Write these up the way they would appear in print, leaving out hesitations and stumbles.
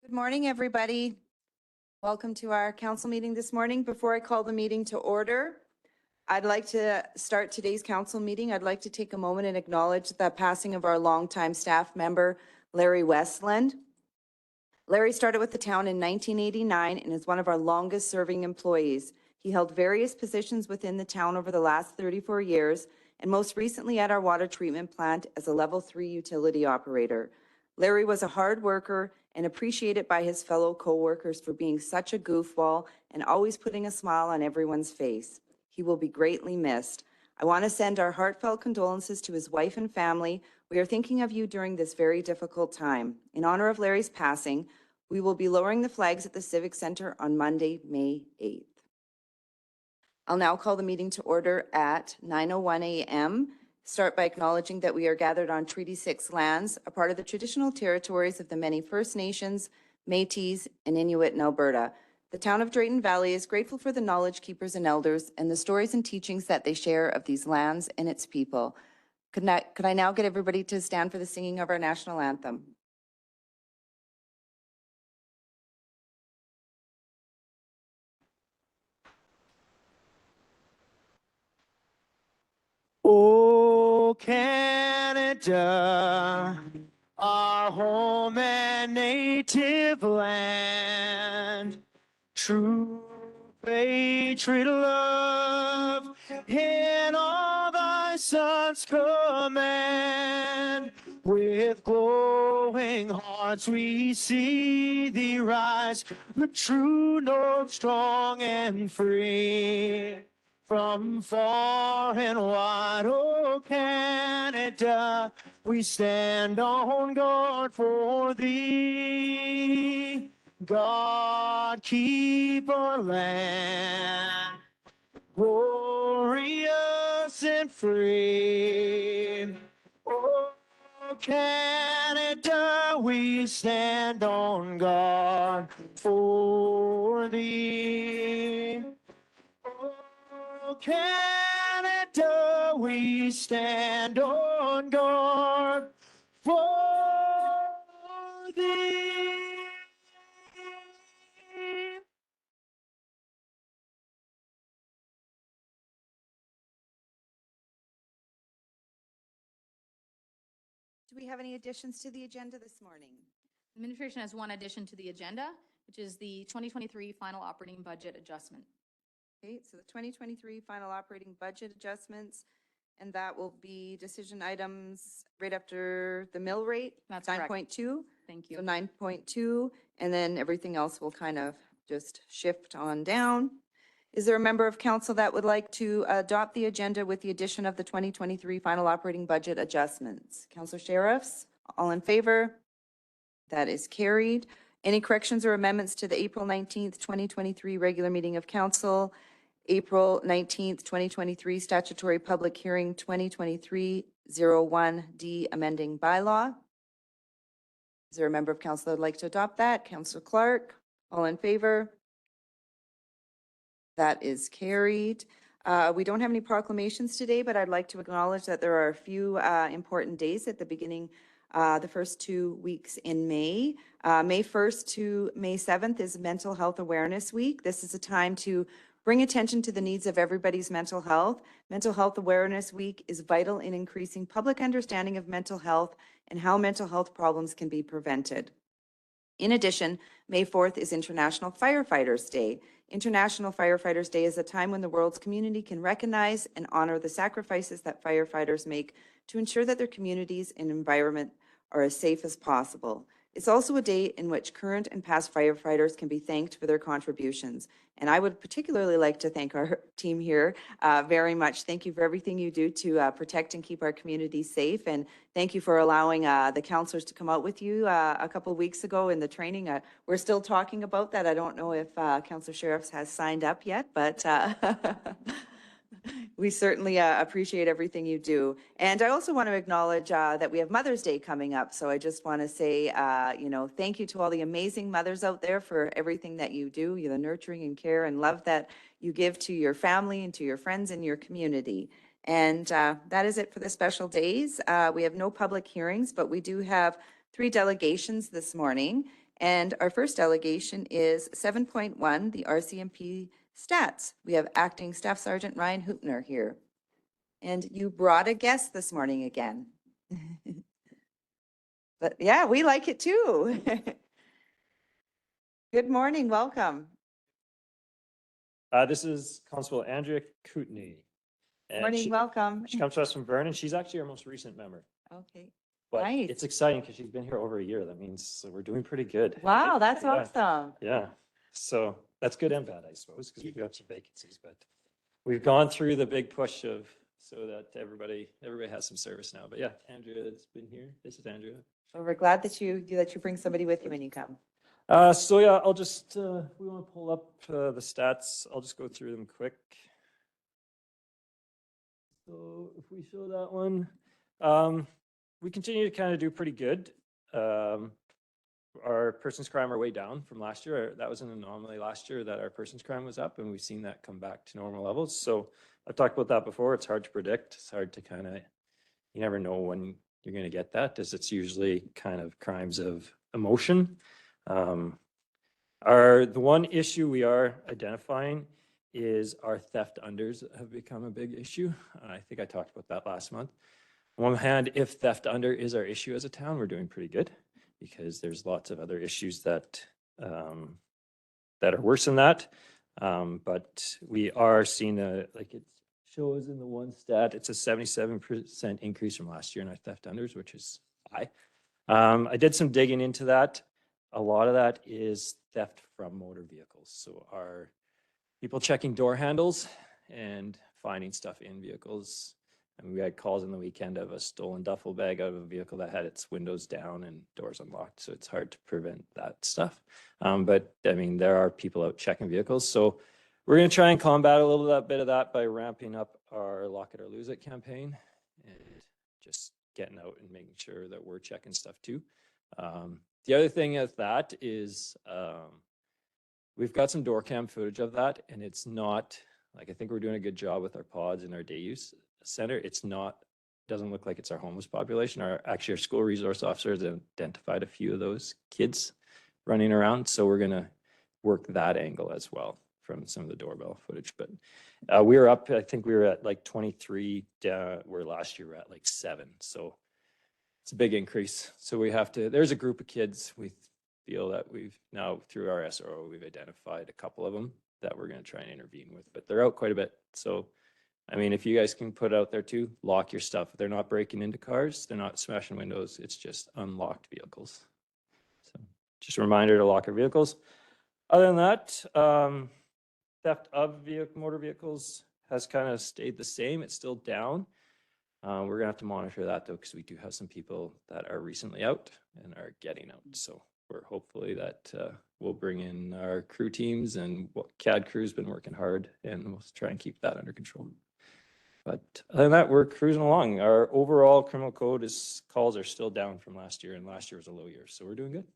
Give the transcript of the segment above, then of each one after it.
Good morning, everybody. Welcome to our council meeting this morning. Before I call the meeting to order, I'd like to start today's council meeting. I'd like to take a moment and acknowledge the passing of our longtime staff member, Larry Westland. Larry started with the town in 1989 and is one of our longest serving employees. He held various positions within the town over the last 34 years, and most recently at our water treatment plant as a level 3 utility operator. Larry was a hard worker and appreciated by his fellow co-workers for being such a goofball and always putting a smile on everyone's face. He will be greatly missed. I want to send our heartfelt condolences to his wife and family. We are thinking of you during this very difficult time. In honor of Larry's passing, we will be lowering the flags at the Civic Center on Monday, May 8th. I'll now call the meeting to order at 9:01 a.m. Start by acknowledging that we are gathered on Treaty 6 lands, a part of the traditional territories of the many First Nations, Métis, and Inuit in Alberta. The town of Drayton Valley is grateful for the knowledge keepers and elders and the stories and teachings that they share of these lands and its people. Could I now get everybody to stand for the singing of our national anthem? Oh, Canada, our home and native land, true patriot love in all thy sons command. With glowing hearts we see thee rise, the true north strong and free. From far and wide, oh Canada, we stand on guard for thee. God keep our land, glorious and free. Oh Canada, we stand on guard for thee. Canada, we stand on guard for thee. Do we have any additions to the agenda this morning? Administration has one addition to the agenda, which is the 2023 final operating budget adjustment. Okay, so the 2023 final operating budget adjustments, and that will be decision items right after the mill rate. That's correct. 9.2. Thank you. So 9.2, and then everything else will kind of just shift on down. Is there a member of council that would like to adopt the agenda with the addition of the 2023 final operating budget adjustments? Councilor Sheriffs, all in favor? That is carried. Any corrections or amendments to the April 19th, 2023 regular meeting of council, April 19th, 2023 statutory public hearing 2023-01D amending bylaw? Is there a member of council that would like to adopt that? Councilor Clark, all in favor? That is carried. We don't have any proclamations today, but I'd like to acknowledge that there are a few important days at the beginning, the first 2 weeks in May. May 1st to May 7th is Mental Health Awareness Week. This is a time to bring attention to the needs of everybody's mental health. Mental Health Awareness Week is vital in increasing public understanding of mental health and how mental health problems can be prevented. In addition, May 4th is International Firefighters Day. International Firefighters Day is a time when the world's community can recognize and honor the sacrifices that firefighters make to ensure that their communities and environment are as safe as possible. It's also a day in which current and past firefighters can be thanked for their contributions. And I would particularly like to thank our team here very much. Thank you for everything you do to protect and keep our community safe. And thank you for allowing the counselors to come out with you a couple of weeks ago in the training. We're still talking about that. I don't know if Councillor Sheriffs has signed up yet, but we certainly appreciate everything you do. And I also want to acknowledge that we have Mother's Day coming up. So I just want to say, thank you to all the amazing mothers out there for everything that you do, the nurturing and care and love that you give to your family and to your friends and your community. And that is it for the special days. We have no public hearings, but we do have 3 delegations this morning. And our first delegation is 7.1, the RCMP stats. We have Acting Staff Sergeant Ryan Hoopner here. And you brought a guest this morning again. But yeah, we like it too. Good morning, welcome. This is Constable Andrea Kootenay. And Morning, welcome. she comes to us from Vernon. She's actually our most recent member. Okay, But Nice. it's exciting because she's been here over a year. That means we're doing pretty good. wow, that's Yeah. awesome. Yeah. So that's good and bad, I suppose, because we've got some vacancies, but we've gone through the big push of so that everybody has some service now. But yeah, Andrea has been here. This is Andrea. Well, we're glad that you bring somebody with you when you come. So yeah, I'll just, we want to pull up the stats. I'll just go through them quick. So if we show that one, we continue to kind of do pretty good. Our persons crime are way down from last year. That was an anomaly last year that our persons crime was up, and we've seen that come back to normal levels. So I've talked about that before. It's hard to predict. It's hard to kind of, you never know when you're going to get that, as it's usually kind of crimes of emotion. The one issue we are identifying is our theft unders have become a big issue. I think I talked about that last month. On one hand, if theft under is our issue as a town, we're doing pretty good because there's lots of other issues that that are worse than that. But we are seeing like it shows in the one stat, it's a 77% increase from last year in our theft unders, which is high. I did some digging into that. A lot of that is theft from motor vehicles. So our people checking door handles and finding stuff in vehicles. And we had calls on the weekend of a stolen duffel bag out of a vehicle that had its windows down and doors unlocked. So it's hard to prevent that stuff. But I mean, there are people out checking vehicles. So we're going to try and combat a little bit of that by ramping up our Lock It or Lose It campaign and just getting out and making sure that we're checking stuff too. The other thing is that is we've got some door cam footage of that, and it's not like, I think we're doing a good job with our pods and our day use center. It's not, doesn't look like it's our homeless population. Our school resource officers have identified a few of those kids running around. So we're going to work that angle as well from some of the doorbell footage. But we were up, I think we were at like 23, where last year we were at like 7. So it's a big increase. So we have to, there's a group of kids we feel that we've now through our SRO, we've identified a couple of them that we're going to try and intervene with, but they're out quite a bit. So, I mean, if you guys can put it out there too, lock your stuff. They're not breaking into cars. They're not smashing windows. It's just unlocked vehicles. So just a reminder to lock your vehicles. Other than that, theft of motor vehicles has kind of stayed the same. It's still down. We're gonna have to monitor that though, because we do have some people that are recently out and are getting out. So we're hopefully that we'll bring in our crew teams, and CAD crew's been working hard, and we'll try and keep that under control. But other than that, we're cruising along. Our overall criminal code calls are still down from last year, and last year was a low year. So we're doing good.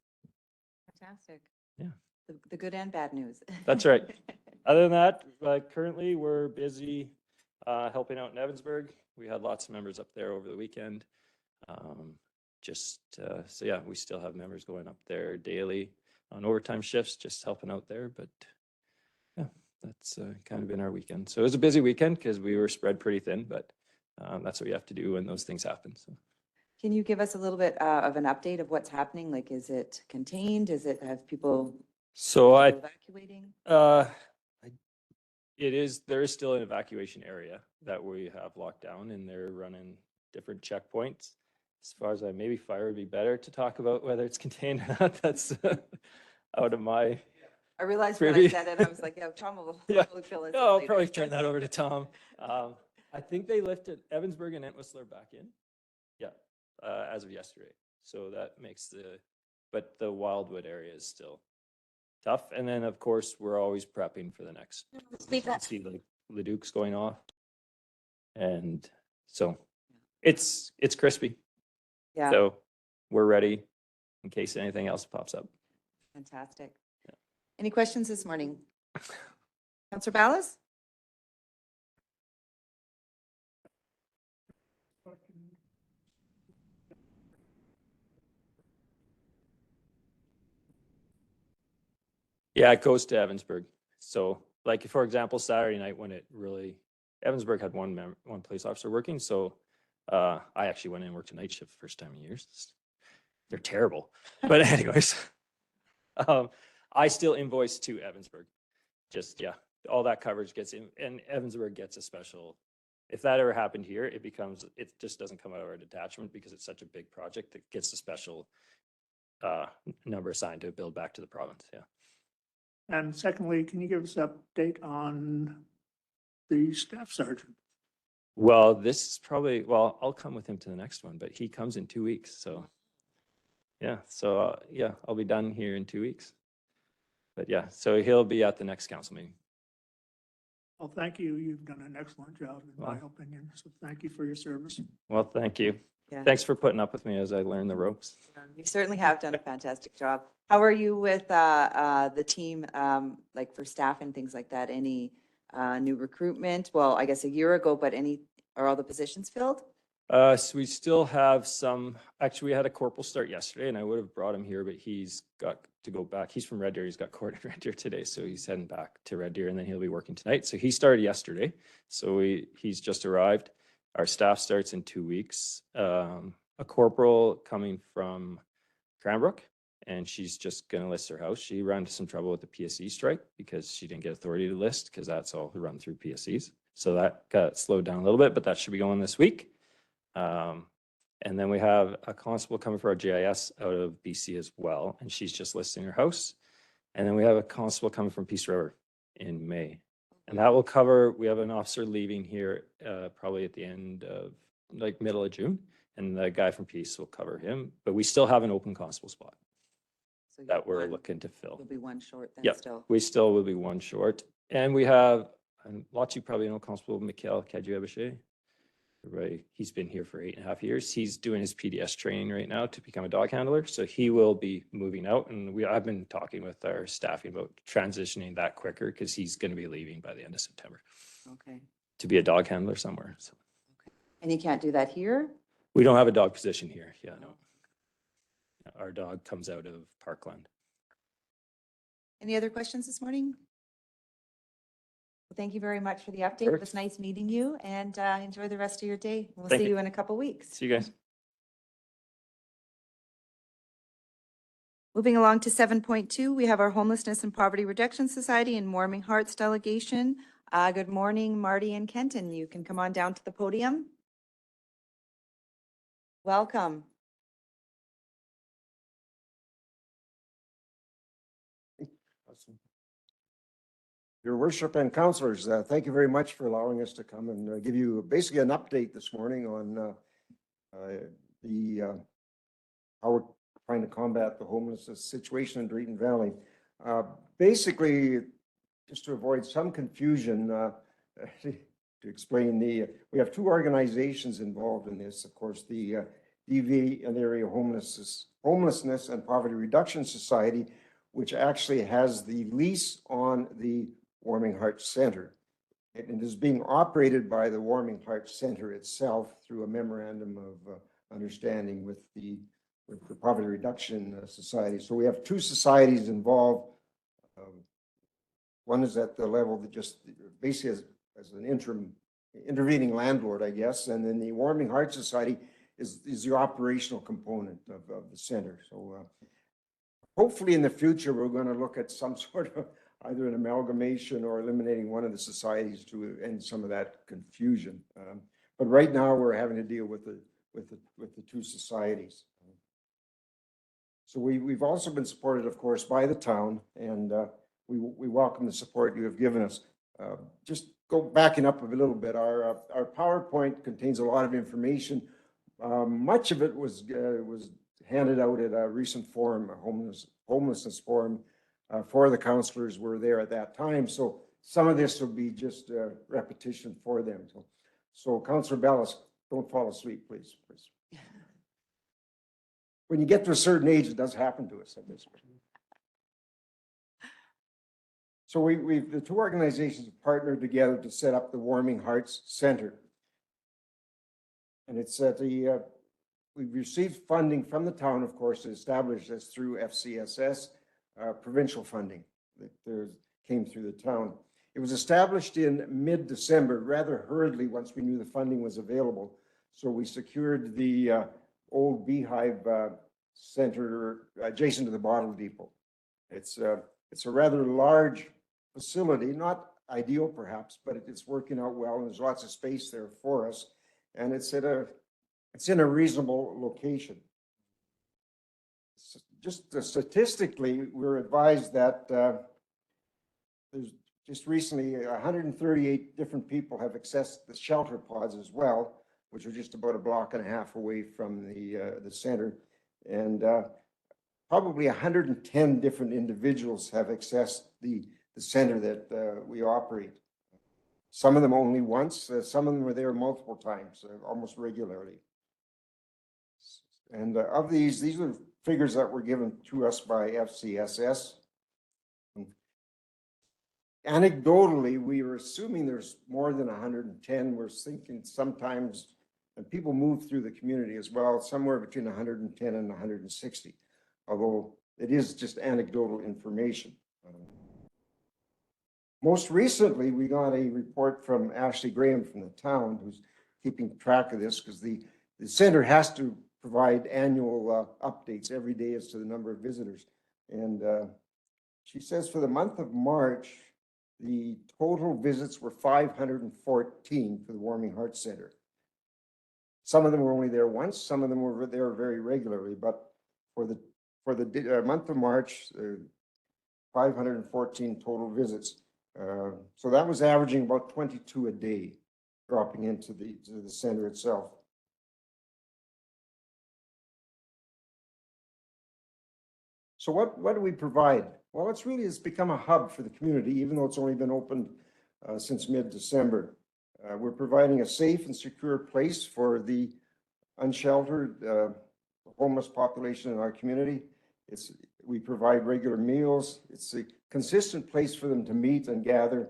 Fantastic. Yeah. The good and bad news. That's right. Other than that, currently we're busy helping out in Evansburg. We had lots of members up there over the weekend. So yeah, we still have members going up there daily on overtime shifts, just helping out there. But yeah, that's kind of been our weekend. So it was a busy weekend because we were spread pretty thin, but that's what you have to do when those things happen. So. Can you give us a little bit of an update of what's happening? Like, is it contained? Have people evacuating? There is still an evacuation area that we have locked down, and they're running different checkpoints. As far as maybe fire would be better to talk about whether it's contained or not. That's out of my. I realized when I said it, I was like, yeah, Tom will fill in. I'll probably turn that over to Tom. I think they lifted Evansburg and Entwistle back in. Yeah, as of yesterday. So that makes but the Wildwood area is still tough. And then of course we're always prepping for the next. See like Leduc's going off, and so it's crispy. Yeah. So we're ready in case anything else pops up. Fantastic. Yeah. Any questions this morning? Councillor Ballas? Yeah, it goes to Evansburg. So like, for example, Saturday night when it really, Evansburg had one police officer working. So I actually went in and worked a night shift first time in years. They're terrible. But anyways, I still invoice to Evansburg. Just, yeah, all that coverage gets in, and Evansburg gets a special. If that ever happened here, it just doesn't come out of our detachment because it's such a big project that gets a special number assigned to build back to the province. Yeah. And secondly, can you give us an update on the staff sergeant? Well, this is probably, well, I'll come with him to the next one, but he comes in 2 weeks. So yeah, so yeah, I'll be done here in 2 weeks. But yeah, so he'll be at the next council meeting. Well, thank you. You've done an excellent job, in my Wow. opinion. So thank you for your service. Well, thank you. Yeah. Thanks for putting up with me as I learn the ropes. You certainly have done a fantastic job. How are you with the team, like for staff and things like that? Any new recruitment? Well, I guess a year ago, but are all the positions filled? So we still have some, actually, we had a corporal start yesterday and I would have brought him here, but he's got to go back. He's from Red Deer. He's got court in Red Deer today. So he's heading back to Red Deer and then he'll be working tonight. So he started yesterday. So he's just arrived. Our staff starts in 2 weeks. A corporal coming from Cranbrook, and she's just going to list her house. She ran into some trouble with the PSE strike because she didn't get authority to list because that's all run through PSEs. So that got slowed down a little bit, but that should be going this week. And then we have a constable coming for our GIS out of BC as well, and she's just listing her house. And then we have a constable coming from Peace River in May. And that will cover, we have an officer leaving here probably at the end of, like middle of June. And the guy from Peace will cover him, but we still have an open constable spot So that we're looking to fill. You'll be one short then Yep. still. We still will be one short. And we have, lots of you probably know Constable Mikhail Kadjabashe. Right, he's been here for 8.5 years. He's doing his PDS training right now to become a dog handler. So he will be moving out. And I've been talking with our staffing about transitioning that quicker because he's going to be leaving by the end of September Okay. to be a dog handler somewhere. So And you can't do that here? we don't have a dog position here. Yeah, no. Our dog comes out of Parkland. Any other questions this morning? Well, thank you very much for the update. Sure. It was nice meeting you and enjoy the rest of your day. We'll Thank see you. you in a couple weeks. See you guys. Moving along to 7.2, we have our Homelessness and Poverty Reduction Society and Warming Hearts delegation. Good morning, Marty and Kenton. You can come on down to the podium. Welcome. Your worship and councilors, thank you very much for allowing us to come and give you basically an update this morning on how we're trying to combat the homelessness situation in Drayton Valley. Basically, just to avoid some confusion, to explain we have two organizations involved in this. Of course, the DV and Area Homelessness and Poverty Reduction Society, which actually has the lease on the Warming Hearts Center. It is being operated by the Warming Hearts Center itself through a memorandum of understanding with the Poverty Reduction Society. So we have two societies involved. One is at the level that just basically as an intervening landlord, I guess, and then the Warming Hearts Society is the operational component of the center. So hopefully in the future, we're going to look at some sort of either an amalgamation or eliminating one of the societies to end some of that confusion. But right now we're having to deal with the two societies. So we've also been supported, of course, by the town, and we welcome the support you have given us. Just backing up a little bit, our PowerPoint contains a lot of information. Much of it was handed out at a recent forum, a homelessness forum, for the councillors were there at that time. So some of this will be just repetition for them. So Councillor Bellis, don't fall asleep, please. When you get to a certain age, it does happen to us at this point. So the two organizations have partnered together to set up the Warming Hearts Center. And it's at we've received funding from the town, of course, to establish this through FCSS provincial funding. that came through the town. It was established in mid-December, rather hurriedly once we knew the funding was available. So we secured the old Beehive Center adjacent to the bottle depot. It's a rather large facility, not ideal perhaps, but it's working out well, and there's lots of space there for us. And it's in a reasonable location. Just statistically, we're advised that there's just recently 138 different people have accessed the shelter pods as well, which are just about a block and a half away from the center. And probably 110 different individuals have accessed the center that we operate. Some of them only once, some of them were there multiple times, almost regularly. And of these are figures that were given to us by FCSS. Anecdotally, we were assuming there's more than 110. We're thinking sometimes, and people move through the community as well, somewhere between 110 and 160, although it is just anecdotal information. Most recently, we got a report from Ashley Graham from the town, who's keeping track of this, because the center has to provide annual updates every day as to the number of visitors. And she says for the month of March, the total visits were 514 for the Warming Hearts Center. Some of them were only there once, some of them were there very regularly, but for the month of March, 514 total visits. So that was averaging about 22 a day, dropping into the center itself. So what do we provide? Well, it's become a hub for the community, even though it's only been opened since mid-December. We're providing a safe and secure place for the unsheltered homeless population in our community. We provide regular meals. It's a consistent place for them to meet and gather.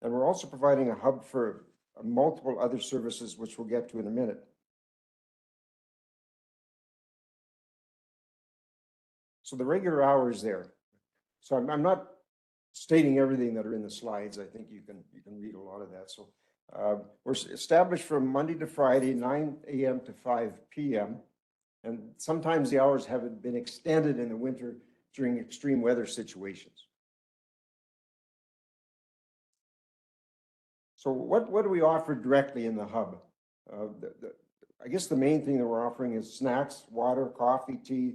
And we're also providing a hub for multiple other services, which we'll get to in a minute. So the regular hours there. So I'm not stating everything that are in the slides. I think you can read a lot of that. So we're established from Monday to Friday, 9 a.m. to 5 p.m. And sometimes the hours have been extended in the winter during extreme weather situations. So what do we offer directly in the hub? I guess the main thing that we're offering is snacks, water, coffee, tea,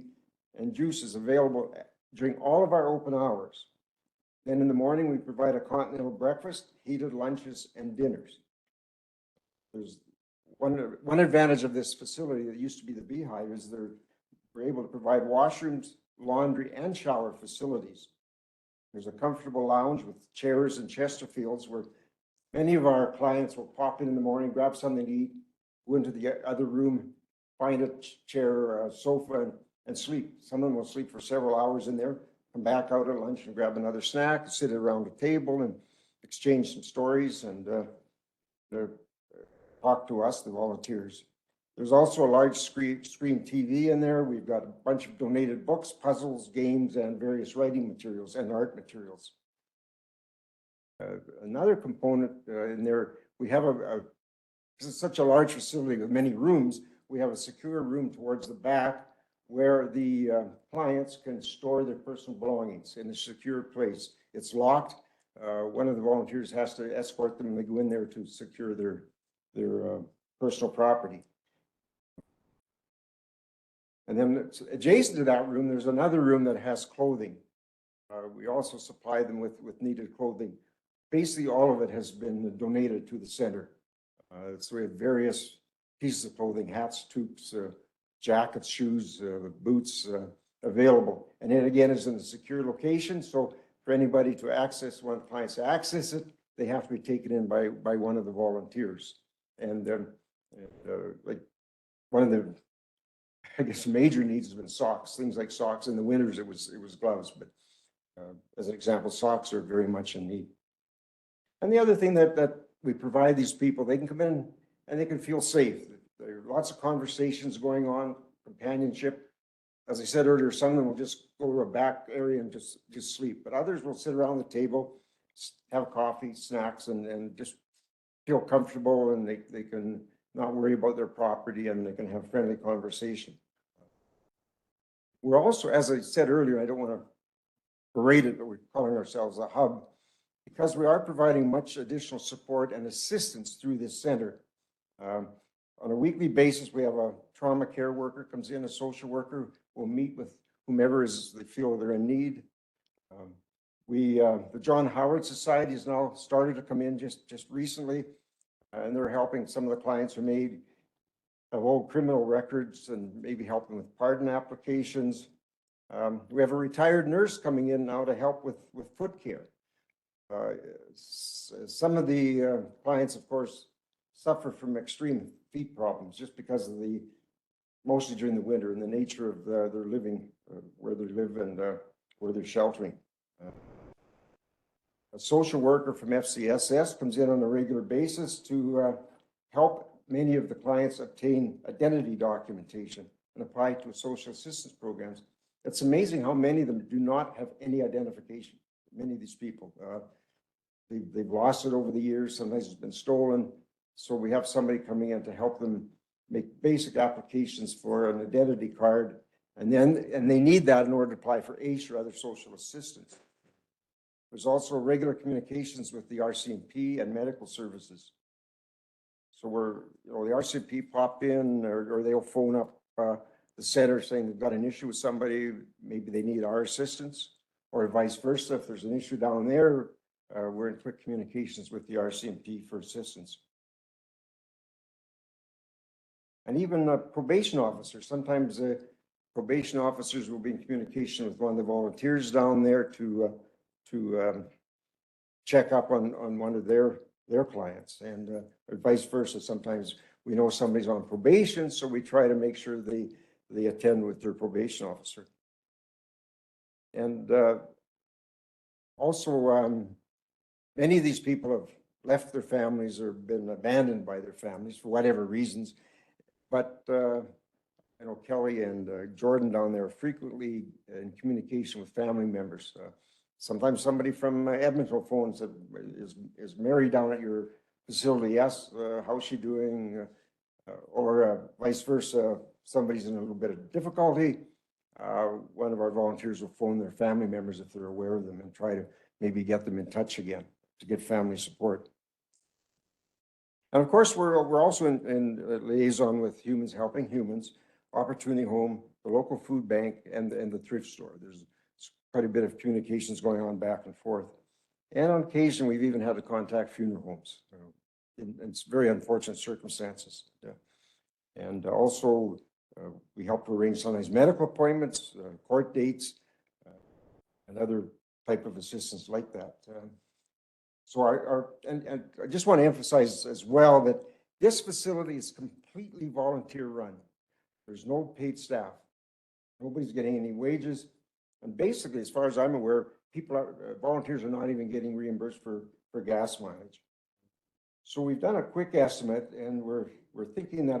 and juices available during all of our open hours. Then in the morning, we provide a continental breakfast, heated lunches, and dinners. There's one advantage of this facility that used to be the Beehive is we're able to provide washrooms, laundry, and shower facilities. There's a comfortable lounge with chairs and Chesterfields where many of our clients will pop in the morning, grab something to eat, go into the other room, find a chair, a sofa, and sleep. Some of them will sleep for several hours in there, come back out at lunch and grab another snack, sit around a table and exchange some stories and talk to us, the volunteers. There's also a large screen TV in there. We've got a bunch of donated books, puzzles, games, and various writing materials and art materials. Another component in there, we have this is such a large facility with many rooms, we have a secure room towards the back where the clients can store their personal belongings in a secure place. It's locked. One of the volunteers has to escort them and they go in there to secure their personal property. And then adjacent to that room, there's another room that has clothing. We also supply them with needed clothing. Basically, all of it has been donated to the center. So we have various pieces of clothing, hats, toques, jackets, shoes, boots available. And it again is in a secure location. So for anybody to access, one of the clients to access it, they have to be taken in by one of the volunteers. And like one of the, I guess, major needs has been socks, things like socks. In the winters, it was gloves, but as an example, socks are very much in need. And the other thing that we provide these people, they can come in and they can feel safe. There are lots of conversations going on, companionship. as I said earlier, some of them will just go to a back area and just sleep, but others will sit around the table, have coffee, snacks, and just feel comfortable, and they can not worry about their property, and they can have friendly conversation. We're also, as I said earlier, I don't want to berate it, but we're calling ourselves a hub because we are providing much additional support and assistance through this center. On a weekly basis, we have a trauma care worker comes in, a social worker will meet with whomever they feel they're in need. The John Howard Society has now started to come in just recently, and they're helping some of the clients who made of old criminal records and maybe helping with pardon applications. We have a retired nurse coming in now to help with foot care. Some of the clients, of course, suffer from extreme feet problems just because of mostly during the winter and the nature of their living, where they live and where they're sheltering. A social worker from FCSS comes in on a regular basis to help many of the clients obtain identity documentation and apply to social assistance programs. It's amazing how many of them do not have any identification. Many of these people, they've lost it over the years. Sometimes it's been stolen. So we have somebody coming in to help them make basic applications for an identity card. And they need that in order to apply for ACE or other social assistance. There's also regular communications with the RCMP and medical services. So the RCMP pop in or they'll phone up the center saying they've got an issue with somebody, maybe they need our assistance, or vice versa. If there's an issue down there, we're in quick communications with the RCMP for assistance. And even probation officers, sometimes probation officers will be in communication with one of the volunteers down there to check up on one of their clients, and or vice versa. Sometimes we know somebody's on probation, so we try to make sure they attend with their probation officer. And also, many of these people have left their families or been abandoned by their families for whatever reasons. But I know Kelly and Jordan down there are frequently in communication with family members. Sometimes somebody from Edmonton phones that is Mary down at your facility. Yes, how's she doing? Or vice versa, somebody's in a little bit of difficulty. One of our volunteers will phone their family members if they're aware of them and try to maybe get them in touch again to get family support. And of course, we're also in liaison with Humans Helping Humans, Opportunity Home, the local food bank, and the thrift store. There's quite a bit of communications going on back and forth. And on occasion, we've even had to contact funeral homes in very unfortunate circumstances. And also, we help to arrange sometimes medical appointments, court dates, and other type of assistance like that. So and I just want to emphasize as well that this facility is completely volunteer run. There's no paid staff. Nobody's getting any wages. And basically, as far as I'm aware, volunteers are not even getting reimbursed for gas mileage. So we've done a quick estimate, and we're thinking that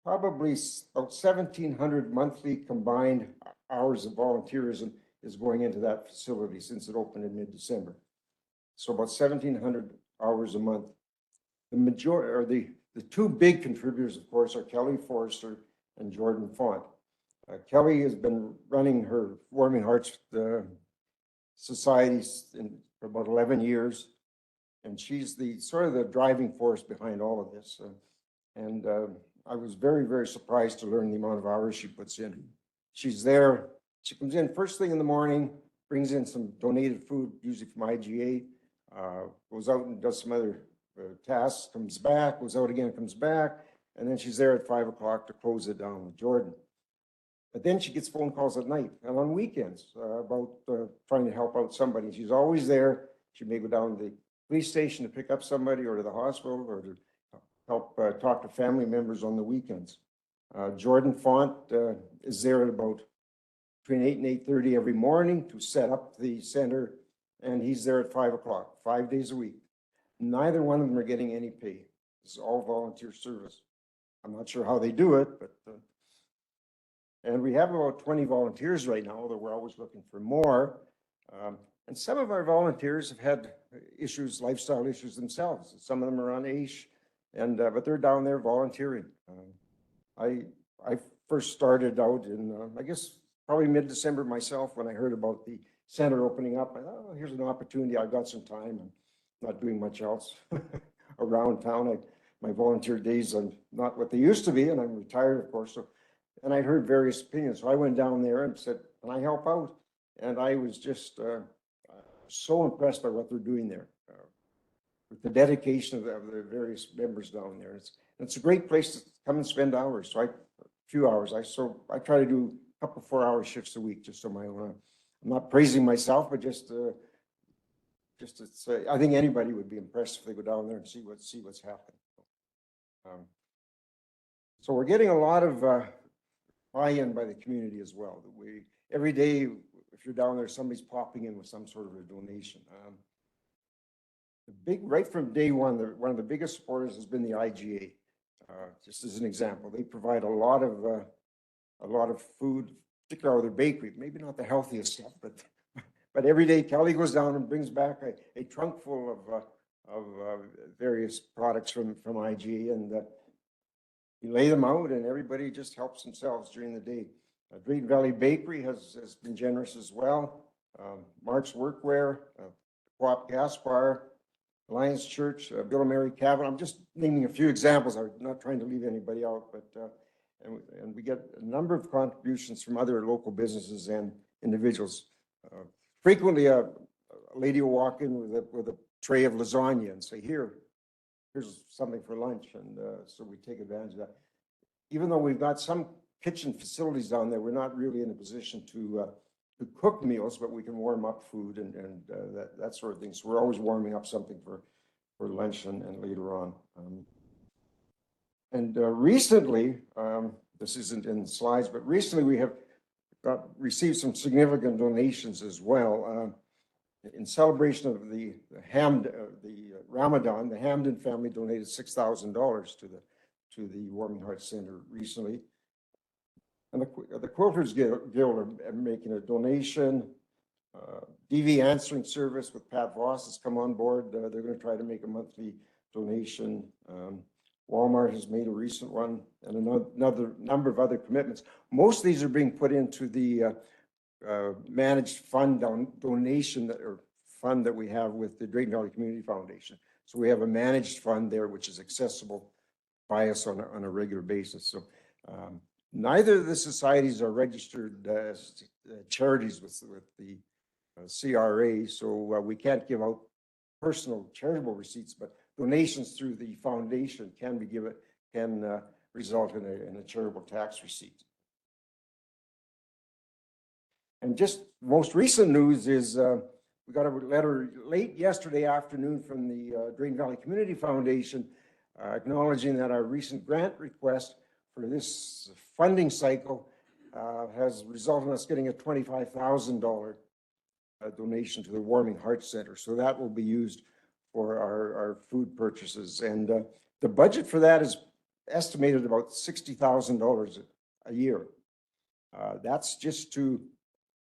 probably about 1,700 monthly combined hours of volunteerism is going into that facility since it opened in mid-December. So about 1,700 hours a month. The majority, or the two big contributors, of course, are Kelly Forrester and Jordan Font. Kelly has been running her Warming Hearts societies for about 11 years, and she's sort of the driving force behind all of this. I was very, very surprised to learn the amount of hours she puts in. She's there. She comes in first thing in the morning, brings in some donated food, usually from IGA, goes out and does some other tasks, comes back, goes out again, comes back, and then she's there at 5 o'clock to close it down with Jordan. But then she gets phone calls at night and on weekends about trying to help out somebody. She's always there. She may go down to the police station to pick up somebody, or to the hospital, or to help talk to family members on the weekends. Jordan Font is there at about between 8 and 8:30 every morning to set up the center, and he's there at 5 o'clock, 5 days a week. Neither one of them are getting any pay. This is all volunteer service. I'm not sure how they do it, but And we have about 20 volunteers right now, although we're always looking for more. And some of our volunteers have had issues, lifestyle issues themselves. Some of them are on AISH, and but they're down there volunteering. I first started out in, I guess, probably mid-December myself when I heard about the center opening up. I thought, oh, here's an opportunity. I've got some time. I'm not doing much else around town. My volunteer days are not what they used to be, and I'm retired, of course. So, and I heard various opinions. So I went down there and said, can I help out? And I was just so impressed by what they're doing there with the dedication of the various members down there. It's a great place to come and spend hours. So a few hours. I try to do a couple 4-hour shifts a week just on my own. I'm not praising myself, but just to say, I think anybody would be impressed if they go down there and see what's happening. So we're getting a lot of buy-in by the community as well. That every day, if you're down there, somebody's popping in with some sort of a donation. Right from day one, one of the biggest supporters has been the IGA. Just as an example, they provide a lot of food, particularly their bakery. Maybe not the healthiest stuff, but every day Kelly goes down and brings back a trunk full of various products from IGA, and you lay them out, and everybody just helps themselves during the day. Drayton Valley Bakery has been generous as well. Mark's Workwear, Co-op Gas Bar, Alliance Church, Bill and Mary Cavan. I'm just naming a few examples. I'm not trying to leave anybody out, but and we get a number of contributions from other local businesses and individuals. Frequently, a lady will walk in with a tray of lasagna and say, here's something for lunch, and so we take advantage of that. Even though we've got some kitchen facilities down there, we're not really in a position to cook meals, but we can warm up food and that sort of thing. So we're always warming up something for lunch and later on. Recently, this isn't in the slides, but recently we have received some significant donations as well. In celebration of the Ramadan, the Hamden family donated $6,000 to the Warming Hearts Center recently. And the Quilters Guild are making a donation. DV Answering Service with Pat Voss has come on board. They're going to try to make a monthly donation. Walmart has made a recent one, and another number of other commitments. Most of these are being put into the managed fund donation or fund that we have with the Drayton Valley Community Foundation. So we have a managed fund there, which is accessible by us on a regular basis. So neither of the societies are registered as charities with the CRA, so we can't give out personal charitable receipts, but donations through the foundation can result in a charitable tax receipt. And just most recent news is we got a letter late yesterday afternoon from the Drayton Valley Community Foundation acknowledging that our recent grant request for this funding cycle has resulted in us getting a $25,000 donation to the Warming Hearts Center. So that will be used for our food purchases. And the budget for that is estimated about $60,000 a year. That's just to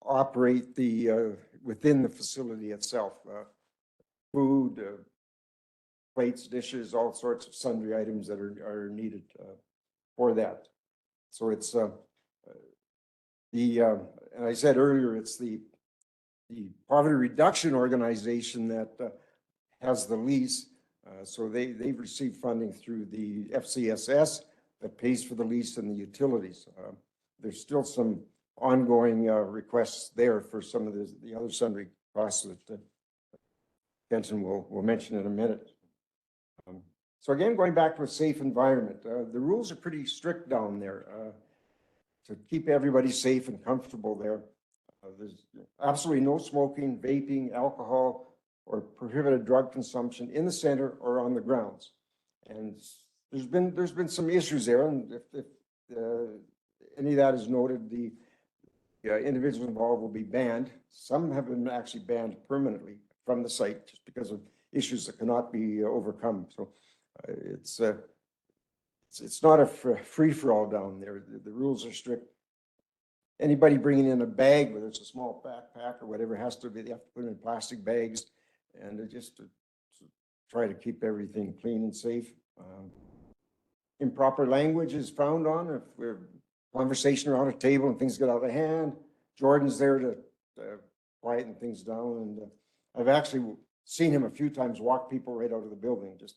operate the within the facility itself, food, plates, dishes, all sorts of sundry items that are needed for that. So it's and I said earlier, it's the poverty reduction organization that has the lease. So they've received funding through the FCSS that pays for the lease and the utilities. There's still some ongoing requests there for some of the other sundry costs that Kenton will mention in a minute. So again, going back to a safe environment, the rules are pretty strict down there to keep everybody safe and comfortable there. There's absolutely no smoking, vaping, alcohol, or prohibited drug consumption in the center or on the grounds. And there's been some issues there, and if any of that is noted, the individuals involved will be banned. Some have been actually banned permanently from the site just because of issues that cannot be overcome. So it's not a free-for-all down there. The rules are strict. anybody bringing in a bag, whether it's a small backpack or whatever, has to be, they have to put it in plastic bags, and just to try to keep everything clean and safe. Improper language is frowned on. If we're conversation around a table and things get out of hand, Jordan's there to quieten things down. And I've actually seen him a few times walk people right out of the building, just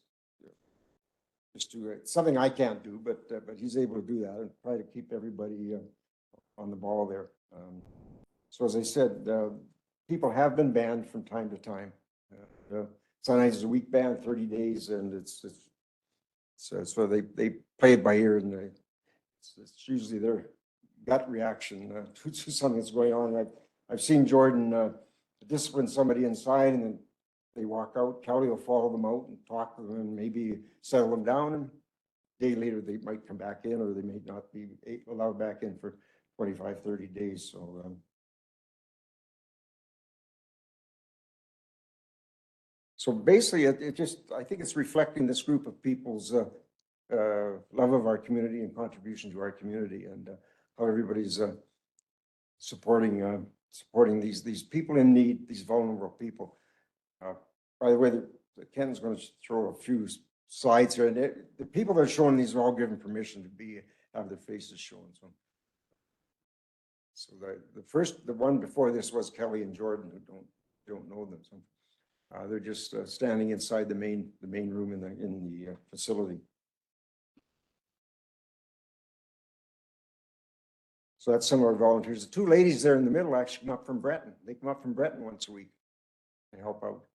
to it's something I can't do, but he's able to do that and try to keep everybody on the ball there. So as I said, people have been banned from time to time. Sometimes it's a week ban, 30 days, and so they play it by ear, and it's usually their gut reaction to something that's going on. I've seen Jordan discipline somebody inside, and then they walk out. Kelly will follow them out and talk to them and maybe settle them down. And a day later, they might come back in, or they may not be allowed back in for 25, 30 days. So basically, it just, I think it's reflecting this group of people's love of our community and contribution to our community, and how everybody's supporting these people in need, these vulnerable people. By the way, Ken's going to throw a few slides here, and the people that are showing these are all given permission to have their faces shown. So the one before this was Kelly and Jordan, who don't know them. So they're just standing inside the main room in the facility. So that's some of our volunteers. The two ladies there in the middle actually come up from Breton. They come up from Breton once a week to help out.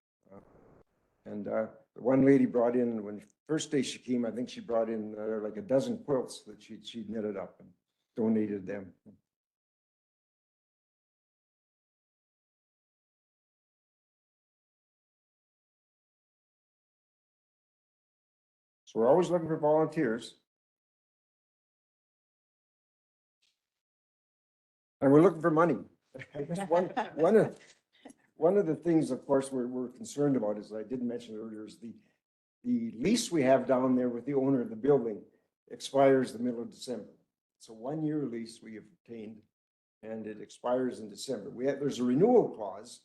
And the one lady brought in, when the first day she came, I think she brought in like a dozen quilts that she'd knitted up and donated them. So we're always looking for volunteers. And we're looking for money. I guess one of the things, of course, we're concerned about, as I did mention earlier, is the lease we have down there with the owner of the building expires the middle of December. It's a 1-year lease we have obtained, and it expires in December. There's a renewal clause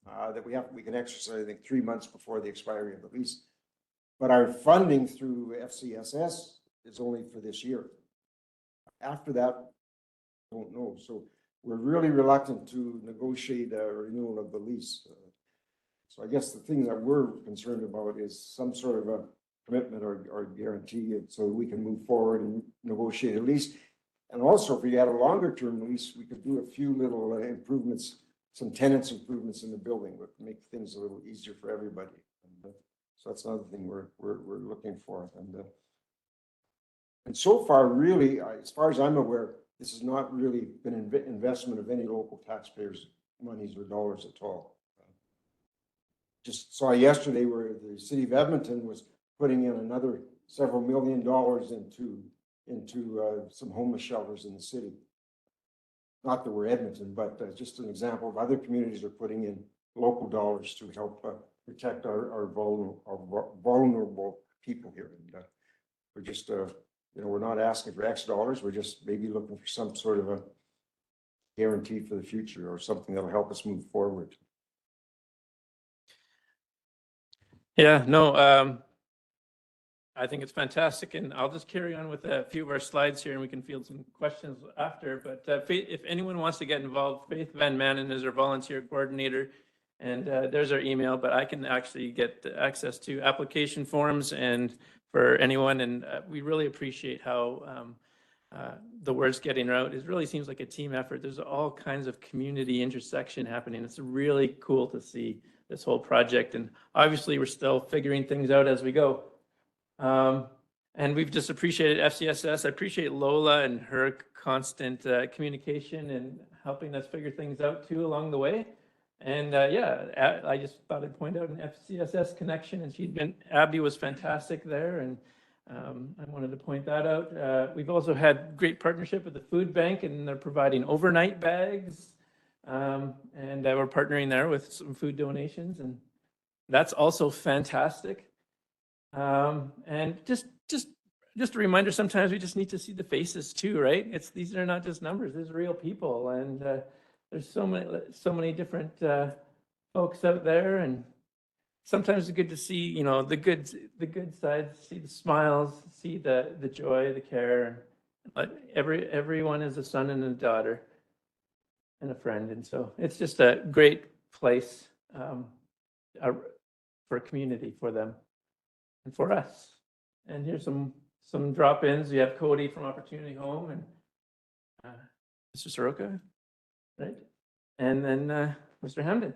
that we can exercise, I think, 3 months before the expiry of the lease. But our funding through FCSS is only for this year. After that, don't know. So we're really reluctant to negotiate a renewal of the lease. So I guess the thing that we're concerned about is some sort of a commitment or guarantee, so that we can move forward and negotiate a lease. And also, if we had a longer term lease, we could do a few little improvements, some tenants improvements in the building, would make things a little easier for everybody. And, so that's another thing we're looking for. And so far, really, as far as I'm aware, this has not really been an investment of any local taxpayers' monies or dollars at all. Just saw yesterday where the city of Edmonton was putting in another several $1 million into some homeless shelters in the city. Not that we're Edmonton, but just an example of other communities are putting in local dollars to help protect our vulnerable people here. And we're just we're not asking for X dollars. We're just maybe looking for some sort of a guarantee for the future, or something that'll help us move forward. Yeah, no, I think it's fantastic, and I'll just carry on with a few of our slides here, and we can field some questions after. But if anyone wants to get involved, Faith Van Manen is our volunteer coordinator, and there's our email. But I can actually get access to application forms and for anyone, and we really appreciate how the word's getting out. It really seems like a team effort. There's all kinds of community intersection happening. It's really cool to see this whole project, and obviously we're still figuring things out as we go. And we've just appreciated FCSS. I appreciate Lola and her constant communication and helping us figure things out too along the way. And yeah, I just thought I'd point out an FCSS connection, and Abby was fantastic there, and I wanted to point that out. We've also had great partnership with the food bank, and they're providing overnight bags, and we're partnering there with some food donations, and that's also fantastic. And just just a reminder, sometimes we just need to see the faces too, right? These are not just numbers, these are real people. And there's so many different folks out there. And sometimes it's good to see, you know, the good sides, see the smiles, see the joy, the care. But everyone is a son and a daughter and a friend. And so it's just a great place for a community for them and for us. And here's some drop-ins. You have Cody from Opportunity Home and Mr. Soroka, right? And then Mr. Hamden.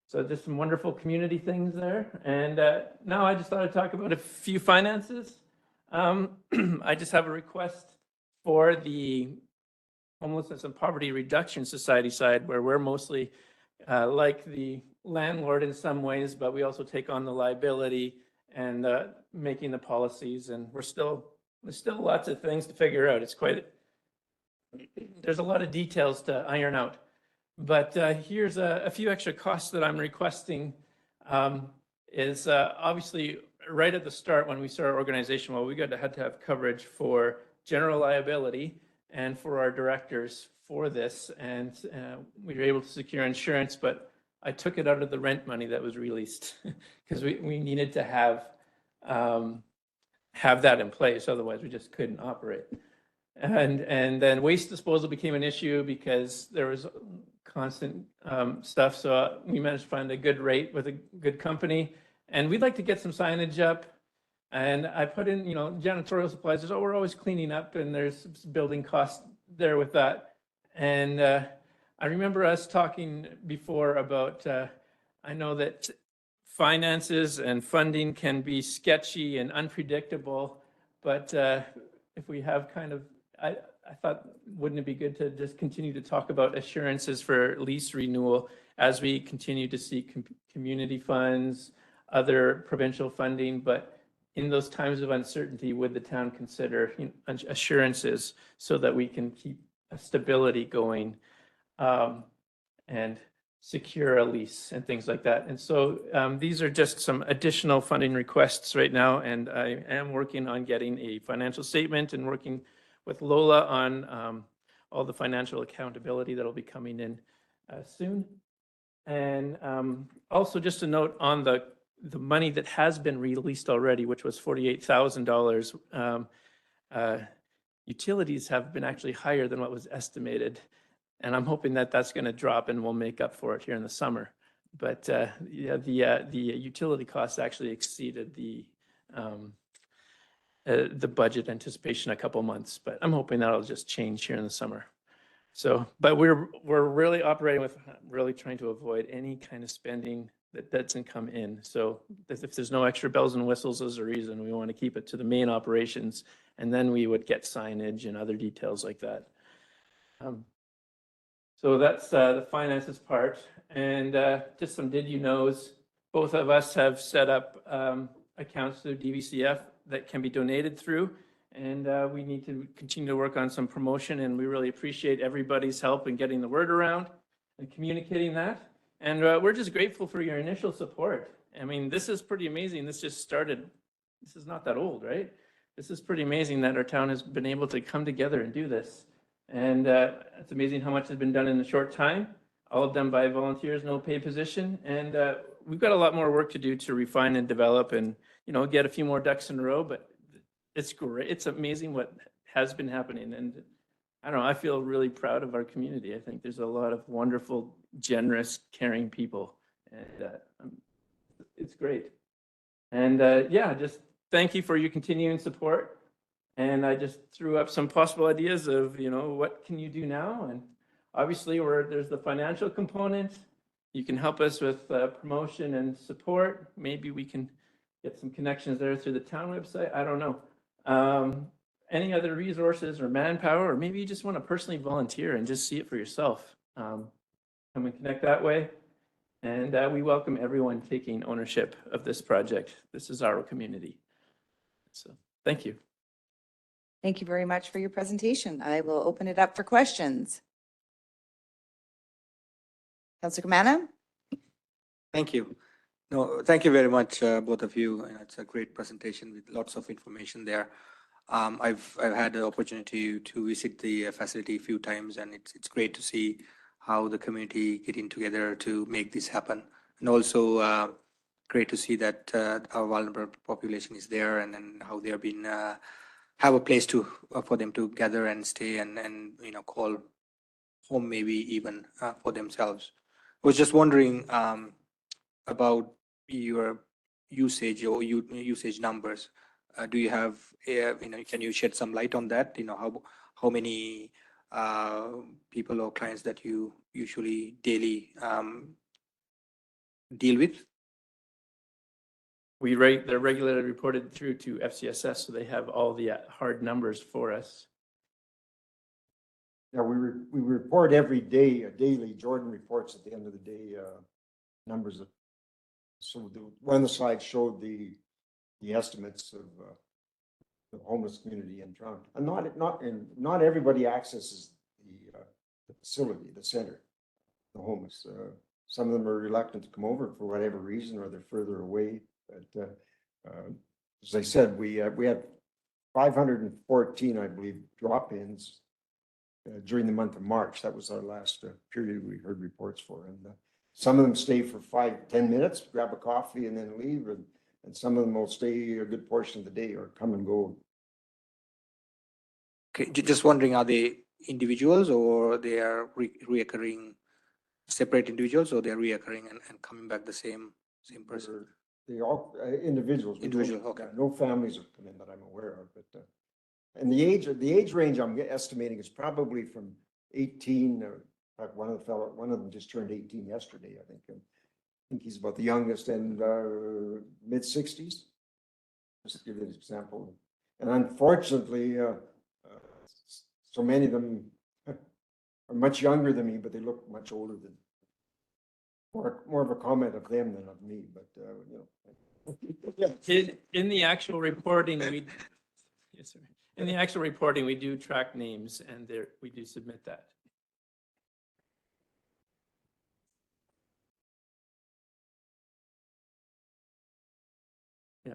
So just some wonderful community things there. And now I just thought I'd talk about a few finances. I just have a request for the Homelessness and Poverty Reduction Society side, where we're mostly like the landlord in some ways, but we also take on the liability and making the policies. And there's still lots of things to figure out. There's a lot of details to iron out. But here's a few extra costs that I'm requesting. Is obviously right at the start when we started our organization, well, we had to have coverage for general liability and for our directors for this. And we were able to secure insurance, but I took it out of the rent money that was released because we needed to have that in place. Otherwise, we just couldn't operate. And then waste disposal became an issue because there was constant stuff. So we managed to find a good rate with a good company. And we'd like to get some signage up. And I put in, you know, janitorial supplies. We're always cleaning up, and there's building costs there with that. And I remember us talking before about, I know that finances and funding can be sketchy and unpredictable, but if we have kind of, I thought, wouldn't it be good to just continue to talk about assurances for lease renewal as we continue to seek community funds, other provincial funding, but in those times of uncertainty, would the town consider, you know, assurances so that we can keep a stability going and secure a lease and things like that? And so these are just some additional funding requests right now, and I am working on getting a financial statement and working with Lola on all the financial accountability that'll be coming in soon. And also just a note on the money that has been released already, which was $48,000. Utilities have been actually higher than what was estimated. And I'm hoping that that's going to drop and we'll make up for it here in the summer. But yeah, the utility costs actually exceeded the budget anticipation a couple months, but I'm hoping that'll just change here in the summer. So, but we're really operating with really trying to avoid any kind of spending that doesn't come in. So if there's no extra bells and whistles, there's a reason we want to keep it to the main operations, and then we would get signage and other details like that. So that's the finances part. And just some did you knows, both of us have set up accounts through DVCF that can be donated through. And we need to continue to work on some promotion, and we really appreciate everybody's help in getting the word around and communicating that. And we're just grateful for your initial support. I mean, this is pretty amazing. This just started, this is not that old, right? This is pretty amazing that our town has been able to come together and do this. And it's amazing how much has been done in a short time, all done by volunteers, no paid position. And we've got a lot more work to do to refine and develop and, you know, get a few more ducks in a row, but it's great. It's amazing what has been happening. And I don't know, I feel really proud of our community. I think there's a lot of wonderful, generous, caring people. And it's great. And yeah, just thank you for your continuing support. And I just threw up some possible ideas of, you know, what can you do now? And obviously there's the financial component. You can help us with promotion and support. Maybe we can get some connections there through the town website. I don't know. Any other resources or manpower, or maybe you just want to personally volunteer and just see it for yourself. Come and connect that way. And we welcome everyone taking ownership of this project. This is our community. So thank you. Thank you very much for your presentation. I will open it up for questions. Councilor Kamana? Thank you. No, thank you very much, both of you. And it's a great presentation with lots of information there. I've had the opportunity to visit the facility a few times, and it's great to see how the community getting together to make this happen. And also great to see that our vulnerable population is there, and then how they have been have a place to for them to gather and stay and call home, maybe even for themselves. I was just wondering about your usage or usage numbers. Do you have, can you shed some light on that? How many people or clients that you usually daily deal with? They're regularly reported through to FCSS, so they have all the hard numbers for us. Yeah, we report every day, daily. Jordan reports at the end of the day, numbers of, so one of the slides showed the estimates of the homeless community in Toronto. And not everybody accesses the facility, the center, the homeless. Some of them are reluctant to come over for whatever reason, or they're further away. But as I said, we had 514, I believe, drop-ins during the month of March. That was our last period we heard reports for. And some of them stay for 5-10 minutes, grab a coffee and then leave. And some of them will stay a good portion of the day or come and go. Okay, just wondering, are they individuals or they are reoccurring separate individuals, or they're reoccurring and coming back the same person? They all individuals. Individual, okay. No families have come in that I'm aware of, but and the age range I'm estimating is probably from 18. One of them just turned 18 yesterday, I think. And I think he's about the youngest, and mid-60s. Just to give you an example. And unfortunately, so many of them are much younger than me, but they look much older than. More of a comment of them than of me, but In the actual reporting, yes, sir. In the actual reporting, we do track names, and we do submit that. Yeah.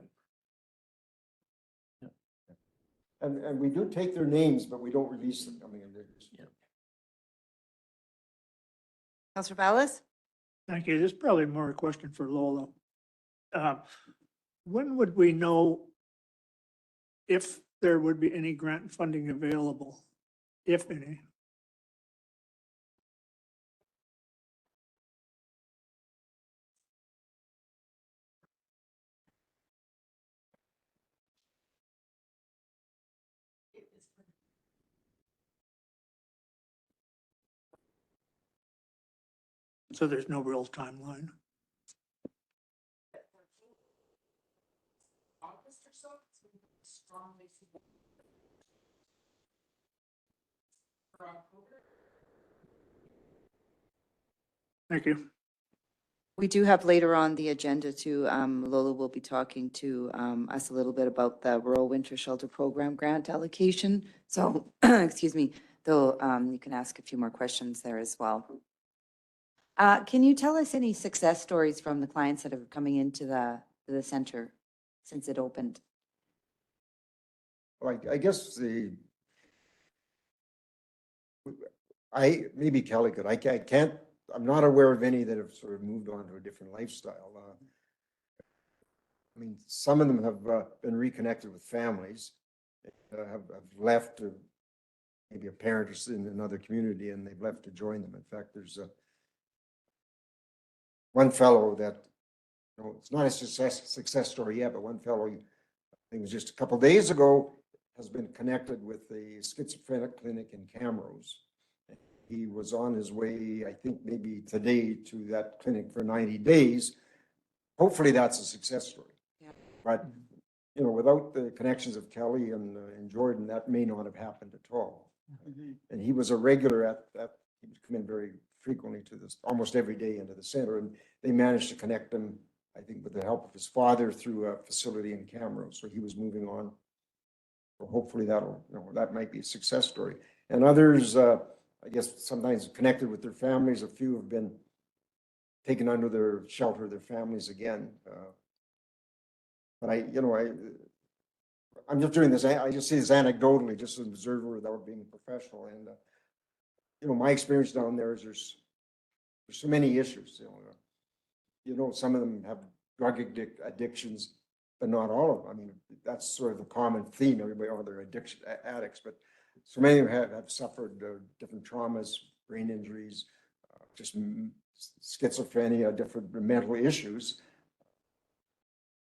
And we do take their names, but we don't release them. I mean, Yeah. Councillor Ballas? Thank you. This is probably more a question for Lola. When would we know if there would be any grant funding available, if any? So there's no real timeline. Thank you. We do have later on the agenda to, Lola will be talking to us a little bit about the Rural Winter Shelter Program grant allocation. So, excuse me, though, you can ask a few more questions there as well. Can you tell us any success stories from the clients that are coming into the center since it opened? Well, I guess maybe Kelly could. I can't. I'm not aware of any that have sort of moved on to a different lifestyle. I mean, some of them have been reconnected with families, have left to maybe a parent is in another community and they've left to join them. In fact, there's one fellow that, it's not a success story yet, but one fellow, I think it was just a couple of days ago, has been connected with the schizophrenic clinic in Camrose. He was on his way, I think maybe today, to that clinic for 90 days. Hopefully that's a success story. Yeah. But, without the connections of Kelly and Jordan, that may not have happened at all. And he was a regular at he would come in very frequently to this, almost every day into the center. And they managed to connect him, I think, with the help of his father through a facility in Camrose. So he was moving on. So hopefully that might be a success story. And others, I guess sometimes connected with their families. A few have been taken under their shelter of their families again. But I'm just doing this, I just see this anecdotally, just as an observer without being professional, and, you know, my experience down there is there's so many issues, you know, some of them have drug addictions, but not all of them. I mean, that's sort of the common theme, everybody, oh, they're addiction addicts, but so many of them have suffered different traumas, brain injuries, just schizophrenia, different mental issues.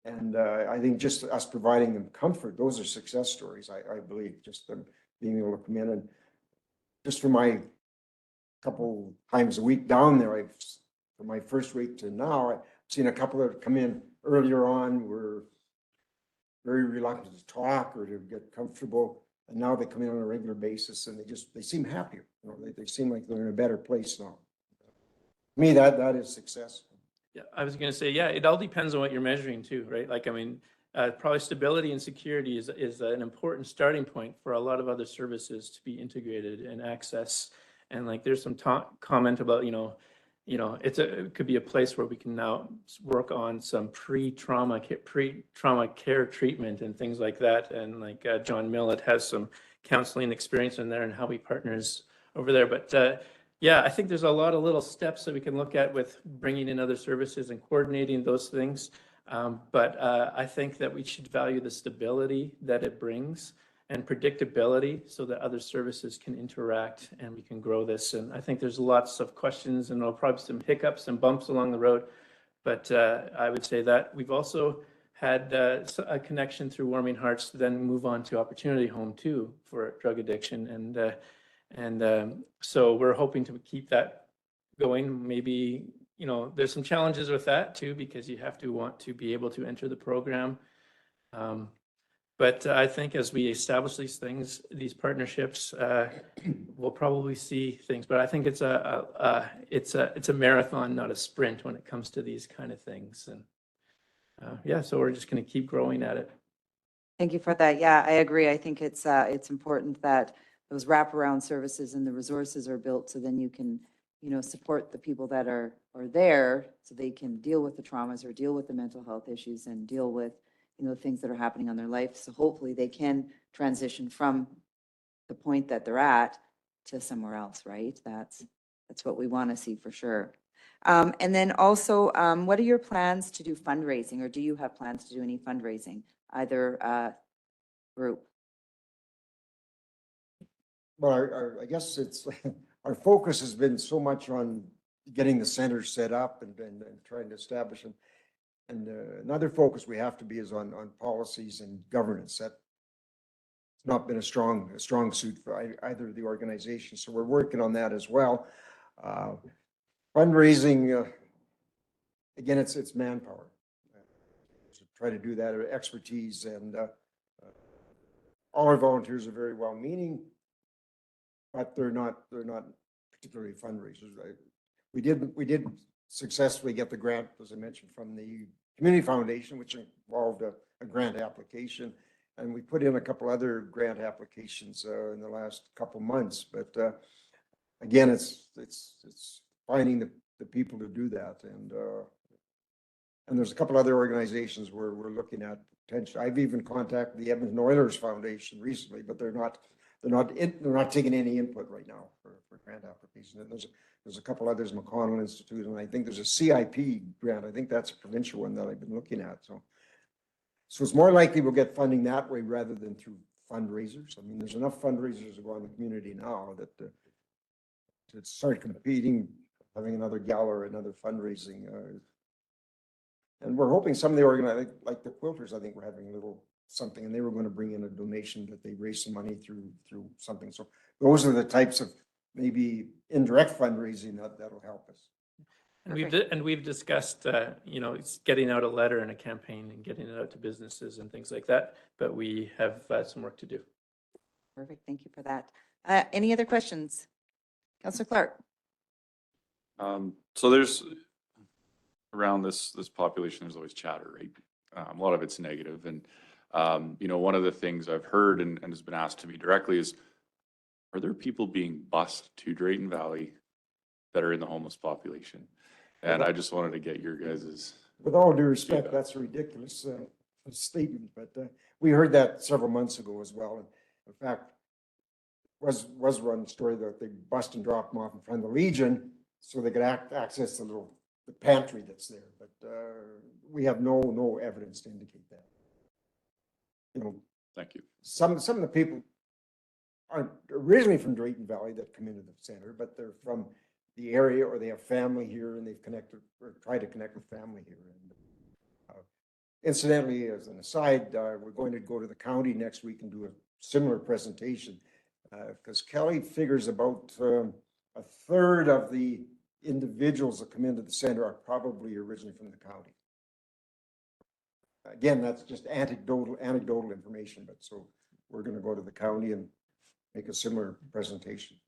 And I think just us providing them comfort, those are success stories, I believe, just them being able to come in and just for my couple times a week down there, from my first week to now, I've seen a couple that come in earlier on, were very reluctant to talk or to get comfortable. And now they come in on a regular basis and they seem happier. You know, they seem like they're in a better place now. To me, that is success. Yeah, I was going to say, yeah, it all depends on what you're measuring too, right? Like, I mean, probably stability and security is an important starting point for a lot of other services to be integrated and access. And like, there's some comment about, you know, it could be a place where we can now work on some pre-trauma care treatment and things like that. And like John Millett has some counseling experience in there and how he partners over there. But yeah, I think there's a lot of little steps that we can look at with bringing in other services and coordinating those things. But I think that we should value the stability that it brings and predictability so that other services can interact and we can grow this. And I think there's lots of questions and there'll probably some hiccups and bumps along the road. But I would say that we've also had a connection through Warming Hearts to then move on to Opportunity Home too for drug addiction. And so we're hoping to keep that going. Maybe, you know, there's some challenges with that too, because you have to want to be able to enter the program. But I think as we establish these things, these partnerships, we'll probably see things. But I think it's a marathon, not a sprint, when it comes to these kind of things. And yeah, so we're just going to keep growing at it. Thank you for that. Yeah, I agree. I think it's important that those wraparound services and the resources are built so then you can, you know, support the people that are there so they can deal with the traumas or deal with the mental health issues and deal with, you know, things that are happening on their life. So hopefully they can transition from the point that they're at to somewhere else, right? That's what we want to see for sure. And then also, what are your plans to do fundraising, or do you have plans to do any fundraising, either group? Well, I guess it's, our focus has been so much on getting the center set up and trying to establish them. And another focus we have to be is on policies and governance. That's not been a strong suit for either of the organizations. So we're working on that as well. Fundraising, again, it's manpower. So try to do that, expertise, and all our volunteers are very well-meaning, but they're not particularly fundraisers. We did successfully get the grant, as I mentioned, from the Community Foundation, which involved a grant application, and we put in a couple other grant applications in the last couple months. But again, it's finding the people to do that, and there's a couple other organizations where we're looking at potential. I've even contacted the Edmonton Oilers Foundation recently, but they're not taking any input right now for grant applications. And there's a couple others, McConnell Institute, and I think there's a CIP grant. I think that's a provincial one that I've been looking at. So it's more likely we'll get funding that way rather than through fundraisers. I mean, there's enough fundraisers to go on the community now that to start competing, having another gala or another fundraising. And we're hoping some of the organizers, like the Quilters, I think we're having a little something, and they were going to bring in a donation that they raised some money through something. So those are the types of maybe indirect fundraising that'll help us. And we've discussed, you know, it's getting out a letter and a campaign and getting it out to businesses and things like that. But we have some work to do. Perfect. Thank you for that. Any other questions? Councillor Clark. So there's around this population, there's always chatter, right? A lot of it's negative. And, you know, one of the things I've heard and has been asked to me directly is, are there people being bused to Drayton Valley that are in the homeless population? And I just wanted to get your guys's. With all due respect, that's ridiculous. statement, but we heard that several months ago as well. And in fact, was run story that they bust and drop them off in front of the Legion so they could access the pantry that's there. But we have no evidence to indicate that. You know, Thank you. some of the people aren't originally from Drayton Valley that come into the center, but they're from the area or they have family here and they've connected or tried to connect with family here. And incidentally, as an aside, we're going to go to the county next week and do a similar presentation because Kelly figures about a third of the individuals that come into the center are probably originally from the county. Again, that's just anecdotal information, but so we're going to go to the county and make a similar presentation.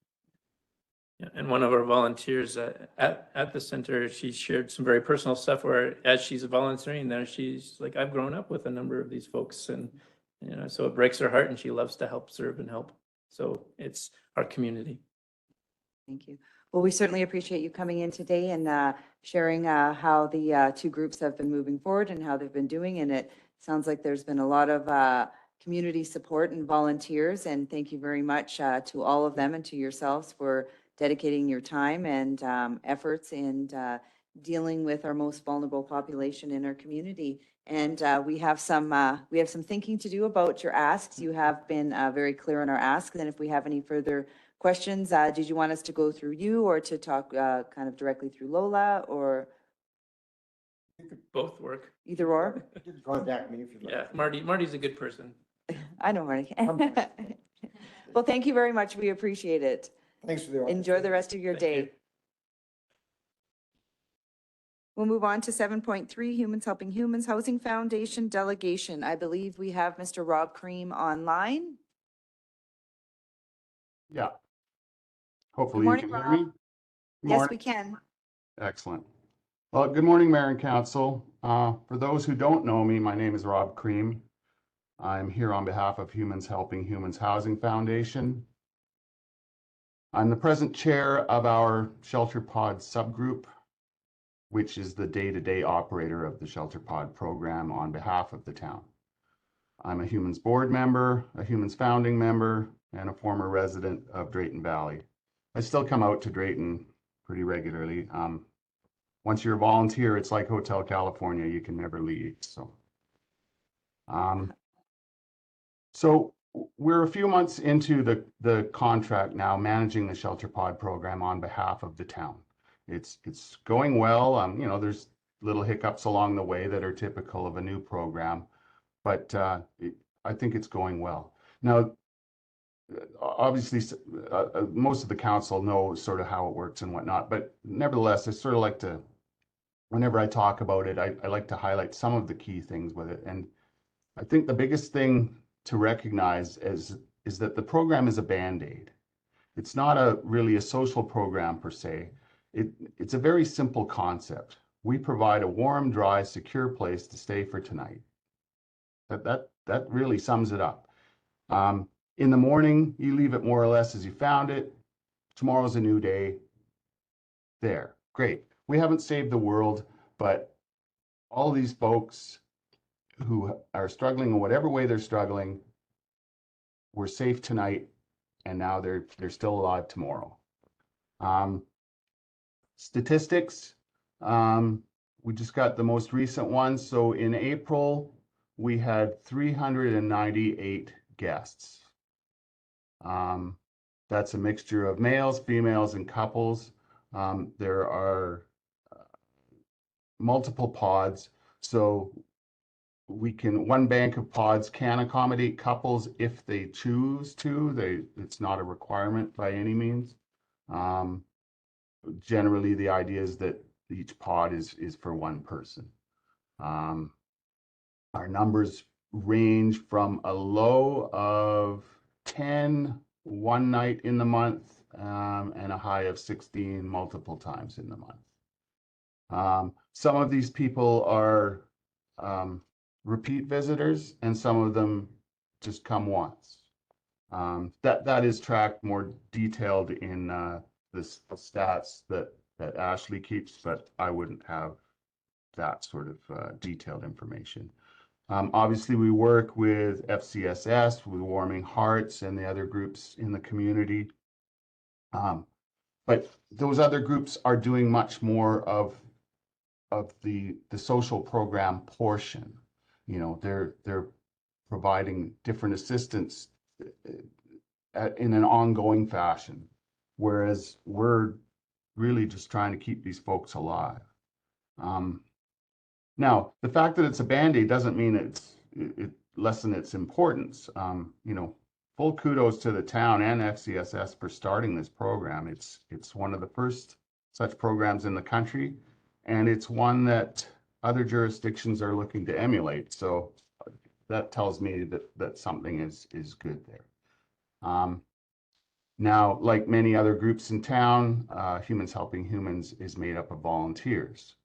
Yeah, and one of our volunteers at the center, she shared some very personal stuff where as she's volunteering there, she's like, I've grown up with a number of these folks and, you know, so it breaks her heart and she loves to help serve and help. So it's our community. Thank you. Well, we certainly appreciate you coming in today and sharing how the two groups have been moving forward and how they've been doing. And it sounds like there's been a lot of community support and volunteers. And thank you very much to all of them and to yourselves for dedicating your time and efforts in dealing with our most vulnerable population in our community. And we have some thinking to do about your asks. You have been very clear on our asks. And if we have any further questions, did you want us to go through you or to talk kind of directly through Lola or Both work. either or? You can contact me if you'd like. Yeah, Marty's a good person. I know, Marty. Well, thank you very much. We appreciate it. Thanks for the Enjoy the rest of your Thank you. day. We'll move on to 7.3, Humans Helping Humans Housing Foundation Delegation. I believe we have Mr. Rob Cream online. Yeah. Hopefully you morning, can hear Rob. me. Yes, Morning. we can. Excellent. Well, good morning, Mayor and Council. For those who don't know me, my name is Rob Cream. I'm here on behalf of Humans Helping Humans Housing Foundation. I'm the present chair of our Shelter Pod subgroup, which is the day-to-day operator of the Shelter Pod program on behalf of the town. I'm a Humans board member, a Humans founding member, and a former resident of Drayton Valley. I still come out to Drayton pretty regularly. Once you're a volunteer, it's like Hotel California, you can never leave. So we're a few months into the contract now, managing the Shelter Pod program on behalf of the town. It's going well. You know, there's little hiccups along the way that are typical of a new program, but I think it's going well. Now, obviously, most of the council knows sort of how it works and whatnot, but nevertheless, I sort of like to, whenever I talk about it, I like to highlight some of the key things with it. And I think the biggest thing to recognize is that the program is a Band-Aid. It's not really a social program per se. It's a very simple concept. We provide a warm, dry, secure place to stay for tonight. That really sums it up. In the morning, you leave it more or less as you found it. Tomorrow's a new day. There, great. We haven't saved the world, but all these folks who are struggling in whatever way they're struggling were safe tonight, and now they're still alive tomorrow. Statistics, we just got the most recent ones. So in April, we had 398 guests. That's a mixture of males, females, and couples. There are multiple pods, so one bank of pods can accommodate couples if they choose to. It's not a requirement by any means. Generally, the idea is that each pod is for one person. Our numbers range from a low of 10 one night in the month and a high of 16 multiple times in the month. Some of these people are repeat visitors, and some of them just come once. That is tracked more detailed in the stats that Ashley keeps, but I wouldn't have that sort of detailed information. Obviously, we work with FCSS, with Warming Hearts and the other groups in the community. But those other groups are doing much more of the social program portion. You know, they're providing different assistance in an ongoing fashion, whereas we're really just trying to keep these folks alive. Now, the fact that it's a Band-Aid doesn't mean it lessen its importance. You know, full kudos to the town and FCSS for starting this program. It's one of the first such programs in the country, and it's one that other jurisdictions are looking to emulate. So that tells me that something is good there. Now, like many other groups in town, Humans Helping Humans is made up of volunteers.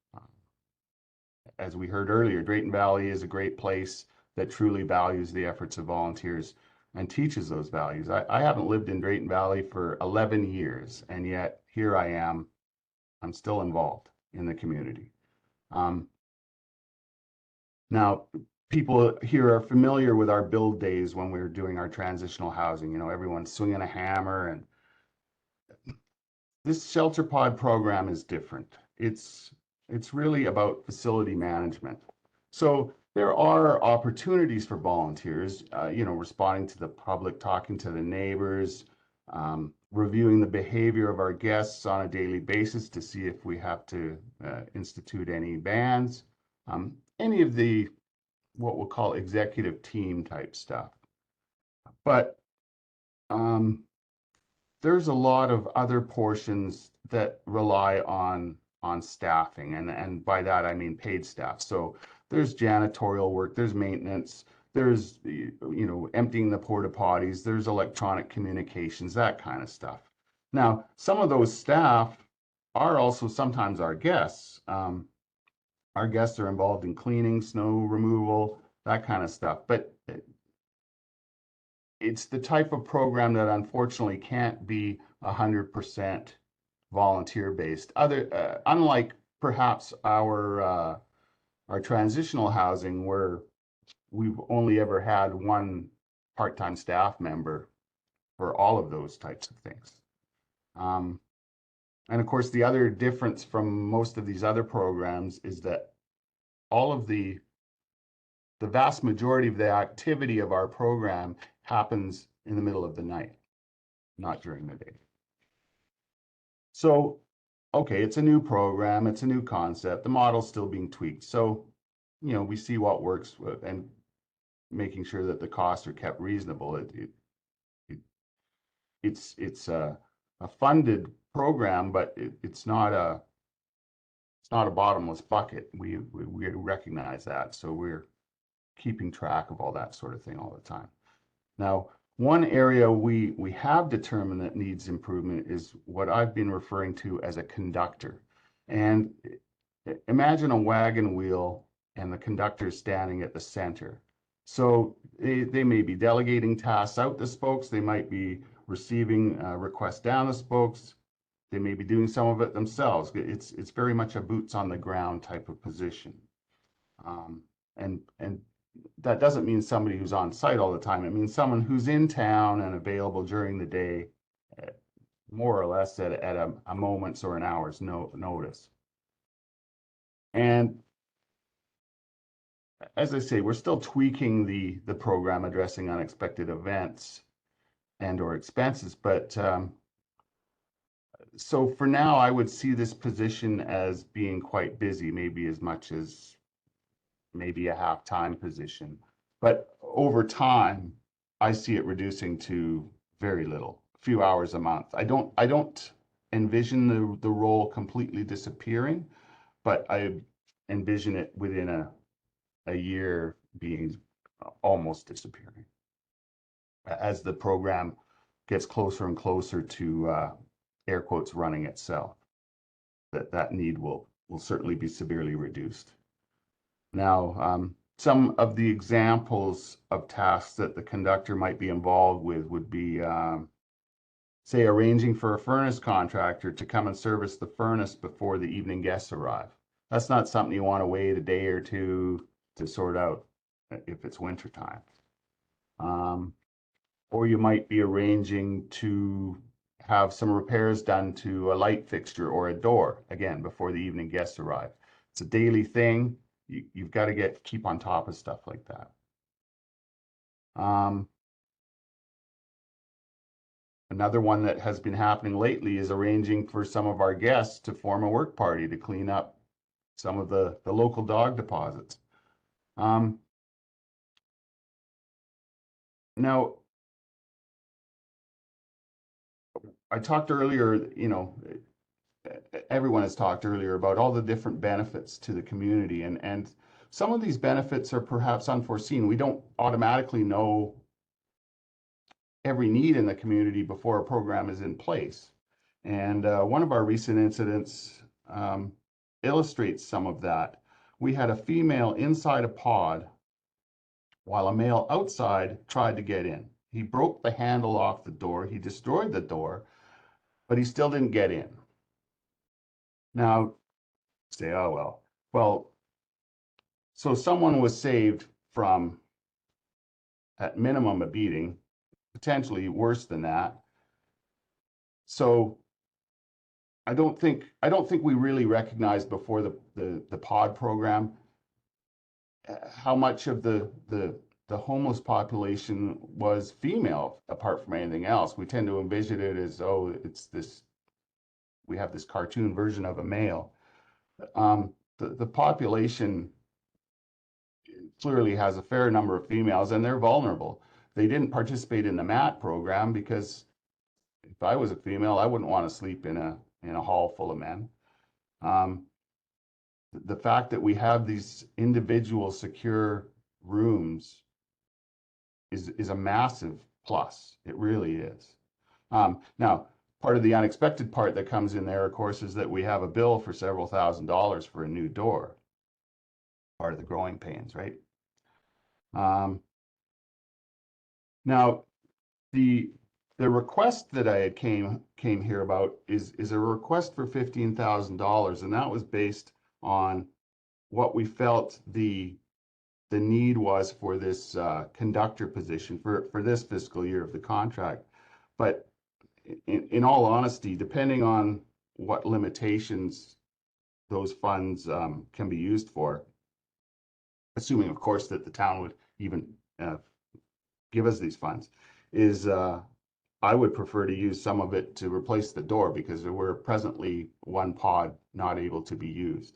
As we heard earlier, Drayton Valley is a great place that truly values the efforts of volunteers and teaches those values. I haven't lived in Drayton Valley for 11 years, and yet here I am. I'm still involved in the community. Now, people here are familiar with our build days when we were doing our transitional housing. You know, everyone's swinging a hammer, and this shelter pod program is different. It's really about facility management. So there are opportunities for volunteers, you know, responding to the public, talking to the neighbors, reviewing the behavior of our guests on a daily basis to see if we have to institute any bans, any of the what we'll call executive team type stuff. But there's a lot of other portions that rely on staffing, and by that I mean paid staff. So there's janitorial work, there's maintenance, there's, you know, emptying the porta potties, there's electronic communications, that kind of stuff. Now, some of those staff are also sometimes our guests. Our guests are involved in cleaning, snow removal, that kind of stuff. But it's the type of program that unfortunately can't be 100% volunteer based. Unlike perhaps our transitional housing, where we've only ever had one part-time staff member for all of those types of things. And of course, the other difference from most of these other programs is that all of the vast majority of the activity of our program happens in the middle of the night, not during the day. So, okay, it's a new program, it's a new concept, the model's still being tweaked. So, you know, we see what works and making sure that the costs are kept reasonable. It's a funded program, but it's not a bottomless bucket. We recognize that, so we're keeping track of all that sort of thing all the time. Now, one area we have determined that needs improvement is what I've been referring to as a conductor. And imagine a wagon wheel and the conductor standing at the center. So they may be delegating tasks out the spokes, they might be receiving requests down the spokes, they may be doing some of it themselves. It's very much a boots on the ground type of position. And that doesn't mean somebody who's on site all the time. It means someone who's in town and available during the day, more or less at a moment's or an hour's notice. And as I say, we're still tweaking the program addressing unexpected events and or expenses, but so for now, I would see this position as being quite busy, maybe as much as maybe a half-time position. But over time, I see it reducing to very little, a few hours a month. I don't envision the role completely disappearing, but I envision it within a year being almost disappearing as the program gets closer and closer to air quotes running itself. That need will certainly be severely reduced. Now, some of the examples of tasks that the conductor might be involved with would be, say, arranging for a furnace contractor to come and service the furnace before the evening guests arrive. That's not something you want to wait a day or two to sort out. if it's wintertime. Or you might be arranging to have some repairs done to a light fixture or a door, again, before the evening guests arrive. It's a daily thing. You've got to keep on top of stuff like that. Another one that has been happening lately is arranging for some of our guests to form a work party to clean up some of the local dog deposits. Now, I talked earlier, you know, everyone has talked earlier about all the different benefits to the community, and some of these benefits are perhaps unforeseen. We don't automatically know every need in the community before a program is in place. And one of our recent incidents illustrates some of that. We had a female inside a pod while a male outside tried to get in. He broke the handle off the door, he destroyed the door, but he still didn't get in. Now, say, oh, well. Well, so someone was saved from, at minimum, a beating, potentially worse than that. So I don't think we really recognized before the pod program how much of the homeless population was female apart from anything else. We tend to envision it as, oh, it's this, we have this cartoon version of a male. The population clearly has a fair number of females, and they're vulnerable. They didn't participate in the MAT program because if I was a female, I wouldn't want to sleep in a hall full of men. The fact that we have these individual secure rooms is a massive plus. It really is. Now, part of the unexpected part that comes in there, of course, is that we have a bill for several $1,000s for a new door. Part of the growing pains, right? Now, the request that I had came here about is a request for $15,000, and that was based on what we felt the need was for this conductor position for this fiscal year of the contract. But in all honesty, depending on what limitations those funds can be used for, assuming, of course, that the town would even give us these funds, is I would prefer to use some of it to replace the door because we're presently one pod not able to be used,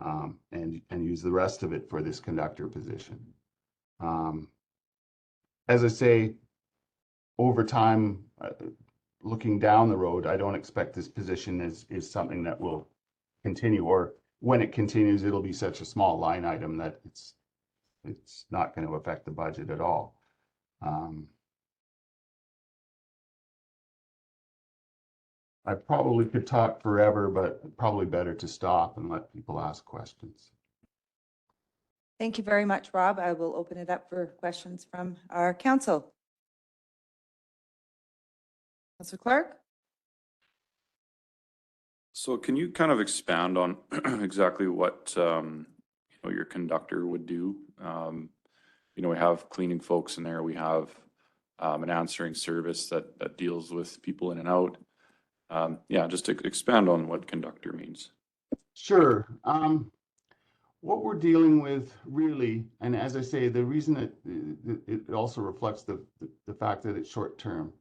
and use the rest of it for this conductor position. As I say, over time, looking down the road, I don't expect this position is something that will continue, or when it continues, it'll be such a small line item that it's not going to affect the budget at all. I probably could talk forever, but probably better to stop and let people ask questions. Thank you very much, Rob. I will open it up for questions from our council. Councilor Clark? So can you kind of expand on exactly what your conductor would do? We have cleaning folks in there. We have an answering service that deals with people in and out. Just to expand on what conductor means. Sure. What we're dealing with really, and as I say, the reason it also reflects the fact that it's short term,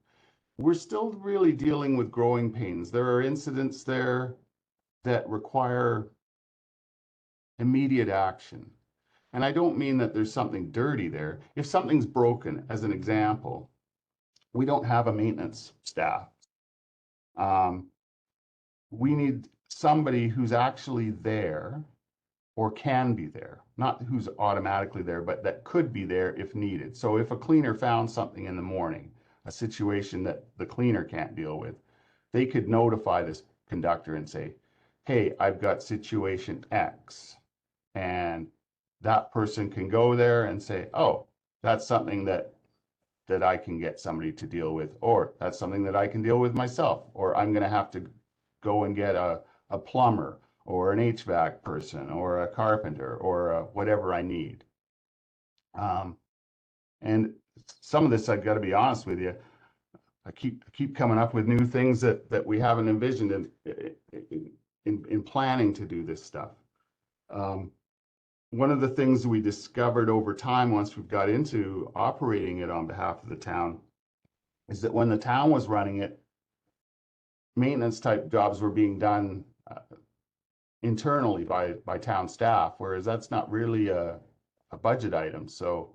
we're still really dealing with growing pains. There are incidents there that require immediate action. And I don't mean that there's something dirty there. If something's broken, as an example, we don't have a maintenance staff. We need somebody who's actually there or can be there, not who's automatically there, but that could be there if needed. So if a cleaner found something in the morning, a situation that the cleaner can't deal with, they could notify this conductor and say, hey, I've got situation X. And that person can go there and say, oh, that's something that I can get somebody to deal with, or that's something that I can deal with myself, or I'm going to have to go and get a plumber or an HVAC person or a carpenter or whatever I need. And some of this, I've got to be honest with you, I keep coming up with new things that we haven't envisioned in planning to do this stuff. One of the things we discovered over time, once we've got into operating it on behalf of the town, is that when the town was running it, maintenance type jobs were being done internally by town staff, whereas that's not really a budget item. So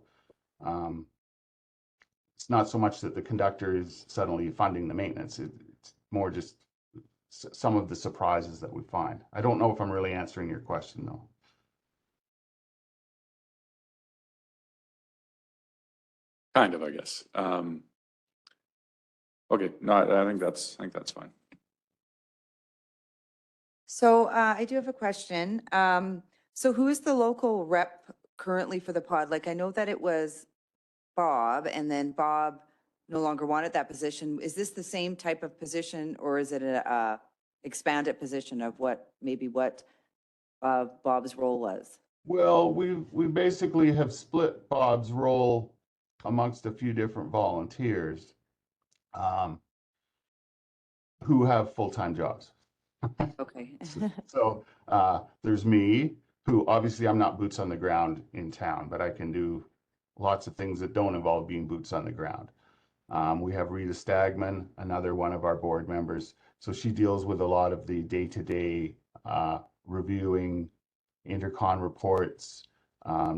it's not so much that the conductor is suddenly funding the maintenance. It's more just some of the surprises that we find. I don't know if I'm really answering your question though. Kind of, I guess. Okay, no, I think that's fine. So I do have a question. So who is the local rep currently for the pod? Like, I know that it was Bob, and then Bob no longer wanted that position. Is this the same type of position, or is it a expanded position of what Bob's role was? Well, we basically have split Bob's role amongst a few different volunteers who have full-time jobs. Okay. So there's me, who obviously I'm not boots on the ground in town, but I can do lots of things that don't involve being boots on the ground. We have Rita Stagman, another one of our board members. So she deals with a lot of the day-to-day reviewing intercon reports,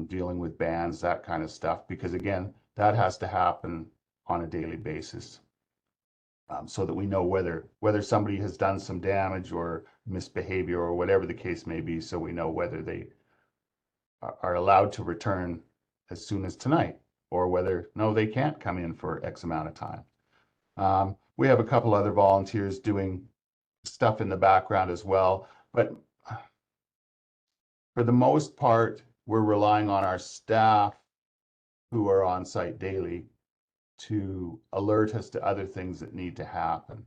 dealing with bands, that kind of stuff, because again, that has to happen on a daily basis. So that we know whether somebody has done some damage or misbehavior or whatever the case may be, so we know whether they are allowed to return as soon as tonight, or whether, no, they can't come in for X amount of time. We have a couple other volunteers doing stuff in the background as well, but for the most part, we're relying on our staff who are on site daily to alert us to other things that need to happen.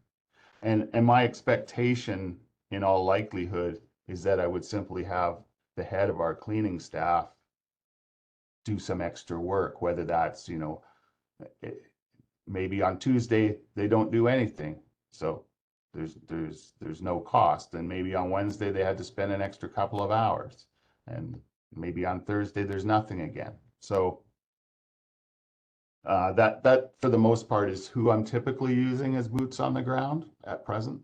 And my expectation, in all likelihood, is that I would simply have the head of our cleaning staff do some extra work, whether that's, maybe on Tuesday, they don't do anything. So there's no cost. And maybe on Wednesday, they had to spend an extra couple of hours. And maybe on Thursday, there's nothing again. So that for the most part is who I'm typically using as boots on the ground at present.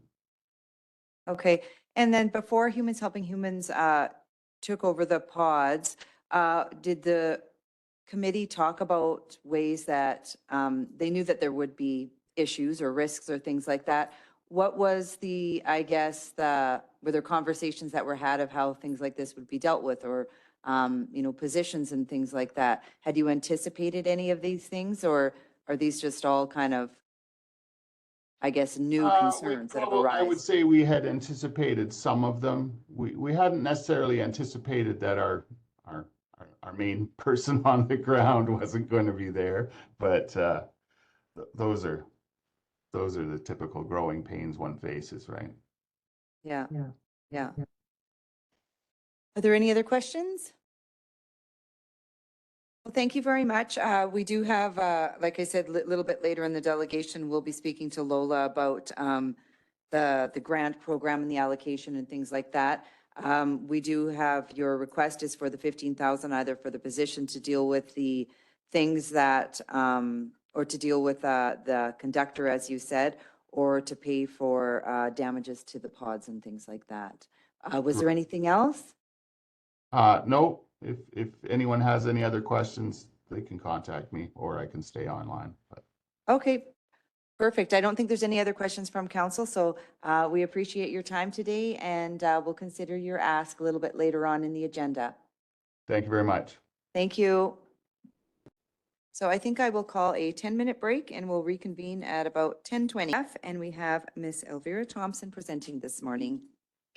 Okay. And then before Humans Helping Humans took over the pods, did the committee talk about ways that they knew that there would be issues or risks or things like that? What was were there conversations that were had of how things like this would be dealt with, or positions and things like that? Had you anticipated any of these things, or are these just all kind of, new concerns that have arisen? I would say we had anticipated some of them. We hadn't necessarily anticipated that our main person on the ground wasn't going to be there, but those are the typical growing pains one faces, right? Yeah. Are there any other questions? Well, thank you very much. We do have, like I said, a little bit later in the delegation, we'll be speaking to Lola about the grant program and the allocation and things like that. We do have, your request is for the 15,000, either for the position to deal with the things that, or to deal with the conductor, as you said, or to pay for damages to the pods and things like that. Was there anything else? No. If anyone has any other questions, they can contact me, or I can stay online. But. Okay, perfect. I don't think there's any other questions from council, so we appreciate your time today, and we'll consider your ask a little bit later on in the agenda. Thank you very much. Thank you. So I think I will call a 10-minute break, and we'll reconvene at about 10:20. And we have Miss Elvira Thompson presenting this morning.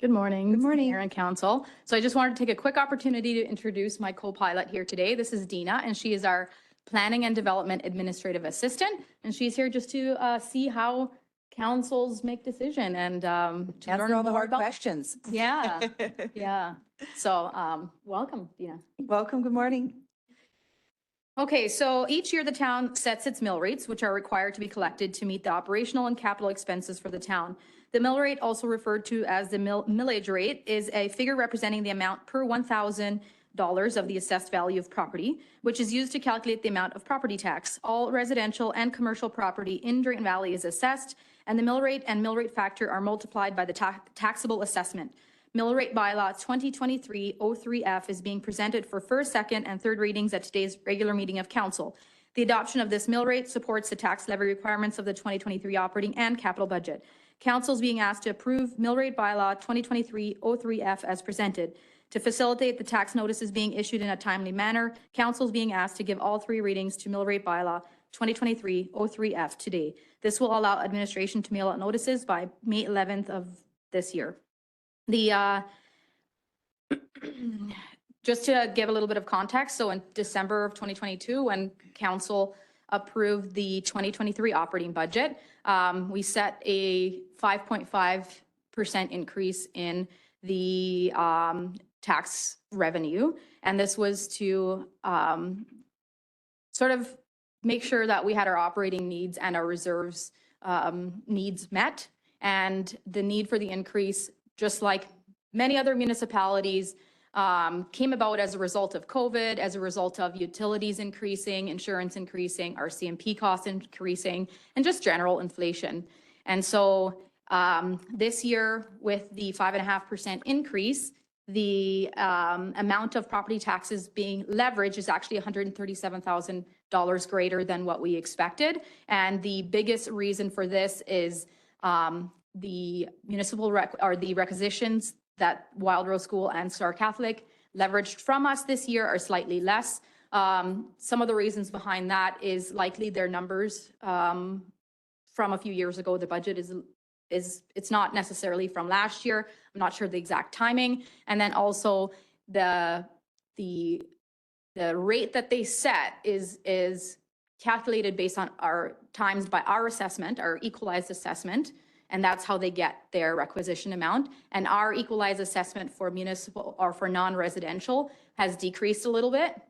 Good morning. Good morning. Mayor and Council. So I just wanted to take a quick opportunity to introduce my co-pilot here today. This is Dina, and she is our Planning and Development Administrative Assistant. And she's here just to see how councils make decision and to Answer learn all the more hard about- questions. Yeah, yeah. So welcome, Dina. Welcome, good morning. Okay, so each year the town sets its mill rates, which are required to be collected to meet the operational and capital expenses for the town. The mill rate, also referred to as the millage rate, is a figure representing the amount per $1,000 of the assessed value of property, which is used to calculate the amount of property tax. All residential and commercial property in Drayton Valley is assessed, and the mill rate and mill rate factor are multiplied by the taxable assessment. Mill rate bylaw 2023-03F is being presented for first, second, and third readings at today's regular meeting of council. The adoption of this mill rate supports the tax levy requirements of the 2023 operating and capital budget. Council is being asked to approve mill rate bylaw 2023-03F as presented. To facilitate the tax notices being issued in a timely manner, council is being asked to give all three readings to mill rate bylaw 2023-03F today. This will allow administration to mail out notices by May 11th of this year. Just to give a little bit of context, so in December of 2022, when council approved the 2023 operating budget, we set a 5.5% increase in the tax revenue. And this was to sort of make sure that we had our operating needs and our reserves needs met. And the need for the increase, just like many other municipalities, came about as a result of COVID, as a result of utilities increasing, insurance increasing, our CMP costs increasing, and just general inflation. And so this year, with the 5.5% increase, the amount of property taxes being leveraged is actually $137,000 greater than what we expected. And the biggest reason for this is the municipal the requisitions that Wild Rose School and Star Catholic leveraged from us this year are slightly less. Some of the reasons behind that is likely their numbers from a few years ago. The budget it's not necessarily from last year. I'm not sure the exact timing. And then also the rate that they set is calculated based on our times by our assessment, our equalized assessment. And that's how they get their requisition amount. And our equalized assessment for municipal or for non-residential has decreased a little bit.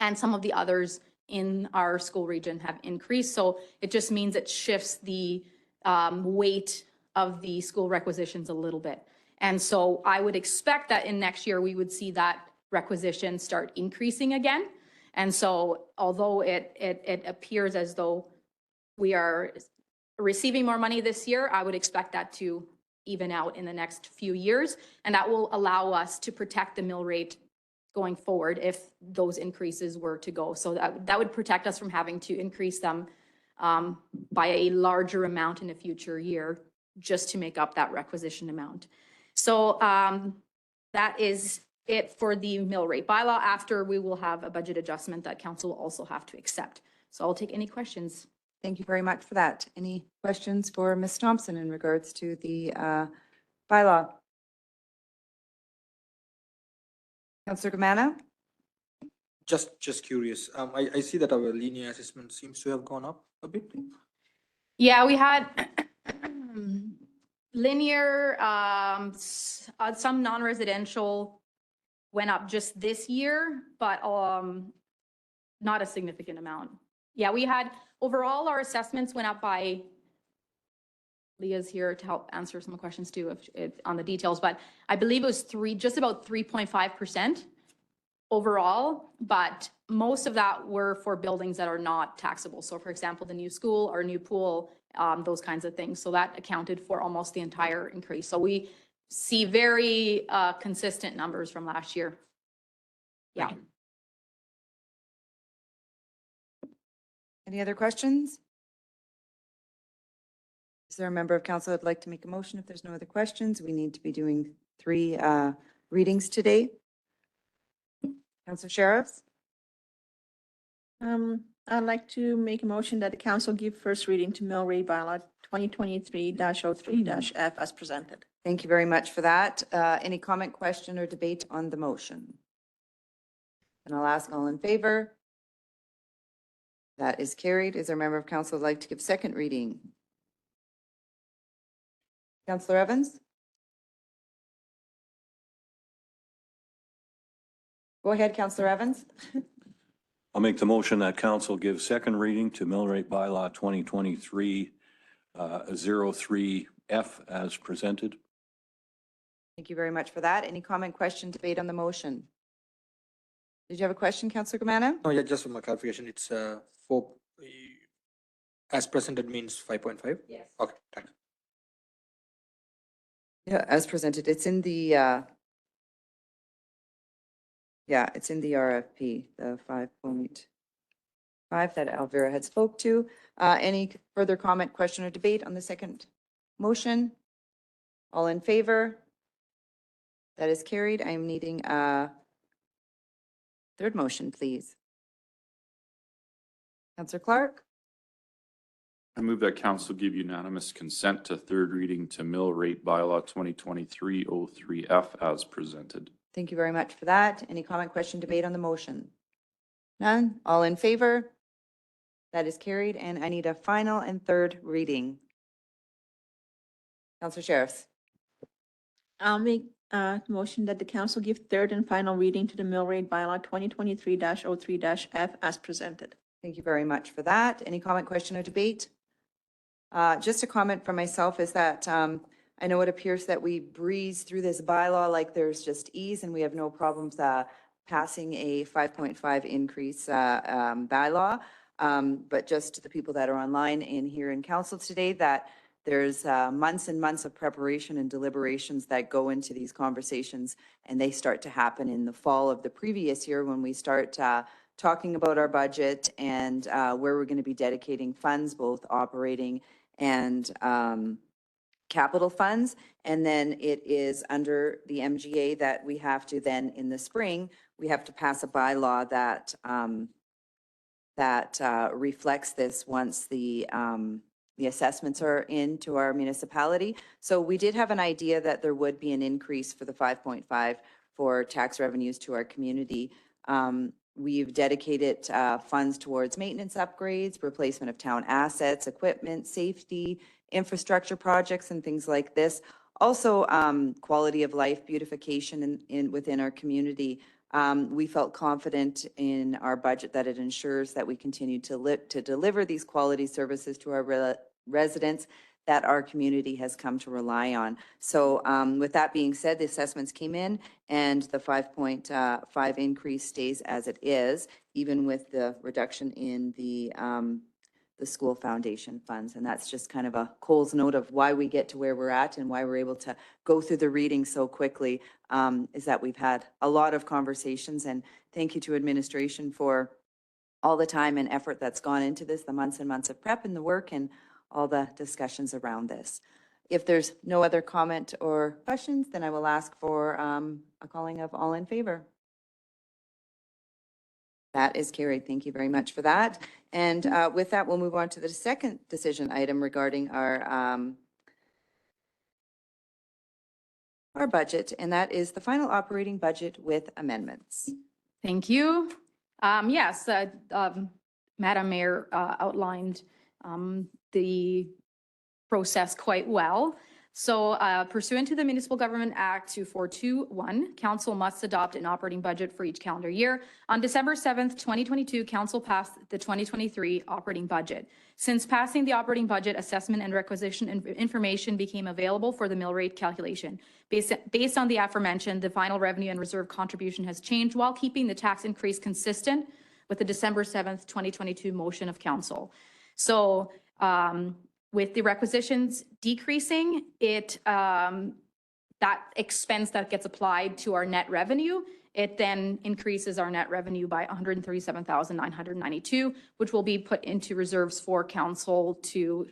And some of the others in our school region have increased. So it just means it shifts the weight of the school requisitions a little bit. And so I would expect that in next year, we would see that requisition start increasing again. And so although it appears as though we are receiving more money this year, I would expect that to even out in the next few years. And that will allow us to protect the mill rate going forward if those increases were to go. So that would protect us from having to increase them by a larger amount in a future year just to make up that requisition amount. So that is it for the mill rate bylaw. After, we will have a budget adjustment that council will also have to accept. So I'll take any questions. Thank you very much for that. Any questions for Ms. Thompson in regards to the bylaw? Councillor Gamana? Just curious. I see that our linear assessment seems to have gone up a bit. Yeah, we had linear, some non-residential went up just this year, but not a significant amount. Yeah, we had overall our assessments went up by, Leah's here to help answer some questions too on the details, but I believe it was just about 3.5% overall, but most of that were for buildings that are not taxable. So for example, the new school or new pool, those kinds of things. So that accounted for almost the entire increase. So we see very consistent numbers from last year. Yeah. Any other questions? Is there a member of council that'd like to make a motion? If there's no other questions, we need to be doing 3 readings today. Councillor Sheriffs? I'd like to make a motion that the council give first reading to mill rate bylaw 2023-03-F as presented. Thank you very much for that. Any comment, question, or debate on the motion? And I'll ask all in favor. That is carried. Is there a member of council who'd like to give second reading? Councillor Evans? Go ahead, Councillor Evans. I'll make the motion that council give second reading to mill rate bylaw 2023 03F as presented. Thank you very much for that. Any comment, question, debate on the motion? Did you have a question, Councillor Gamana? No, yeah, just for my clarification, it's four, as presented means 5.5? Yes. Okay, thanks. Yeah, as presented, it's in the, yeah, it's in the RFP, the 5.5 that Alvira had spoke to. Any further comment, question, or debate on the second motion? All in favor? That is carried. I am needing a third motion, please. Councillor Clark? I move that council give unanimous consent to third reading to mill rate bylaw 2023-03F as presented. Thank you very much for that. Any comment, question, debate on the motion? None? All in favor? That is carried, and I need a final and third reading. Councillor Sheriffs. I'll make a motion that the council give third and final reading to the mill rate bylaw 2023-03-F as presented. Thank you very much for that. Any comment, question, or debate? Just a comment from myself is that I know it appears that we breeze through this bylaw like there's just ease and we have no problems passing a 5.5 increase bylaw. But just to the people that are online and here in council today, that there's months and months of preparation and deliberations that go into these conversations, and they start to happen in the fall of the previous year when we start talking about our budget and where we're going to be dedicating funds, both operating and capital funds. And then it is under the MGA that we have to then in the spring, we have to pass a bylaw that reflects this once the assessments are into our municipality. So we did have an idea that there would be an increase for the 5.5 for tax revenues to our community. We've dedicated funds towards maintenance upgrades, replacement of town assets, equipment, safety, infrastructure projects, and things like this. Also, quality of life beautification within our community. We felt confident in our budget that it ensures that we continue to deliver these quality services to our residents that our community has come to rely on. So with that being said, the assessments came in and the 5.5 increase stays as it is, even with the reduction in the school foundation funds. And that's just kind of a Cole's note of why we get to where we're at and why we're able to go through the reading so quickly, is that we've had a lot of conversations. And thank you to administration for all the time and effort that's gone into this, the months and months of prep and the work and all the discussions around this. If there's no other comment or questions, then I will ask for a calling of all in favor. That is carried. Thank you very much for that. And with that, we'll move on to the second decision item regarding our budget, and that is the final operating budget with amendments. Thank you. Yes, Madam Mayor outlined the process quite well. So pursuant to the Municipal Government Act 2421, Council must adopt an operating budget for each calendar year. On December 7th, 2022, Council passed the 2023 operating budget. Since passing the operating budget, assessment and requisition information became available for the mill rate calculation. Based on the aforementioned, the final revenue and reserve contribution has changed while keeping the tax increase consistent with the December 7th, 2022 motion of Council. So with the requisitions decreasing, that expense that gets applied to our net revenue, it then increases our net revenue by 137,992, which will be put into reserves for council to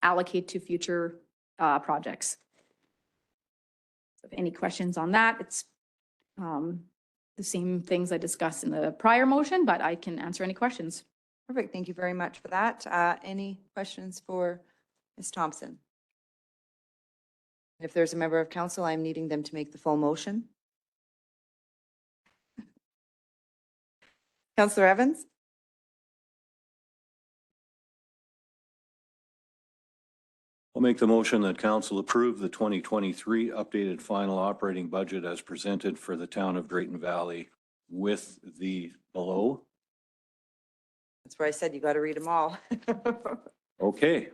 allocate to future projects. So if any questions on that, it's the same things I discussed in the prior motion, but I can answer any questions. Perfect. Thank you very much for that. Any questions for Ms. Thompson? If there's a member of council, I'm needing them to make the full motion. Councillor Evans? I'll make the motion that council approve the 2023 updated final operating budget as presented for the town of Drayton Valley with the below That's where I said you got to read them all. Okay.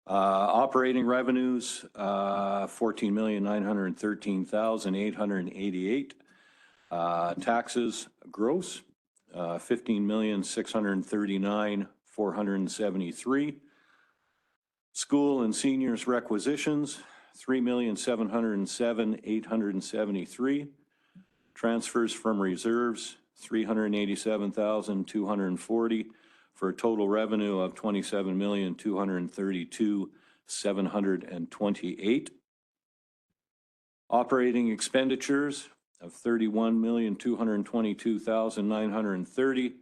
Operating revenues, 14,913,888. Taxes gross, 15,639,473. School and seniors requisitions, 3,707,873. Transfers from reserves, 387,240 for a total revenue of 27,232,728. Operating expenditures of 31,222,930.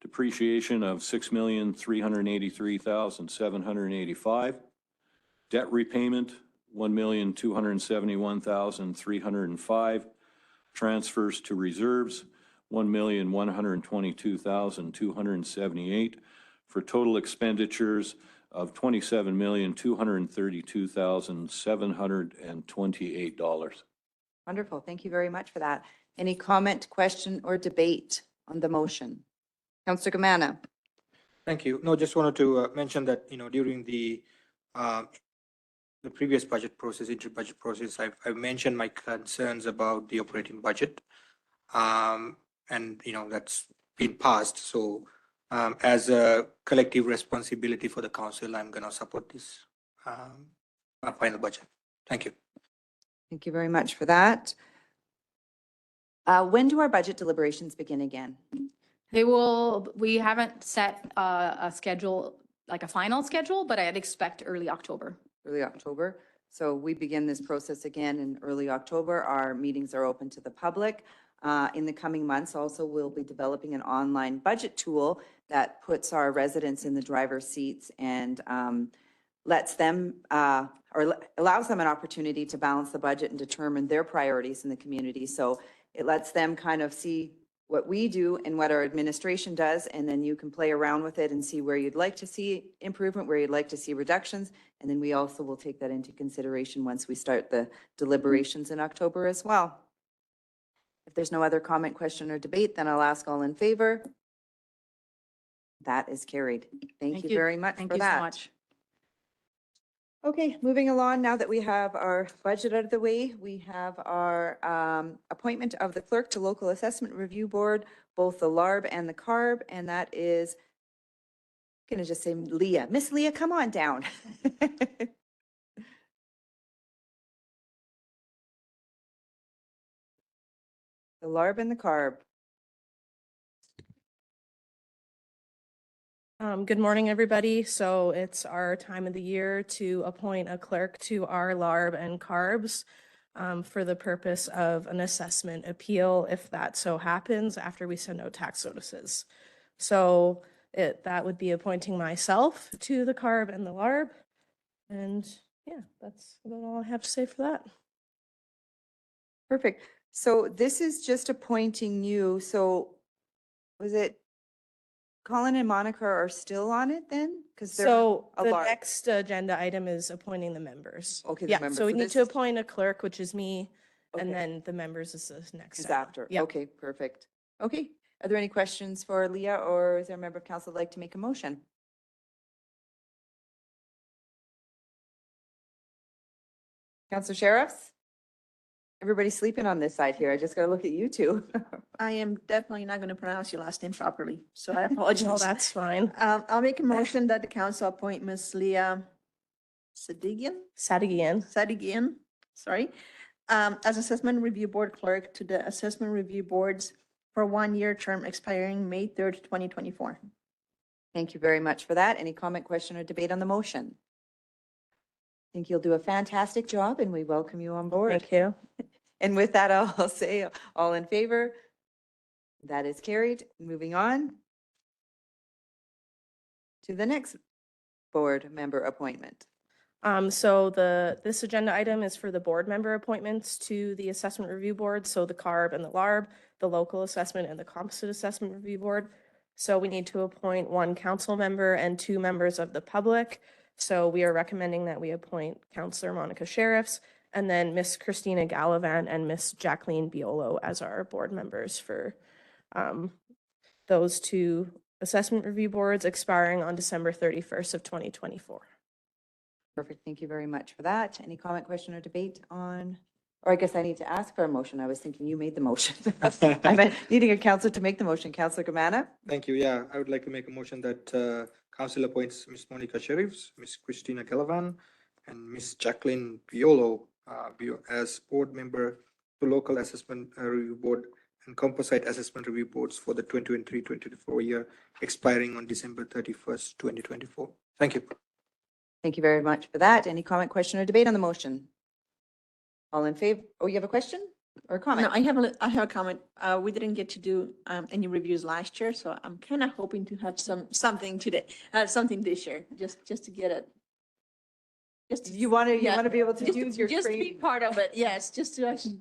Depreciation of 6,383,785. Debt repayment, 1,271,305. Transfers to reserves, 1,122,278 for total expenditures of $27,232,728. Wonderful. Thank you very much for that. Any comment, question, or debate on the motion? Councillor Gamana. Thank you. No, just wanted to mention that, during the previous budget process, inter-budget process, I've mentioned my concerns about the operating budget. And, that's been passed. So as a collective responsibility for the council, I'm going to support this final budget. Thank you. Thank you very much for that. When do our budget deliberations begin again? We haven't set a schedule, like a final schedule, but I'd expect early October. Early October. So we begin this process again in early October. Our meetings are open to the public. In the coming months, also, we'll be developing an online budget tool that puts our residents in the driver's seats and lets them allows them an opportunity to balance the budget and determine their priorities in the community. So it lets them kind of see what we do and what our administration does, and then you can play around with it and see where you'd like to see improvement, where you'd like to see reductions. And then we also will take that into consideration once we start the deliberations in October as well. If there's no other comment, question, or debate, then I'll ask all in favor. That is carried. Thank you very much Thank for you so that. much. Okay, moving along, now that we have our budget out of the way, we have our appointment of the clerk to Local Assessment Review Board, both the LARB and the CARB, and that is, I'm going to just say Leah. Miss Leah, come on down. The LARB and the CARB. Good morning, everybody. So it's our time of the year to appoint a clerk to our LARB and CARBs for the purpose of an assessment appeal, if that so happens, after we send out tax notices. So that would be appointing myself to the CARB and the LARB. And yeah, that's about all I have to say for that. Perfect. So this is just appointing you. So was it Colin and Monica are still on it then? Because they're So a the LARB. next agenda item is appointing the members. Okay, the Yeah, members. so we So need this to is- appoint a clerk, which is me, and Okay. then the members is the next Is item. after. Yeah. Okay, perfect. Okay. Are there any questions for Leah, or is there a member of council who'd like to make a motion? Councillor Sheriffs? Everybody's sleeping on this side here. I just got to look at you two. I am definitely not going to pronounce your last name properly, so I Oh, apologize. that's fine. I'll make a motion that the council appoint Ms. Leah Sadigian, sorry, as Assessment Review Board Clerk to the Assessment Review Boards for 1-year term expiring May 3rd, 2024. Thank you very much for that. Any comment, question, or debate on the motion? I think you'll do a fantastic job, and we welcome you on board. Thank you. And with that, I'll say all in favor. That is carried. Moving on to the next board member appointment. So this agenda item is for the board member appointments to the Assessment Review Board, so the CARB and the LARB, the Local Assessment and the Composite Assessment Review Board. So we need to appoint 1 council member and 2 members of the public. So we are recommending that we appoint Councillor Monica Sheriffs and then Miss Christina Gallivan and Miss Jacqueline Biolo as our board members for those 2 assessment review boards expiring on December 31st of 2024. Perfect. Thank you very much for that. Any comment, question, or debate on, or I guess I need to ask for a motion. I was thinking you made the motion. I meant needing a counselor to make the motion. Counselor Gamana? Thank you. Yeah, I would like to make a motion that council appoints Ms. Monica Sheriffs, Ms. Christina Gallivan, and Ms. Jacqueline Violo as board member to local assessment review board and composite assessment review boards for the 2023-2024 year expiring on December 31st, 2024. Thank you. Thank you very much for that. Any comment, question, or debate on the motion? All in favor? Oh, you have a question or a comment? No, I have a comment. We didn't get to do any reviews last year, so I'm kind of hoping to have something today, something this year, just to get it. You want to be able to Just use your just to be training. part of it, yes, just to actually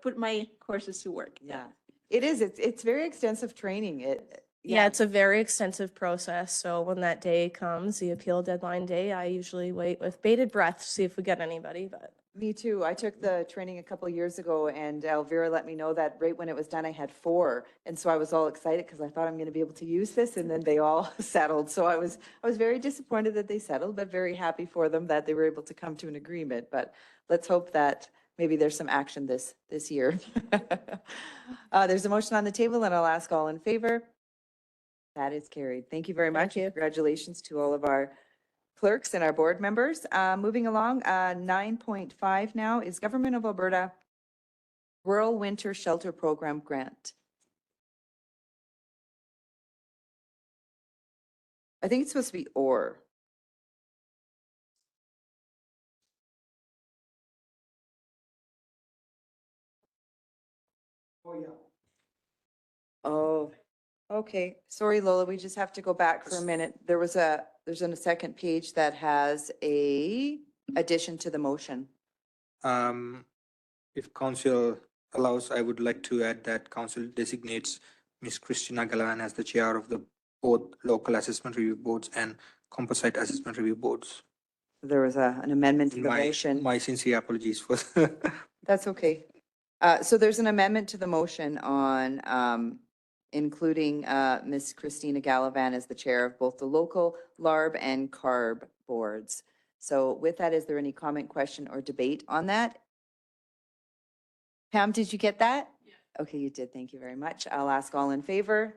put my courses to work. Yeah, it is. It's very extensive training. Yeah, it's a very extensive process. So when that day comes, the appeal deadline day, I usually wait with bated breath to see if we get anybody, but. Me too. I took the training a couple of years ago and Elvira let me know that right when it was done, I had 4. And so I was all excited because I thought I'm going to be able to use this, and then they all settled. So I was very disappointed that they settled, but very happy for them that they were able to come to an agreement. But let's hope that maybe there's some action this year. There's a motion on the table and I'll ask all in favor. That is carried. Thank you very much. you. Congratulations to all of our clerks and our board members. Moving along, 9.5 now is Government of Alberta Rural Winter Shelter Program Grant. I think it's supposed to be or. Oh, yeah. Oh, okay. Sorry, Lola, we just have to go back for a minute. There's a second page that has a addition to the motion. If council allows, I would like to add that council designates Ms. Christina Gallivan as the chair of the both local assessment review boards and composite assessment review boards. There was an amendment to the motion. My sincere apologies for. That's okay. So there's an amendment to the motion on including Ms. Christina Gallivan as the chair of both the local LARB and CARB boards. So with that, is there any comment, question, or debate on that? Pam, did you get that? Yeah. Okay, you did. Thank you very much. I'll ask all in favor.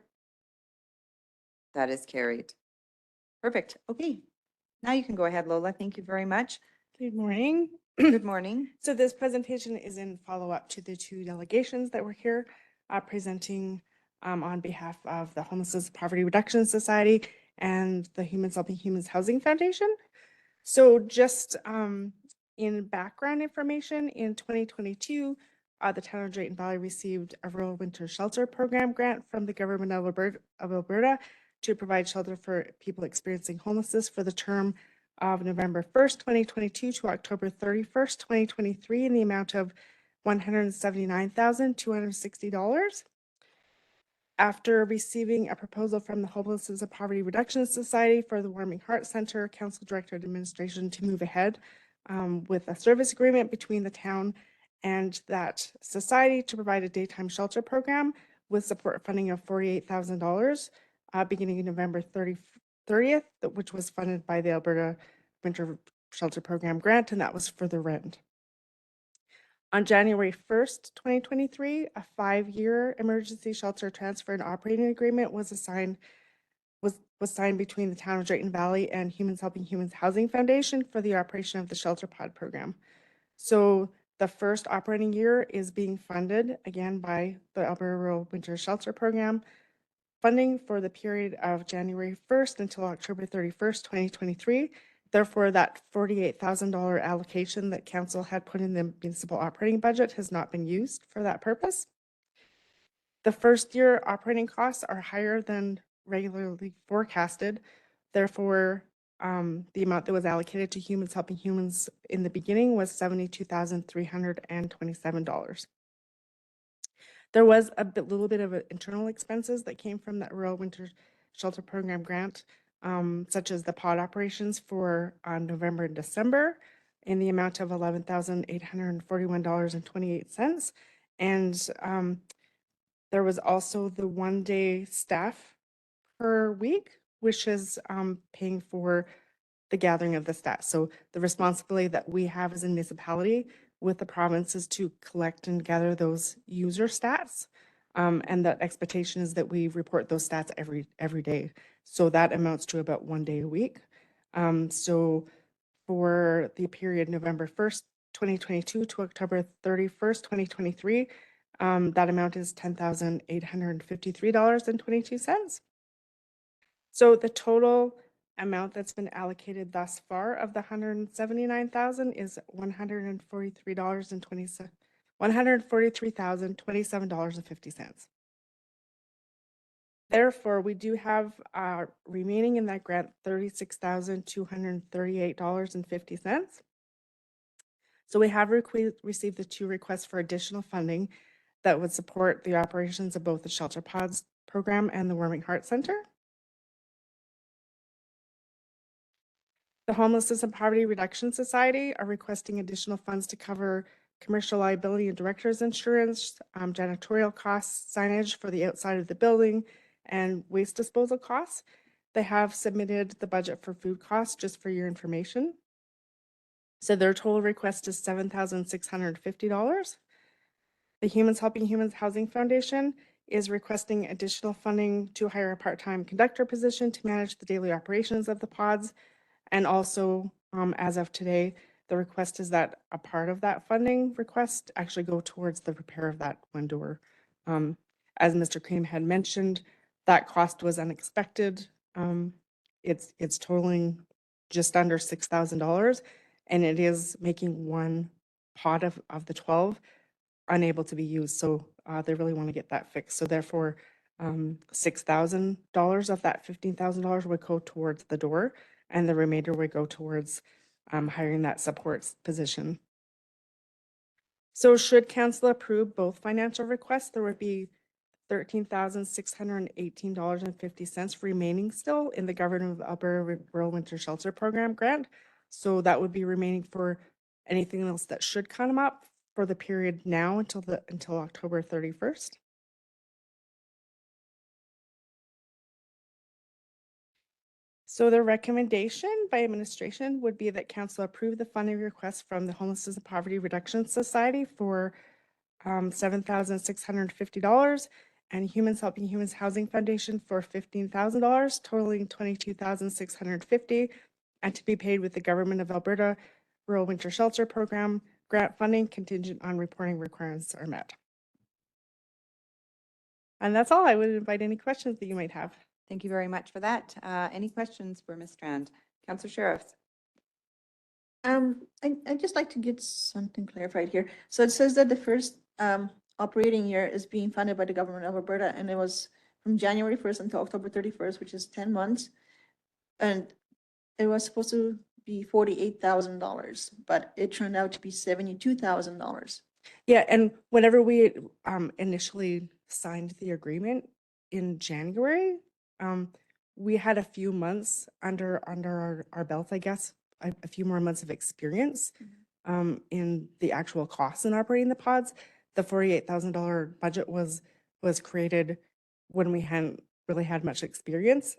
That is carried. Perfect. Okay. Now you can go ahead, Lola. Thank you very much. Good morning. Good morning. So this presentation is in follow-up to the 2 delegations that were here presenting on behalf of the Homelessness Poverty Reduction Society and the Humans Helping Humans Housing Foundation. So just in background information, in 2022, the town of Drayton Valley received a Rural Winter Shelter Program grant from the government of Alberta to provide shelter for people experiencing homelessness for the term of November 1st, 2022 to October 31st, 2023 in the amount of $179,260. After receiving a proposal from the Homelessness and Poverty Reduction Society for the Warming Heart Center, Council Director and Administration to move ahead with a service agreement between the town and that society to provide a daytime shelter program with support funding of $48,000 beginning November 30th, which was funded by the Alberta Winter Shelter Program grant, and that was for the rent. On January 1st, 2023, a 5-year emergency shelter transfer and operating agreement was signed between the town of Drayton Valley and Humans Helping Humans Housing Foundation for the operation of the Shelter Pod program. So the first operating year is being funded again by the Alberta Rural Winter Shelter Program, funding for the period of January 1st until October 31st, 2023. Therefore, that $48,000 allocation that council had put in the municipal operating budget has not been used for that purpose. The first year operating costs are higher than regularly forecasted. Therefore, the amount that was allocated to Humans Helping Humans in the beginning was $72,327. There was little bit of internal expenses that came from that Rural Winter Shelter Program grant, such as the pod operations for November and December in the amount of $11,841.28. And there was also the 1-day staff per week, which is paying for the gathering of the stats. So the responsibility that we have as a municipality with the province is to collect and gather those user stats. And that expectation is that we report those stats every day. So that amounts to about 1 day a week. So for the period November 1st, 2022 to October 31st, 2023, that amount is $10,853.22. So the total amount that's been allocated thus far of the 179,000 is $143,027.50. Therefore, we do have remaining in that grant $36,238.50. So we have received the 2 requests for additional funding that would support the operations of both the Shelter Pods program and the Warming Heart Center. The Homelessness and Poverty Reduction Society are requesting additional funds to cover commercial liability and director's insurance, janitorial costs, signage for the outside of the building, and waste disposal costs. They have submitted the budget for food costs, just for your information. So their total request is $7,650. The Humans Helping Humans Housing Foundation is requesting additional funding to hire a part-time conductor position to manage the daily operations of the pods. And also, as of today, the request is that a part of that funding request actually go towards the repair of that one door. As Mr. Cream had mentioned, that cost was unexpected. It's totaling just under $6,000, and it is making one pod of the 12 unable to be used. So they really want to get that fixed. So therefore, $6,000 of that $15,000 would go towards the door, and the remainder would go towards hiring that support position. So should council approve both financial requests, there would be $13,618.50 remaining still in the Government of Alberta Rural Winter Shelter Program grant. So that would be remaining for anything else that should come up for the period now until October 31st. So the recommendation by administration would be that council approve the funding request from the Homelessness and Poverty Reduction Society for $7,650 and Humans Helping Humans Housing Foundation for $15,000, totaling $22,650, and to be paid with the Government of Alberta Rural Winter Shelter Program grant funding contingent on reporting requirements are met. And that's all. I would invite any questions that you might have. Thank you very much for that. Any questions for Ms. Strand? Councillor Sheriff? I'd just like to get something clarified here. So it says that the first operating year is being funded by the Government of Alberta, and it was from January 1st until October 31st, which is 10 months. And it was supposed to be $48,000, but it turned out to be $72,000. Yeah, and whenever we initially signed the agreement in January, we had a few months under our belt, I guess, a few more months of experience in the actual costs in operating the pods. The $48,000 budget was created when we hadn't really had much experience.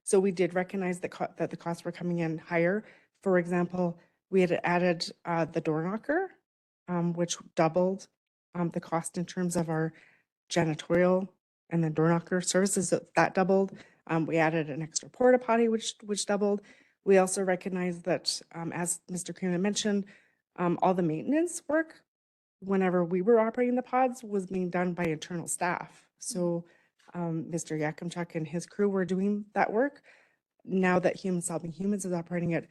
So we did recognize that the costs were coming in higher. For example, we had added the door knocker, which doubled the cost in terms of our janitorial and the door knocker services. That doubled. We added an extra porta potty, which doubled. We also recognized that, as Mr. Cream mentioned, all the maintenance work, whenever we were operating the pods, was being done by internal staff. So Mr. Yakimchuk and his crew were doing that work. Now that Humans Helping Humans is operating it,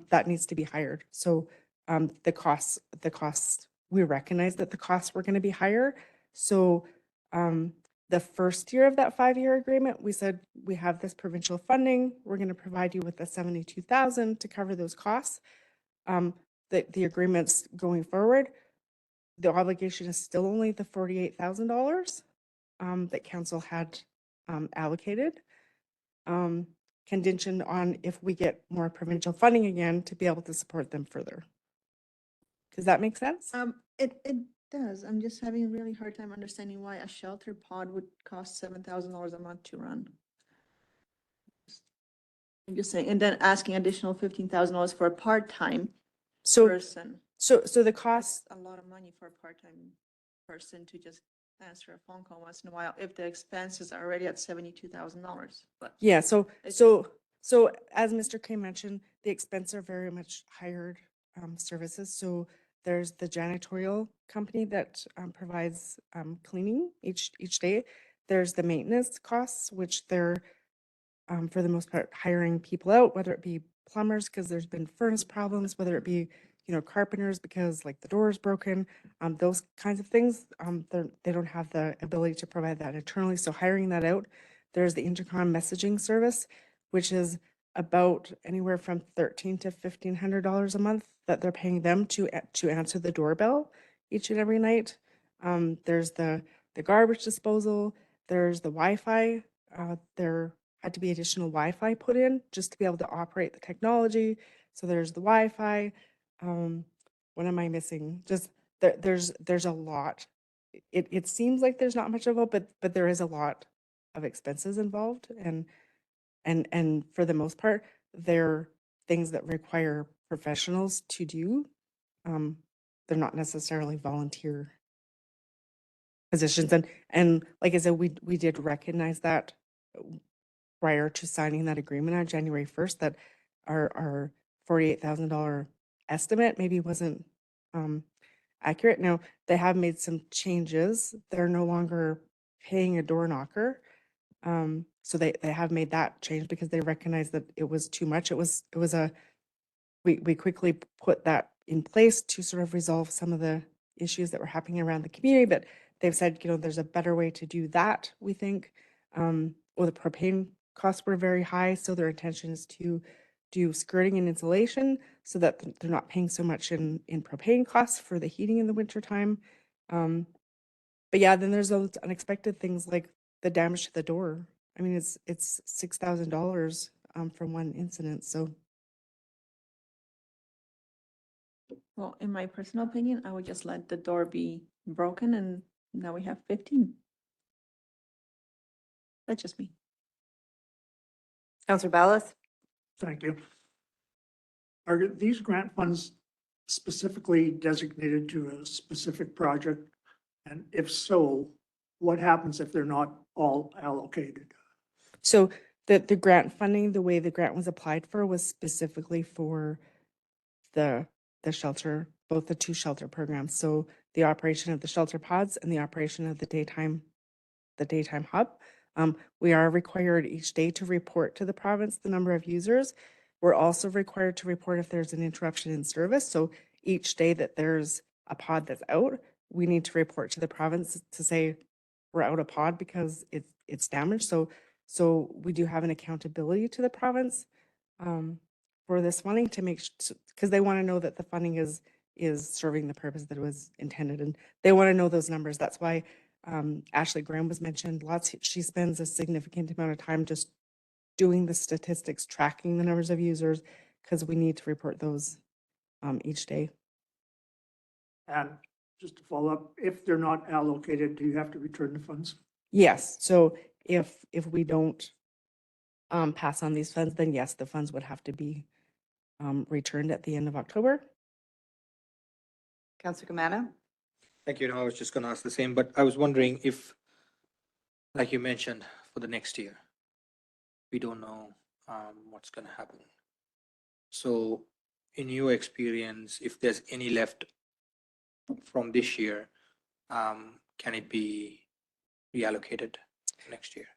that needs to be hired. So the costs, we recognize that the costs were going to be higher. So the first year of that 5-year agreement, we said, we have this provincial funding. We're going to provide you with the $72,000 to cover those costs. The agreements going forward, the obligation is still only the $48,000 that council had allocated, contingent on if we get more provincial funding again to be able to support them further. Does that make sense? It does. I'm just having a really hard time understanding why a shelter pod would cost $7,000 a month to run. I'm just saying, and then asking additional $15,000 for a part-time So, person. so the cost, A lot of money for a part-time person to just answer a phone call once in a while, if the expenses are already at $72,000, but. yeah, It's so as Mr. K mentioned, the expense are very much hired services. So there's the janitorial company that provides cleaning each day. There's the maintenance costs, which they're for the most part hiring people out, whether it be plumbers because there's been furnace problems, whether it be carpenters because like the door is broken, those kinds of things. They don't have the ability to provide that internally, so hiring that out. There's the intercom messaging service, which is about anywhere from $1,300 to $1,500 a month that they're paying them to answer the doorbell each and every night. There's the garbage disposal. There's the Wi-Fi. There had to be additional Wi-Fi put in just to be able to operate the technology. So there's the Wi-Fi. What am I missing? Just there's a lot. It seems like there's not much of it, but there is a lot of expenses involved, and for the most part, they're things that require professionals to do. They're not necessarily volunteer positions, and like I said, we did recognize that prior to signing that agreement on January 1st, that our $48,000 estimate maybe wasn't accurate. Now, they have made some changes. They're no longer paying a door knocker. So they have made that change because they recognize that it was too much. We quickly put that in place to sort of resolve some of the issues that were happening around the community, but they've said, there's a better way to do that, we think. Well, the propane costs were very high, so their intention is to do skirting and insulation so that they're not paying so much in propane costs for the heating in the wintertime. But yeah, then there's those unexpected things like the damage to the door. I mean, it's $6,000 from one incident, so. Well, in my personal opinion, I would just let the door be broken and now we have 15. That's just me. Counselor Ballas? Thank you. Are these grant funds specifically designated to a specific project? And if so, what happens if they're not all allocated? So the grant funding, the way the grant was applied for was specifically for the shelter, both the two shelter programs. So the operation of the shelter pods and the operation of the daytime hub. We are required each day to report to the province the number of users. We're also required to report if there's an interruption in service. So each day that there's a pod that's out, we need to report to the province to say we're out of pod because it's damaged. So we do have an accountability to the province for this funding to make, because they want to know that the funding is serving the purpose that it was intended, and they want to know those numbers. That's why Ashley Graham was mentioned. She spends a significant amount of time just doing the statistics, tracking the numbers of users, because we need to report those each day. And just to follow up, if they're not allocated, do you have to return the funds? Yes. So if we don't pass on these funds, then yes, the funds would have to be returned at the end of October. Counselor Camana? Thank you. No, I was just going to ask the same, but I was wondering if, like you mentioned, for the next year, we don't know what's going to happen. So in your experience, if there's any left from this year, can it be reallocated next year?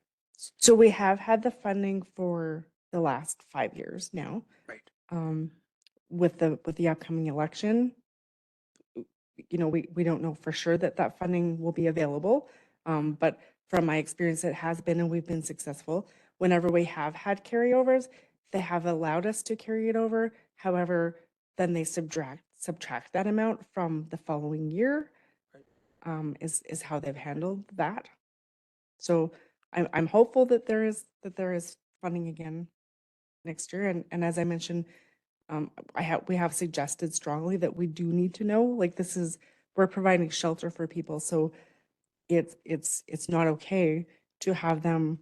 So we have had the funding for the last 5 years now. Right. With the upcoming election, we don't know for sure that funding will be available. But from my experience, it has been, and we've been successful. Whenever we have had carryovers, they have allowed us to carry it over. However, then they subtract that amount from the following year, is how they've handled that. So I'm hopeful that there is funding again next year. And as I mentioned, we have suggested strongly that we do need to know, like, we're providing shelter for people. So it's not okay to have them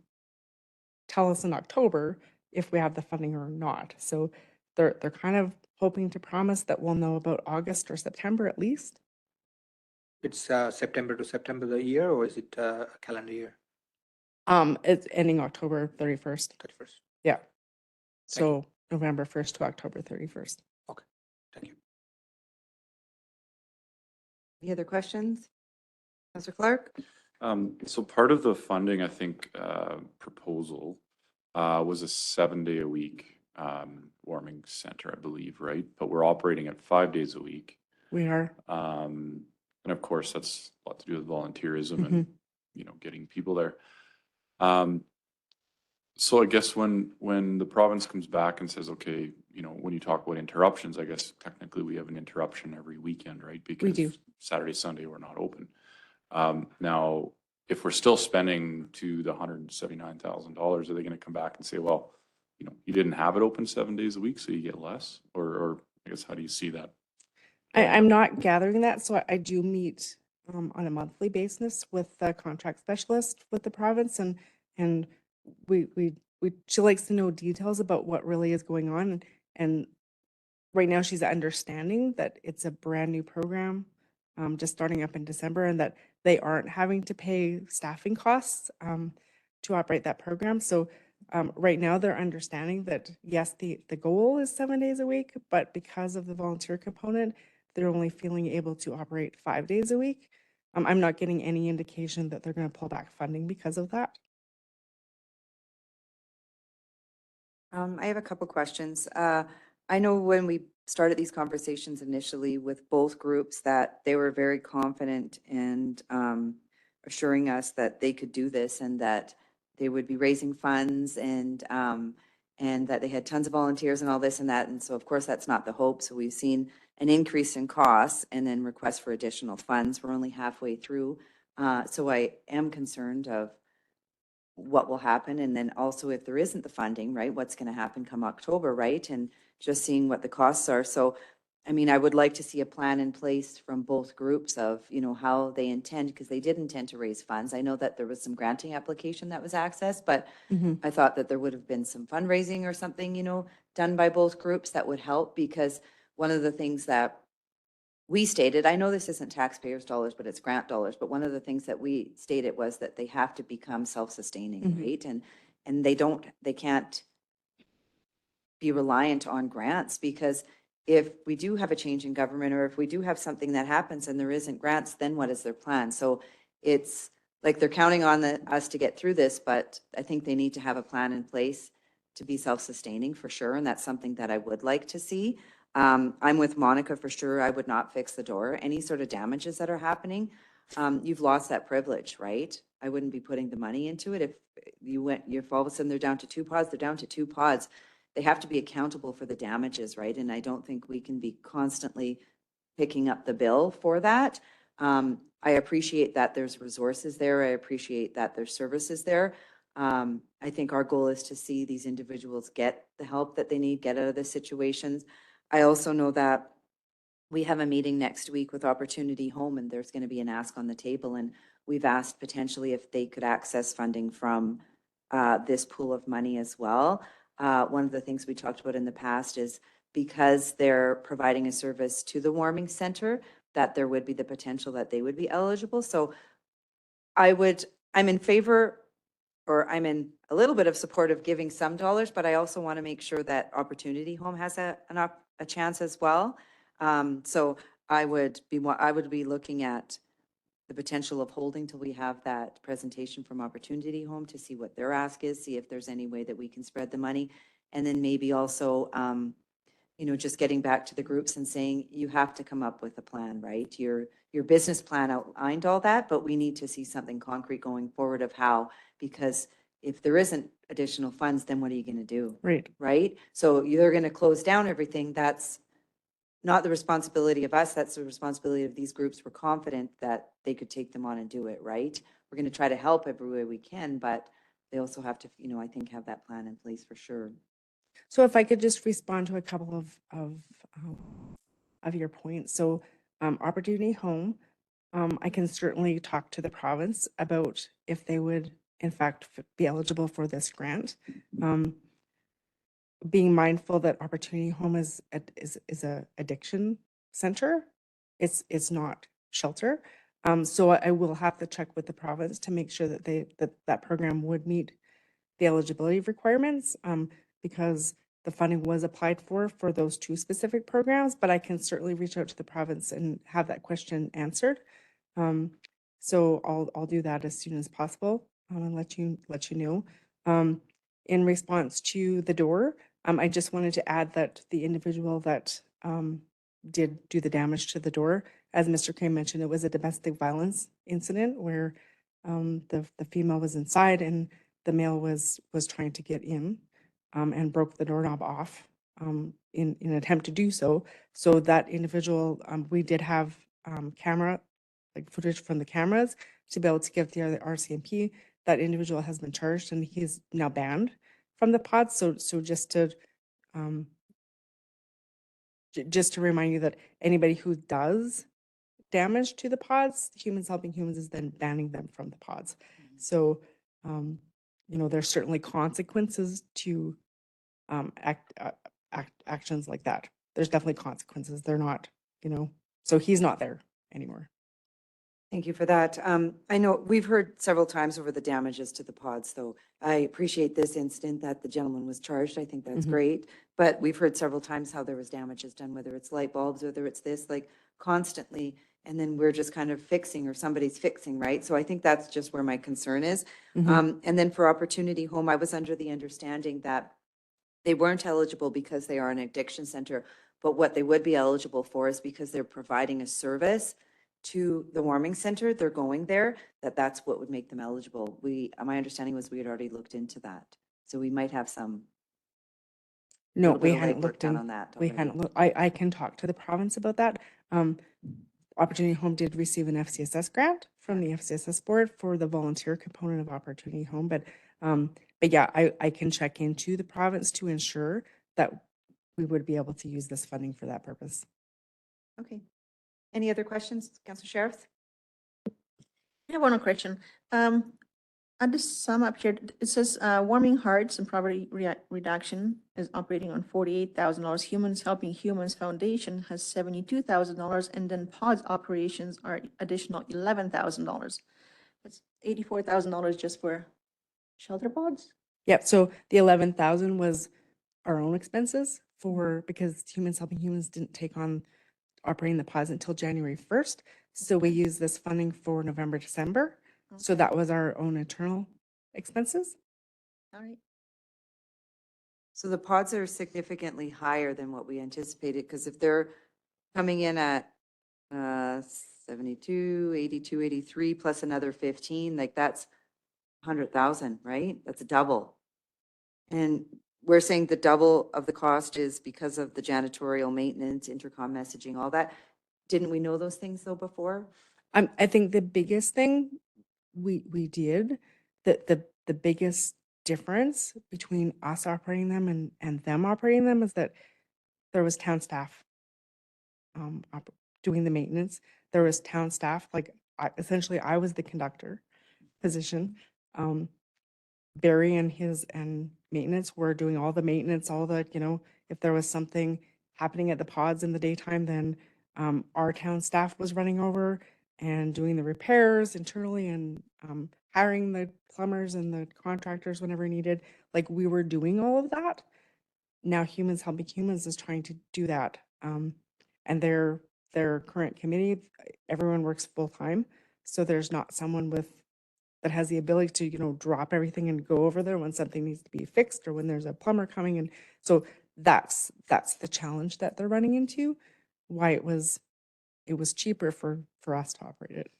tell us in October if we have the funding or not. So they're kind of hoping to promise that we'll know about August or September at least. It's September to September the year, or is it a calendar year? It's ending October 31st. 31st. Yeah. So November 1st to October 31st. Okay, thank you. Any other questions? Councillor Clark? So part of the funding, I think, proposal was a 7-day-a-week warming center, I believe, right? But we're operating at 5 days a week. We are. And of course, that's a lot to do with volunteerism Mm-hmm. and, getting people there. So I guess when the province comes back and says, okay, when you talk about interruptions, I guess technically we have an interruption every weekend, right? Because do. Saturday, Sunday, we're not open. Now, if we're still spending to the $179,000, are they going to come back and say, well, you didn't have it open 7 days a week, so you get less? Or I guess, how do you see that? I'm not gathering that, so I do meet on a monthly basis with the contract specialist with the province, and she likes to know details about what really is going on. And right now she's understanding that it's a brand new program, just starting up in December, and that they aren't having to pay staffing costs to operate that program. So right now they're understanding that yes, the goal is 7 days a week, but because of the volunteer component, they're only feeling able to operate 5 days a week. I'm not getting any indication that they're going to pull back funding because of that. I have a couple questions. I know when we started these conversations initially with both groups that they were very confident and assuring us that they could do this and that they would be raising funds and that they had tons of volunteers and all this and that. And so of course that's not the hope. So we've seen an increase in costs and then requests for additional funds. We're only halfway through. So I am concerned of what will happen. And then also if there isn't the funding, right, what's going to happen come October, right? And just seeing what the costs are. So, I mean, I would like to see a plan in place from both groups of, how they intend, because they did intend to raise funds. I know that there was some granting application that was accessed, but I thought that there would have been some fundraising or something, done by both groups that would help, because one of the things that we stated, I know this isn't taxpayers' dollars, but it's grant dollars, but one of the things that we stated was that they have to become self-sustaining, right? And they can't be reliant on grants, because if we do have a change in government, or if we do have something that happens and there isn't grants, then what is their plan? So it's like they're counting on us to get through this, but I think they need to have a plan in place to be self-sustaining for sure. And that's something that I would like to see. I'm with Monica for sure. I would not fix the door. Any sort of damages that are happening, you've lost that privilege, right? I wouldn't be putting the money into it. If all of a sudden they're down to 2 pods, they're down to 2 pods. They have to be accountable for the damages, right? And I don't think we can be constantly picking up the bill for that. I appreciate that there's resources there. I appreciate that there's services there. I think our goal is to see these individuals get the help that they need, get out of the situations. I also know that we have a meeting next week with Opportunity Home, and there's going to be an ask on the table. And we've asked potentially if they could access funding from this pool of money as well. One of the things we talked about in the past is because they're providing a service to the warming center, that there would be the potential that they would be eligible. So I'm in favor, or I'm in a little bit of support of giving some dollars, but I also want to make sure that Opportunity Home has a chance as well. So I would be looking at the potential of holding till we have that presentation from Opportunity Home to see what their ask is, see if there's any way that we can spread the money. And then maybe also, just getting back to the groups and saying, you have to come up with a plan, right? Your business plan outlined all that, but we need to see something concrete going forward of how, because if there isn't additional funds, then what are you going to do? Right. Right? So you're going to close down everything. That's not the responsibility of us. That's the responsibility of these groups. We're confident that they could take them on and do it, right? We're going to try to help every way we can, but they also have to, I think, have that plan in place for sure. So if I could just respond to a couple of your points. So Opportunity Home, I can certainly talk to the province about if they would in fact be eligible for this grant. being mindful that Opportunity Home is a addiction center. It's not shelter. So I will have to check with the province to make sure that that program would meet the eligibility requirements, because the funding was applied for those two specific programs, but I can certainly reach out to the province and have that question answered. So I'll do that as soon as possible, and let you know. In response to the door, I just wanted to add that the individual that did do the damage to the door, as Mr. Crane mentioned, it was a domestic violence incident where the female was inside and the male was trying to get in, and broke the doorknob off in an attempt to do so. So that individual, we did have camera, like footage from the cameras to be able to give the RCMP. That individual has been charged and he's now banned from the pod. So just to just to remind you that anybody who does damage to the pods, Humans Helping Humans is then banning them from the pods. So, you know, there's certainly consequences to actions like that. There's definitely consequences. They're not, you know, so he's not there anymore. Thank you for that. I know we've heard several times over the damages to the pods, though. I appreciate this incident that the gentleman was charged. I think that's great. But we've heard several times how there was damages done, whether it's light bulbs, whether it's this, like constantly. And then we're just kind of fixing or somebody's fixing, right? So I think that's just where my concern is. And then for Opportunity Home, I was under the understanding that they weren't eligible because they are an addiction center. But what they would be eligible for is because they're providing a service to the warming center, they're going there, that's what would make them eligible. My understanding was we had already looked into that. So we might have some. No, little bit we of hadn't legwork looked done in, on that we already. hadn't looked, I can talk to the province about that. Opportunity Home did receive an FCSS grant from the FCSS board for the volunteer component of Opportunity Home, but yeah, I can check into the province to ensure that we would be able to use this funding for that purpose. Okay. Any other questions, Councillor Sheriff? I have one more question. At the sum up here, it says Warming Hearts and Poverty Reduction is operating on $48,000. Humans Helping Humans Foundation has $72,000, and then PODS operations are additional $11,000. That's $84,000 just for shelter pods? Yep, so the 11,000 was our own expenses because Humans Helping Humans didn't take on operating the pods until January 1st. So we use this funding for November, December. So that was our own internal expenses. All right. So the pods are significantly higher than what we anticipated, because if they're coming in at 72, 82, 83 plus another 15, like that's 100,000, right? That's a double. And we're saying the double of the cost is because of the janitorial maintenance, intercom messaging, all that. Didn't we know those things though before? I think the biggest thing we did, the biggest difference between us operating them and them operating them is that there was town staff doing the maintenance. There was town staff, like essentially I was the conductor position. Barry and maintenance were doing all the maintenance, all the, you know, if there was something happening at the pods in the daytime, then our town staff was running over and doing the repairs internally and hiring the plumbers and the contractors whenever needed. Like we were doing all of that. Now Humans Helping Humans is trying to do that. And their current committee, everyone works full time. So there's not someone that has the ability to, you know, drop everything and go over there when something needs to be fixed or when there's a plumber coming. And so that's the challenge that they're running into, why it was cheaper for us to operate it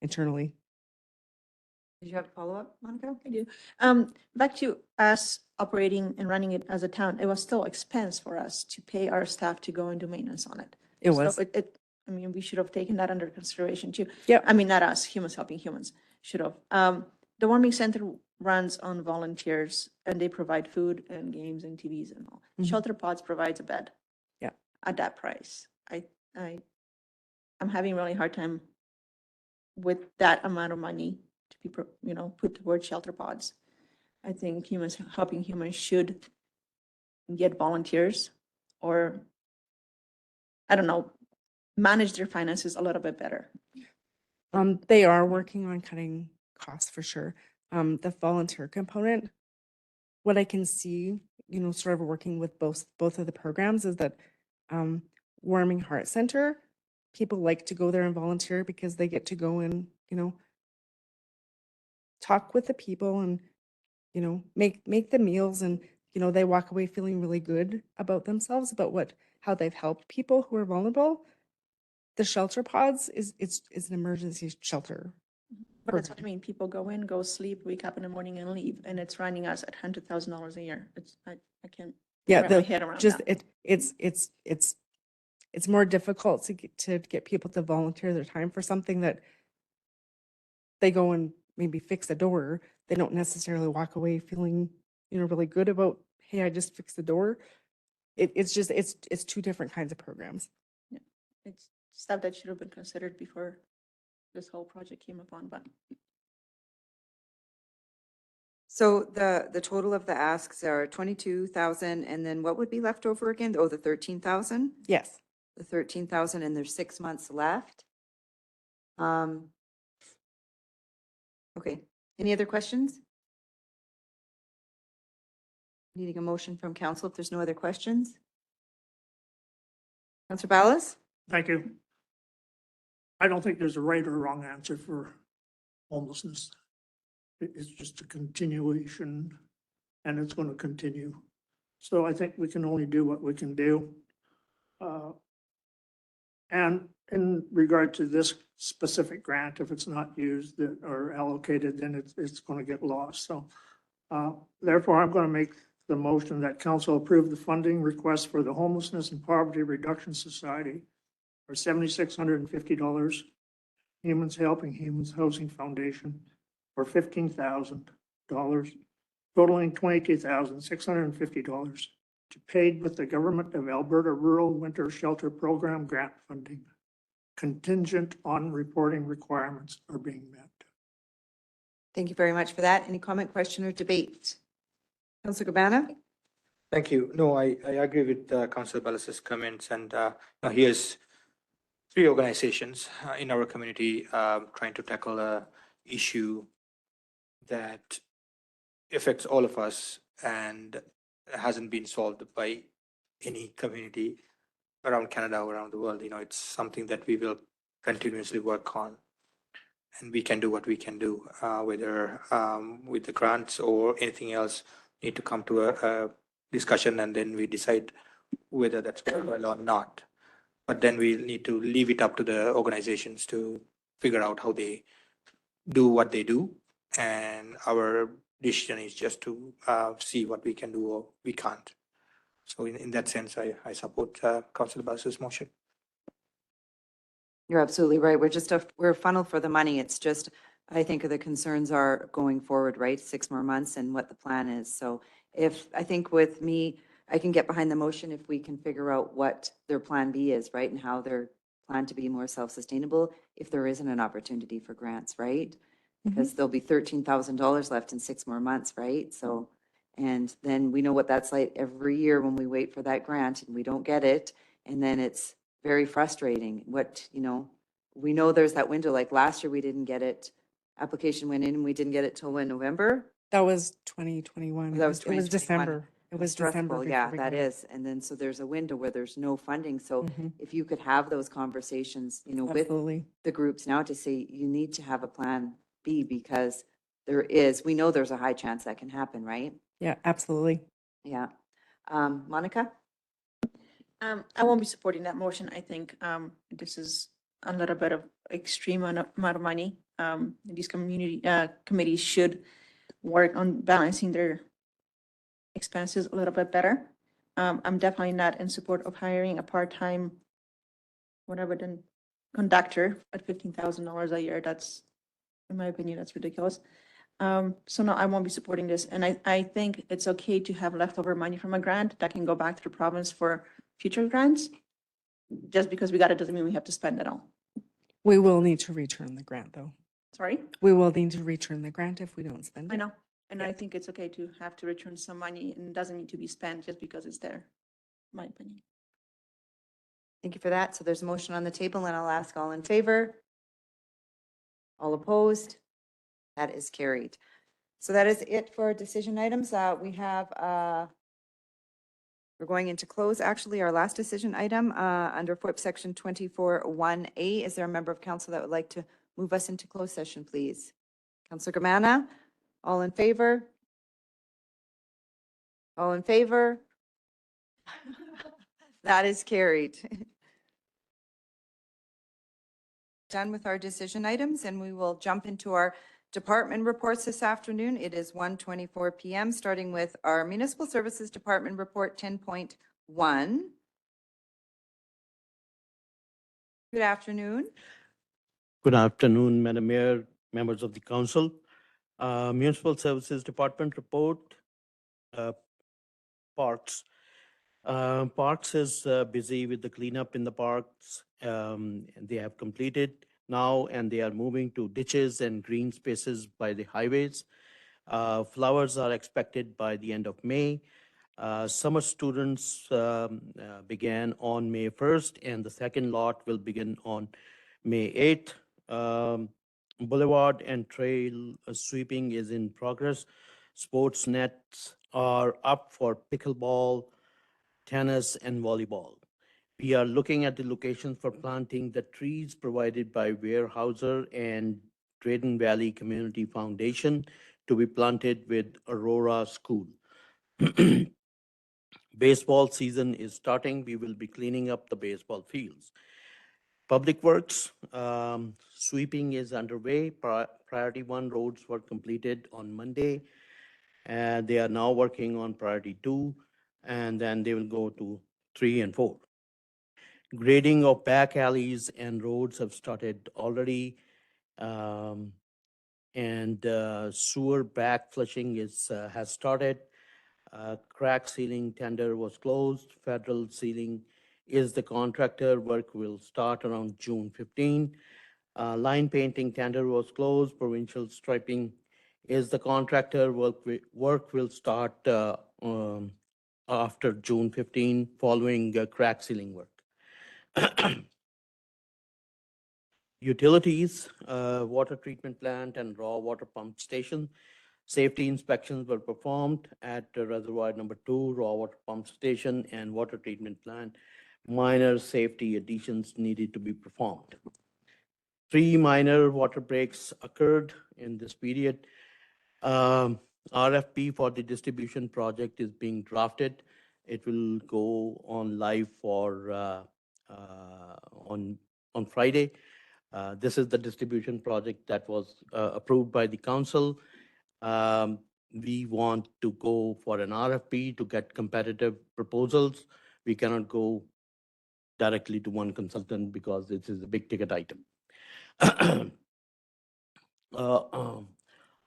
internally. Did you have a follow-up, Monica? I do. Back to us operating and running it as a town, it was still expense for us to pay our staff to go and do maintenance on it. It So was. I mean, we should have taken that under consideration too. Yep. I mean, not us, Humans Helping Humans should have. The warming center runs on volunteers and they provide food and games and TVs and all. Mhm. Shelter Pods provides a bed. Yeah. At that price. I'm having a really hard time with that amount of money to be, you know, put towards shelter pods. I think Humans Helping Humans should get volunteers or, I don't know, manage their finances a little bit better. They are working on cutting costs for sure. The volunteer component, what I can see, sort of working with both of the programs is that Warming Heart Center, people like to go there and volunteer because they get to go and, talk with the people and, make the meals and, they walk away feeling really good about themselves, about how they've helped people who are vulnerable. The shelter pods it's an emergency shelter. But that's what I mean. People go in, go sleep, wake up in the morning and leave, and it's running us at $100,000 a year. I can't Yeah, wrap my head around just that. it's more difficult to get people to volunteer their time for something that they go and maybe fix a door. They don't necessarily walk away feeling, really good about, hey, I just fixed the door. It's just it's two different kinds of programs. Yeah. It's stuff that should have been considered before this whole project came upon, but So the total of the asks are 22,000, and then what would be left over again? Oh, the 13,000? Yes. The 13,000, and there's 6 months left. Okay, any other questions? Needing a motion from council if there's no other questions. Councillor Ballas? Thank you. I don't think there's a right or wrong answer for homelessness. It's just a continuation and it's going to continue. So I think we can only do what we can do. And in regard to this specific grant, if it's not used or allocated, then it's going to get lost. So therefore, I'm going to make the motion that council approve the funding request for the Homelessness and Poverty Reduction Society for $7,650. Humans Helping Humans Housing Foundation for $15,000, totaling $22,650 to paid with the Government of Alberta Rural Winter Shelter Program grant funding, contingent on reporting requirements are being met. Thank you very much for that. Any comment, question, or debate? Councillor Cabana? Thank you. No, I agree with Councillor Ballas's comments, and now here's 3 organizations in our community trying to tackle a issue that affects all of us and hasn't been solved by any community around Canada or around the world. It's something that we will continuously work on, and we can do what we can do, whether with the grants or anything else. Need to come to a discussion, and then we decide whether that's going well or not. But then we need to leave it up to the organizations to figure out how they do what they do, and our decision is just to see what we can do or we can't. So in that sense, I support Councillor Ballas's motion. You're absolutely right. We're a funnel for the money. It's just, I think the concerns are going forward, right? 6 more months and what the plan is. So I think with me, I can get behind the motion if we can figure out what their plan B is, right? And how they're planned to be more self-sustainable if there isn't an opportunity for grants, right? Because there'll be $13,000 left in 6 more months, right? So, and then we know what that's like every year when we wait for that grant and we don't get it. And then it's very frustrating. We know there's that window, like last year we didn't get it. Application went in and we didn't get it till when, November? That was 2021. That was It was 2021. December. It was Stressful, December. yeah, before we that got it. is. And then, so there's a window where there's no funding. So Mhm. if you could have those conversations, with Absolutely. the groups now to say, you need to have a plan B because we know there's a high chance that can happen, right? Yeah, absolutely. Yeah. Monica? I won't be supporting that motion. I think this is a little bit of extreme amount of money. These community committees should work on balancing their expenses a little bit better. I'm definitely not in support of hiring a part-time, whatever, then conductor at $15,000 a year. That's, in my opinion, that's ridiculous. So no, I won't be supporting this. And I think it's okay to have leftover money from a grant that can go back to the province for future grants. Just because we got it doesn't mean we have to spend it all. We will need to return the grant, though. Sorry? We will need to return the grant if we don't spend it. I know. And I think it's okay to have to return some money and it doesn't need to be spent just because it's there, in my opinion. Thank you for that. So there's a motion on the table and I'll ask all in favor. All opposed? That is carried. So that is it for decision items. We have, we're going into close. Actually, our last decision item, under FOIP section 24(1)A. Is there a member of council that would like to move us into closed session, please? Councillor Germana, all in favor? All in favor? That is carried. Done with our decision items, and we will jump into our department reports this afternoon. It is 1:24 p.m., starting with our Municipal Services Department Report 10.1. Good afternoon. Good afternoon, Madam Mayor, members of the council. Municipal Services Department report, parks. Parks is busy with the cleanup in the parks. And they have completed now, and they are moving to ditches and green spaces by the highways. Flowers are expected by the end of May. Summer students began on May 1st, and the second lot will begin on May 8th. Boulevard and trail sweeping is in progress. Sports nets are up for pickleball, tennis, and volleyball. We are looking at the locations for planting the trees provided by Weyerhaeuser and Drayton Valley Community Foundation to be planted with Aurora School. Baseball season is starting. We will be cleaning up the baseball fields. Public Works, sweeping is underway. Priority 1 roads were completed on Monday, and they are now working on Priority 2, and then they will go to 3 and 4. Grading of back alleys and roads have started already, and sewer back flushing has started. Crack sealing tender was closed. Federal sealing is the contractor. Work will start around June 15. Line painting tender was closed. Provincial striping is the contractor. Work will start after June 15, following crack sealing work. Utilities, water treatment plant and raw water pump station. Safety inspections were performed at reservoir number 2, raw water pump station, and water treatment plant. Minor safety additions needed to be performed. 3 minor water breaks occurred in this period. RFP for the distribution project is being drafted. It will go on live for on Friday. This is the distribution project that was approved by the council. We want to go for an RFP to get competitive proposals. We cannot go directly to one consultant because this is a big ticket item.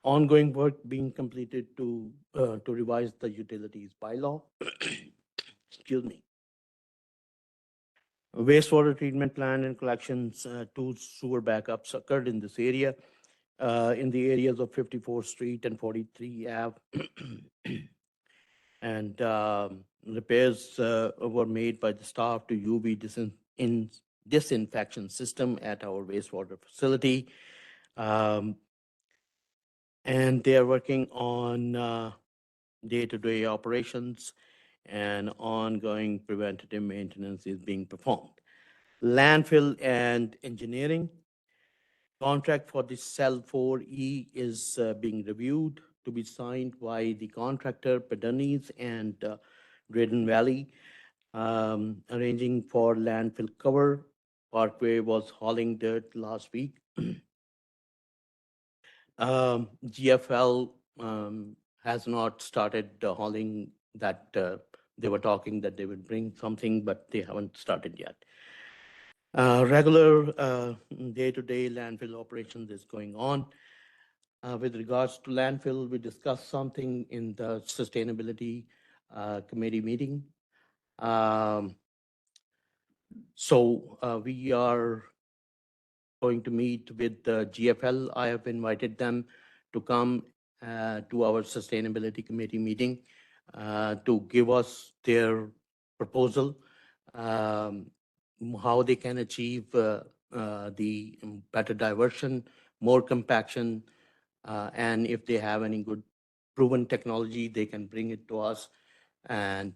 Ongoing work being completed to revise the utilities bylaw. Excuse me. Wastewater treatment plant and collections, 2 sewer backups occurred in this area, in the areas of 54th Street and 43 Ave. And repairs were made by the staff to UV disinfection system at our wastewater facility. And they are working on day-to-day operations, and ongoing preventative maintenance is being performed. Landfill and engineering. Contract for the Cell 4E is being reviewed to be signed by the contractor, Pedernese and Drayton Valley, arranging for landfill cover. Parkway was hauling dirt last week. GFL has not started hauling that. They were talking that they would bring something, but they haven't started yet. Regular day-to-day landfill operations is going on. With regards to landfill, we discussed something in the sustainability committee meeting. So we are going to meet with the GFL. I have invited them to come to our sustainability committee meeting to give us their proposal, how they can achieve the better diversion, more compaction, and if they have any good proven technology, they can bring it to us. And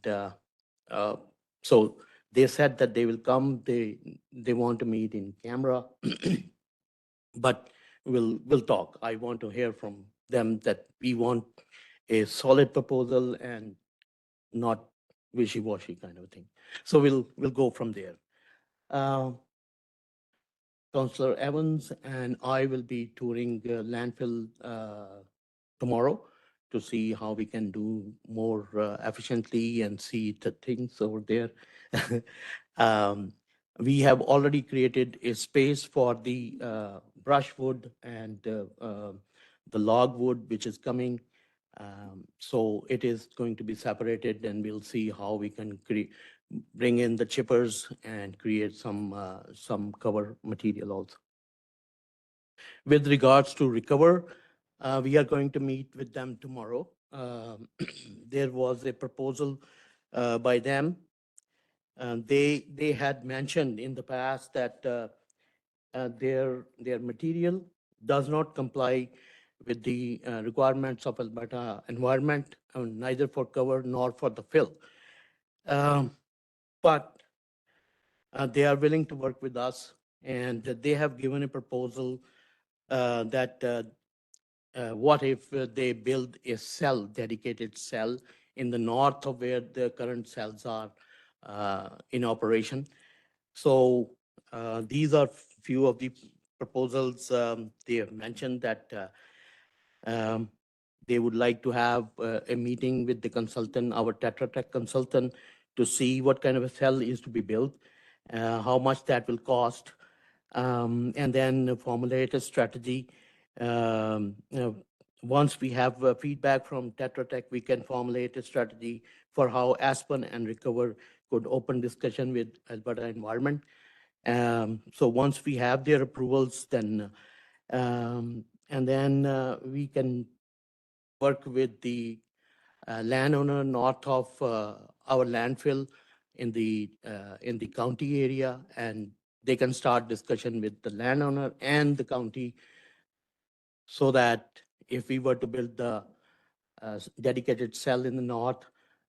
so they said that they will come. They want to meet in camera, but we'll talk. I want to hear from them that we want a solid proposal and not wishy-washy kind of thing. So we'll go from there. Councillor Evans and I will be touring landfill tomorrow to see how we can do more efficiently and see the things over there. We have already created a space for the brushwood and the logwood, which is coming. So it is going to be separated, and we'll see how we can bring in the chippers and create some cover material also. With regards to recover, we are going to meet with them tomorrow. There was a proposal by them. They had mentioned in the past that their material does not comply with the requirements of Alberta environment, neither for cover nor for the fill. But they are willing to work with us, and they have given a proposal that what if they build a cell, dedicated cell in the north of where the current cells are in operation. So these are few of the proposals. They have mentioned that they would like to have a meeting with the consultant, our Tetra Tech consultant, to see what kind of a cell is to be built, how much that will cost, and then formulate a strategy. Once we have feedback from Tetra Tech, we can formulate a strategy for how Aspen and Recover could open discussion with Alberta Environment. So once we have their approvals, then and then we can work with the landowner north of our landfill in the county area, and they can start discussion with the landowner and the county, so that if we were to build the dedicated cell in the north,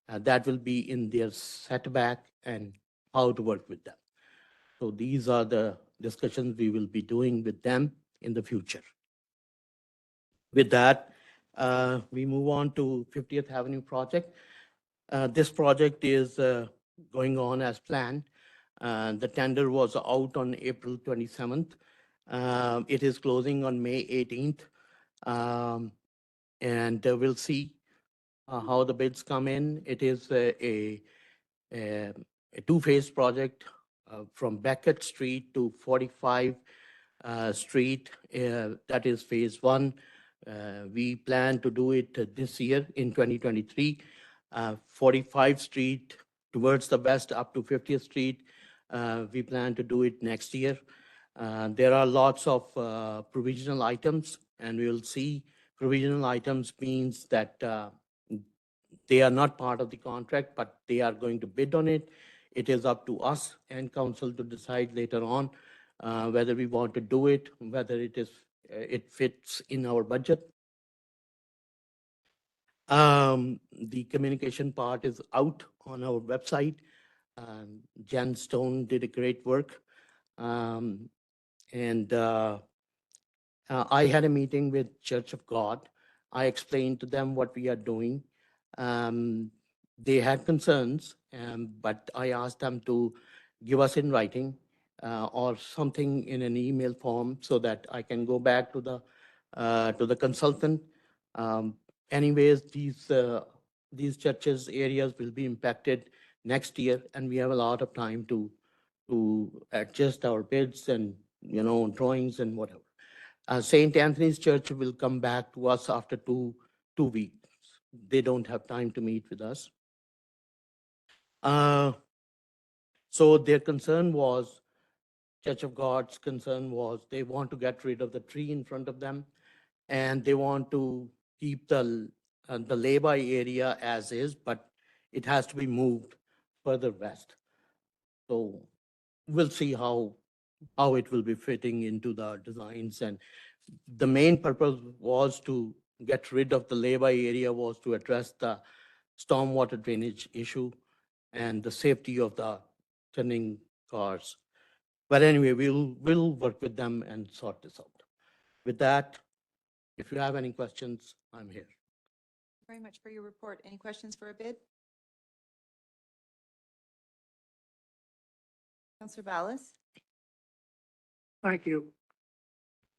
that will be in their setback and how to work with them. So these are the discussions we will be doing with them in the future. With that, we move on to 50th Avenue project. This project is going on as planned. The tender was out on April 27th. It is closing on May 18th. And we'll see how the bids come in. It is a two-phase project from Beckett Street to 45 Street. That is phase one. We plan to do it this year in 2023. 45 Street towards the west up to 50th Street. We plan to do it next year. There are lots of provisional items, and we will see provisional items means that they are not part of the contract, but they are going to bid on it. It is up to us and council to decide later on whether we want to do it, whether it fits in our budget. The communication part is out on our website. Jen Stone did a great work. And I had a meeting with Church of God. I explained to them what we are doing. They had concerns, but I asked them to give us in writing or something in an email form so that I can go back to the consultant. Anyways, these churches areas will be impacted next year, and we have a lot of time to adjust our bids and drawings and whatever. St. Anthony's Church will come back to us after two weeks. They don't have time to meet with us. So their concern was, Church of God's concern was, they want to get rid of the tree in front of them, and they want to keep the lay-by area as is, but it has to be moved further west. So we'll see how it will be fitting into the designs. And the main purpose was to get rid of the lay-by area, was to address the stormwater drainage issue and the safety of the turning cars. But anyway, we'll work with them and sort this out. With that, if you have any questions, I'm here. Very much for your report. Any questions for Abid? Councillor Ballas? Thank you.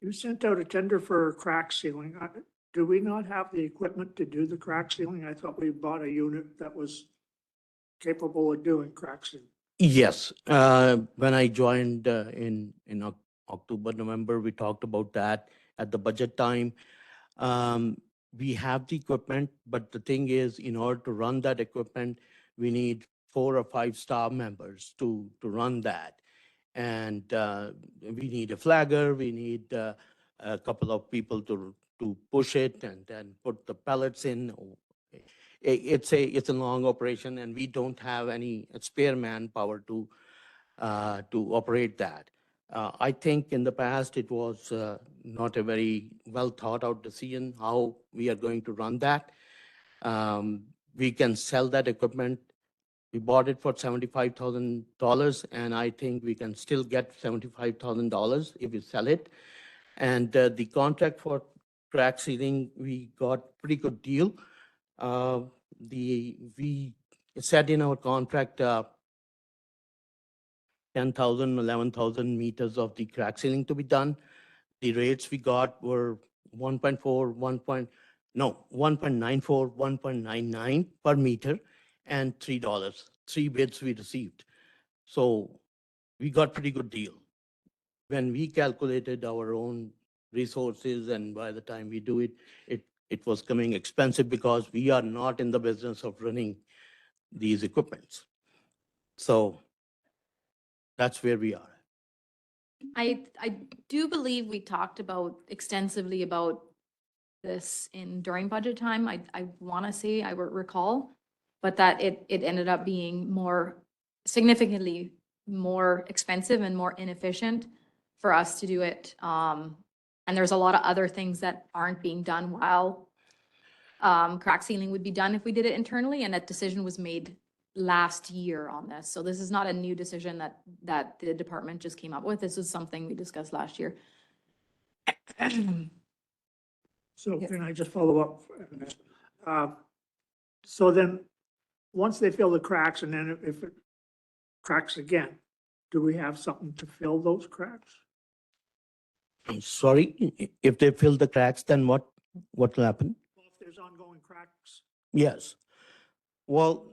You sent out a tender for crack sealing. Do we not have the equipment to do the crack sealing? I thought we bought a unit that was capable of doing crack sealing. Yes, when I joined in October, November, we talked about that at the budget time. We have the equipment, but the thing is, in order to run that equipment, we need 4 or 5 staff members to run that. And we need a flagger, we need a couple of people to push it and then put the pellets in. It's a long operation, and we don't have any spare manpower to operate that. I think in the past it was not a very well thought out decision how we are going to run that. We can sell that equipment. We bought it for $75,000, and I think we can still get $75,000 if we sell it. And the contract for crack sealing, we got pretty good deal. We said in our contract 10,000, 11,000 meters of the crack sealing to be done. The rates we got were 1.4, 1.94, 1.99 per meter, and $3. 3 bids we received. So we got pretty good deal. When we calculated our own resources, and by the time we do it, it was coming expensive because we are not in the business of running these equipments. So that's where we are. I do believe we talked extensively about this during budget time. I want to say, I recall, but that it ended up being significantly more expensive and more inefficient for us to do it. And there's a lot of other things that aren't being done while crack sealing would be done if we did it internally. And that decision was made last year on this. So this is not a new decision that the department just came up with. This is something we discussed last year. So can I just follow up? So then, once they fill the cracks, and then if it cracks again, do we have something to fill those cracks? I'm sorry, if they fill the cracks, then what will happen? Well, if there's ongoing cracks, Yes. Well,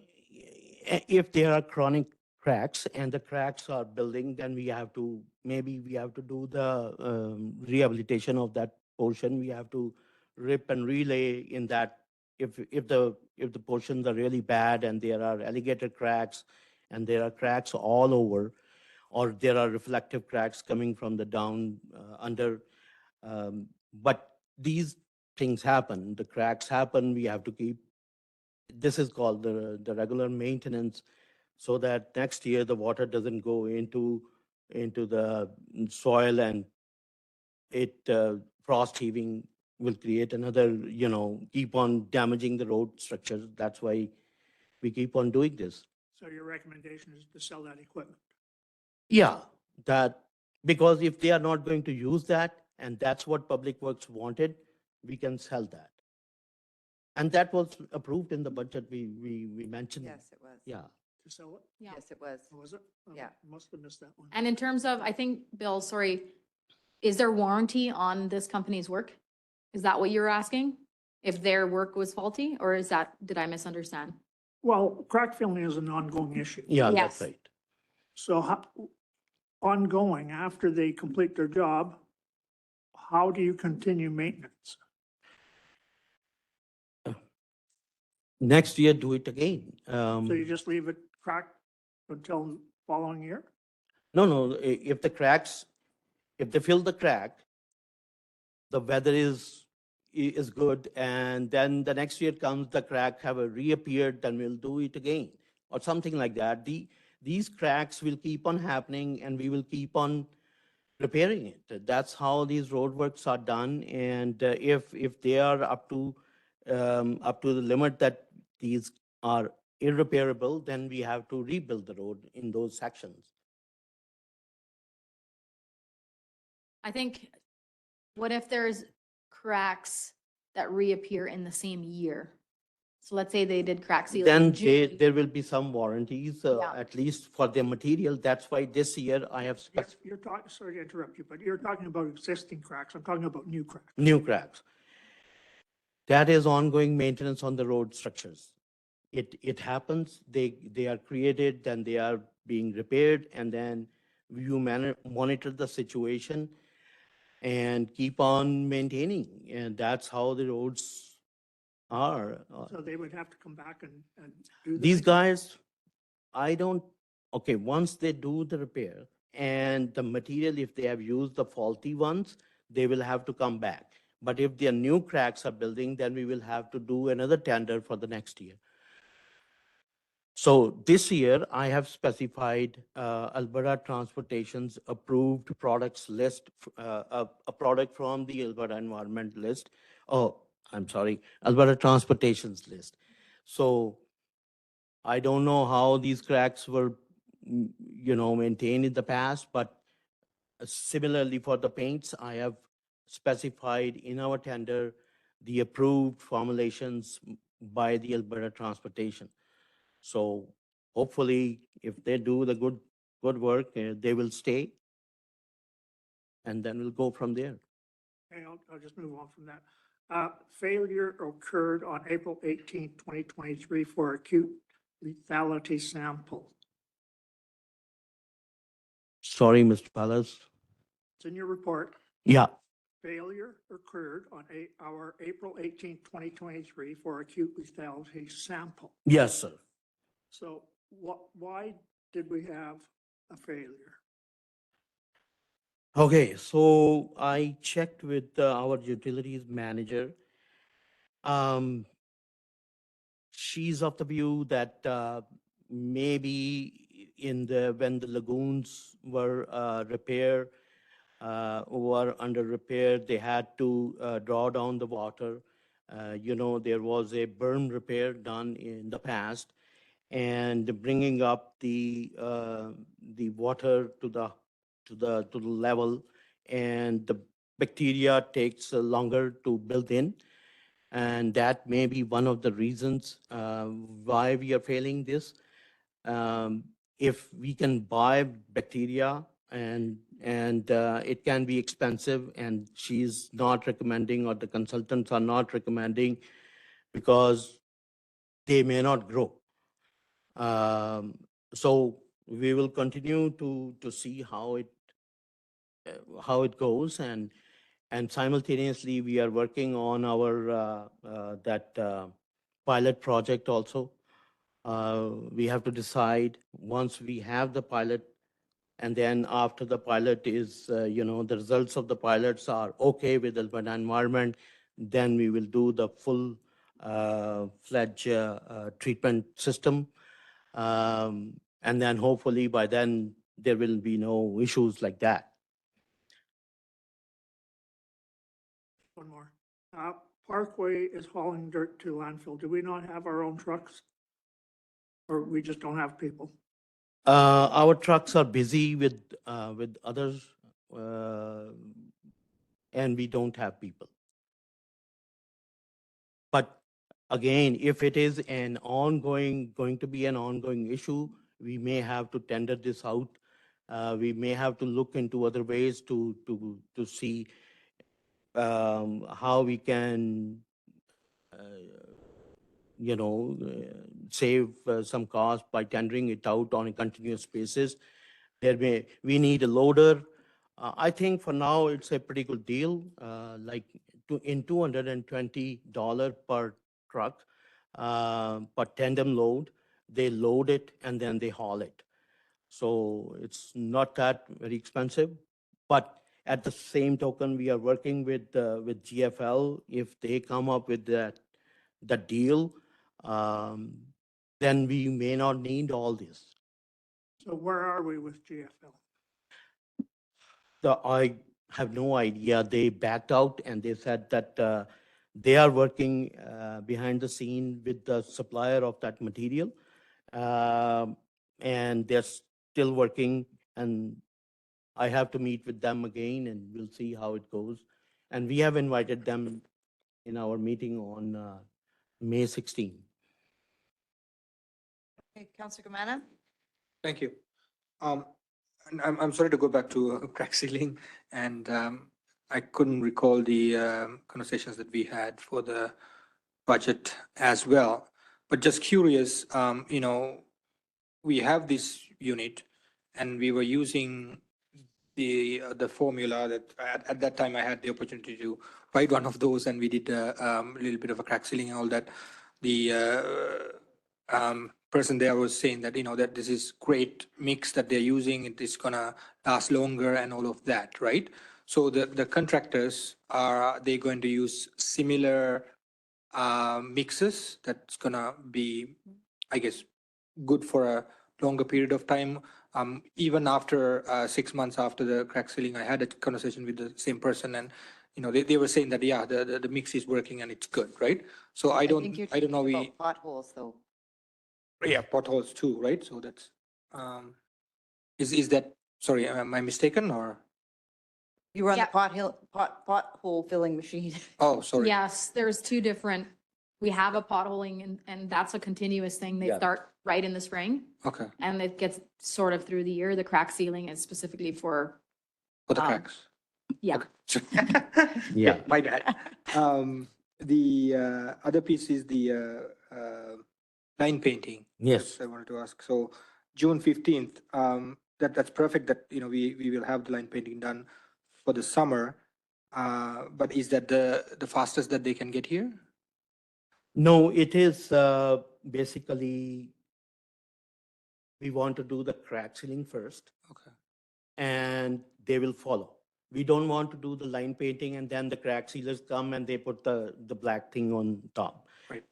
if there are chronic cracks and the cracks are building, then maybe we have to do the rehabilitation of that portion. We have to rip and relay in that. If the portions are really bad and there are alligator cracks and there are cracks all over, or there are reflective cracks coming from the down under. But these things happen, the cracks happen, we have to keep, this is called the regular maintenance, so that next year the water doesn't go into the soil and frost heaving will create another, keep on damaging the road structures. That's why we keep on doing this. so your recommendation is to sell that equipment? Yeah, because if they are not going to use that, and that's what Public Works wanted, we can sell that. And that was approved in the budget, we mentioned. Yes, it was. Yeah. To sell it? Yeah. Yes, it was. Or was it? Oh, Yeah. Must have missed that one. And in terms of, I think, Bill, sorry, is there warranty on this company's work? Is that what you're asking? If their work was faulty, or did I misunderstand? Well, crack filling is an ongoing issue. Yeah, Yes. that's right. So ongoing, after they complete their job, how do you continue maintenance? Next year, do it again. So you just leave it cracked until following year? No, if they fill the crack, the weather is is good. And then the next year comes, the crack have reappeared, then we'll do it again or something like that. These cracks will keep on happening and we will keep on repairing it. That's how these roadworks are done. And if they are up to the limit that these are irreparable, then we have to rebuild the road in those sections. I think, what if there's cracks that reappear in the same year? So let's say they did crack sealing Then in June. there will be some warranties, Yeah. at least for the material. That's why this year I have You're talking, sorry to interrupt you, but you're talking about existing cracks. I'm talking about new cracks. new cracks. That is ongoing maintenance on the road structures. It happens, they are created, then they are being repaired, and then you monitor the situation and keep on maintaining. And that's how the roads are. So they would have to come back and do. the These maintenance. guys, okay, once they do the repair and the material, if they have used the faulty ones, they will have to come back. But if their new cracks are building, then we will have to do another tender for the next year. So this year, I have specified Alberta Transportation's approved products list, a product from the Alberta Environment list. Oh, I'm sorry, Alberta Transportation's list. So I don't know how these cracks were, maintained in the past, but similarly for the paints, I have specified in our tender the approved formulations by the Alberta Transportation. So hopefully, if they do the good work, they will stay. And then we'll go from there. Okay, I'll just move on from that. Failure occurred on April 18th, 2023 for acute lethality sample. Sorry, Mr. Pallas. It's in your report. Yeah, Failure occurred on our April 18th, 2023 for acute lethality sample. yes, sir. So why did we have a failure? Okay, so I checked with our utilities manager. She's of the view that maybe when the lagoons were were under repair, they had to draw down the water. There was a berm repair done in the past, and bringing up the water to the level, and the bacteria takes longer to build in. And that may be one of the reasons why we are failing this. If we can buy bacteria, and it can be expensive, and she's not recommending, or the consultants are not recommending, because they may not grow. So we will continue to see how it goes, and simultaneously we are working on our pilot project also. We have to decide once we have the pilot, and then after the pilot is, the results of the pilots are okay with Alberta Environment, then we will do the full fledged treatment system. And then hopefully by then there will be no issues like that. One more. Parkway is hauling dirt to landfill. Do we not have our own trucks? Or we just don't have people? Our trucks are busy with others, and we don't have people. But again, if it is going to be an ongoing issue, we may have to tender this out. We may have to look into other ways to see how we can, save some cost by tendering it out on a continuous basis. We need a loader. I think for now it's a pretty good deal, like in $220 per truck, per tandem load. They load it and then they haul it. So it's not that very expensive. But At the same token, we are working with GFL. If they come up with the deal, then we may not need all this. So where are we with GFL? I have no idea. They backed out and they said that they are working behind the scene with the supplier of that material. And they're still working, and I have to meet with them again and we'll see how it goes. And we have invited them in our meeting on May 16. Okay, Councillor Gamana? Thank you. And I'm sorry to go back to crack ceiling, and I couldn't recall the conversations that we had for the budget as well. But just curious, you know, we have this unit, and we were using the formula that at that time I had the opportunity to write one of those, and we did a little bit of a crack ceiling and all that. The person there was saying that, you know, that this is great mix that they're using, it is gonna last longer and all of that, right? So the contractors, are they going to use similar mixes that's gonna be, I guess, good for a longer period of time? Even after 6 months after the crack ceiling, I had a conversation with the same person, and you know, they were saying that, yeah, the mix is working and it's good, right? So I don't think you're know. talking about potholes though. Yeah, potholes too, right? So that's, is that, sorry, am I mistaken or? You were on the Yeah. pothole filling machine. Oh, sorry. Yes, there's two different, we have a potholing and that's a continuous thing. They Yeah. start right in the spring Okay, and it gets sort of through the year. The crack ceiling is specifically for, for the Um, cracks. yeah. Okay. Yeah. My bad. The other piece is the line painting. Yes. I wanted to ask. So June 15th, that's perfect that, you know, we will have the line painting done for the summer. But is that the fastest that they can get here? No, it is basically, we want to do the crack ceiling first Okay. and they will follow. We don't want to do the line painting and then the crack sealers come and they put the black thing on top. Right.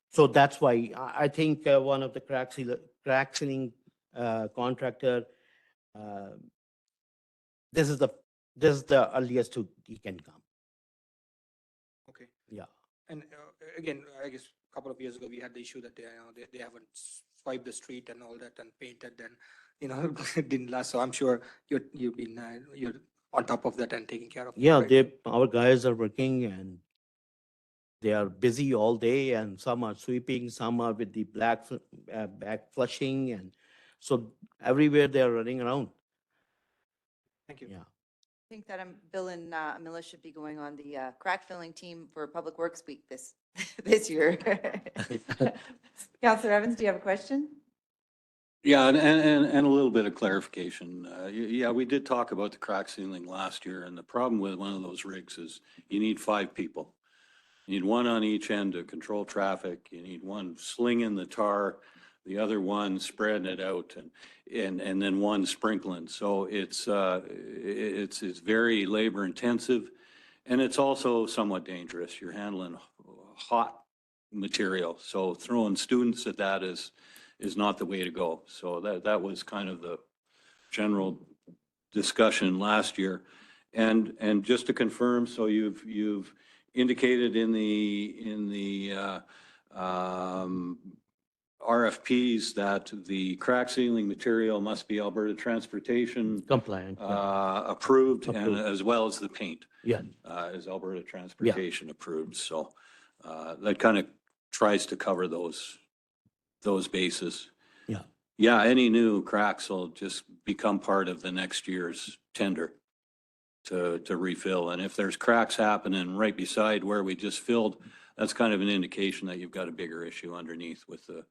So that's why I think one of the crack ceiling contractor, this is the earliest he can come. Okay. Yeah. And again, I guess a couple of years ago, we had the issue that they haven't swiped the street and all that and painted, and, you know, it didn't last. So I'm sure you've been, you're on top of that and taking care of it, Yeah, right? our guys are working and they are busy all day, and some are sweeping, some are with the back flushing, and so everywhere they are running around. Thank you. Yeah. I think that Bill and Amila should be going on the crack filling team for Public Works Week this year. Councillor Evans, do you have a question? Yeah, and a little bit of clarification. Yeah, we did talk about the crack ceiling last year, and the problem with one of those rigs is you need 5 people. You need one on each end to control traffic. You need one slinging the tar, the other one spreading it out, and then one sprinkling. So it's very labor intensive, and it's also somewhat dangerous. You're handling hot material, so throwing students at that is not the way to go. So that was kind of the general discussion last year. And just to confirm, so you've indicated in the RFPs that the crack ceiling material must be Alberta Transportation Compliant. approved, and Approved. as well as the paint Yeah. is Alberta Transportation approved. So that kind of tries to cover those bases. Yeah. Yeah, any new cracks will just become part of the next year's tender to refill. And if there's cracks happening right beside where we just filled, that's kind of an indication that you've got a bigger issue underneath with the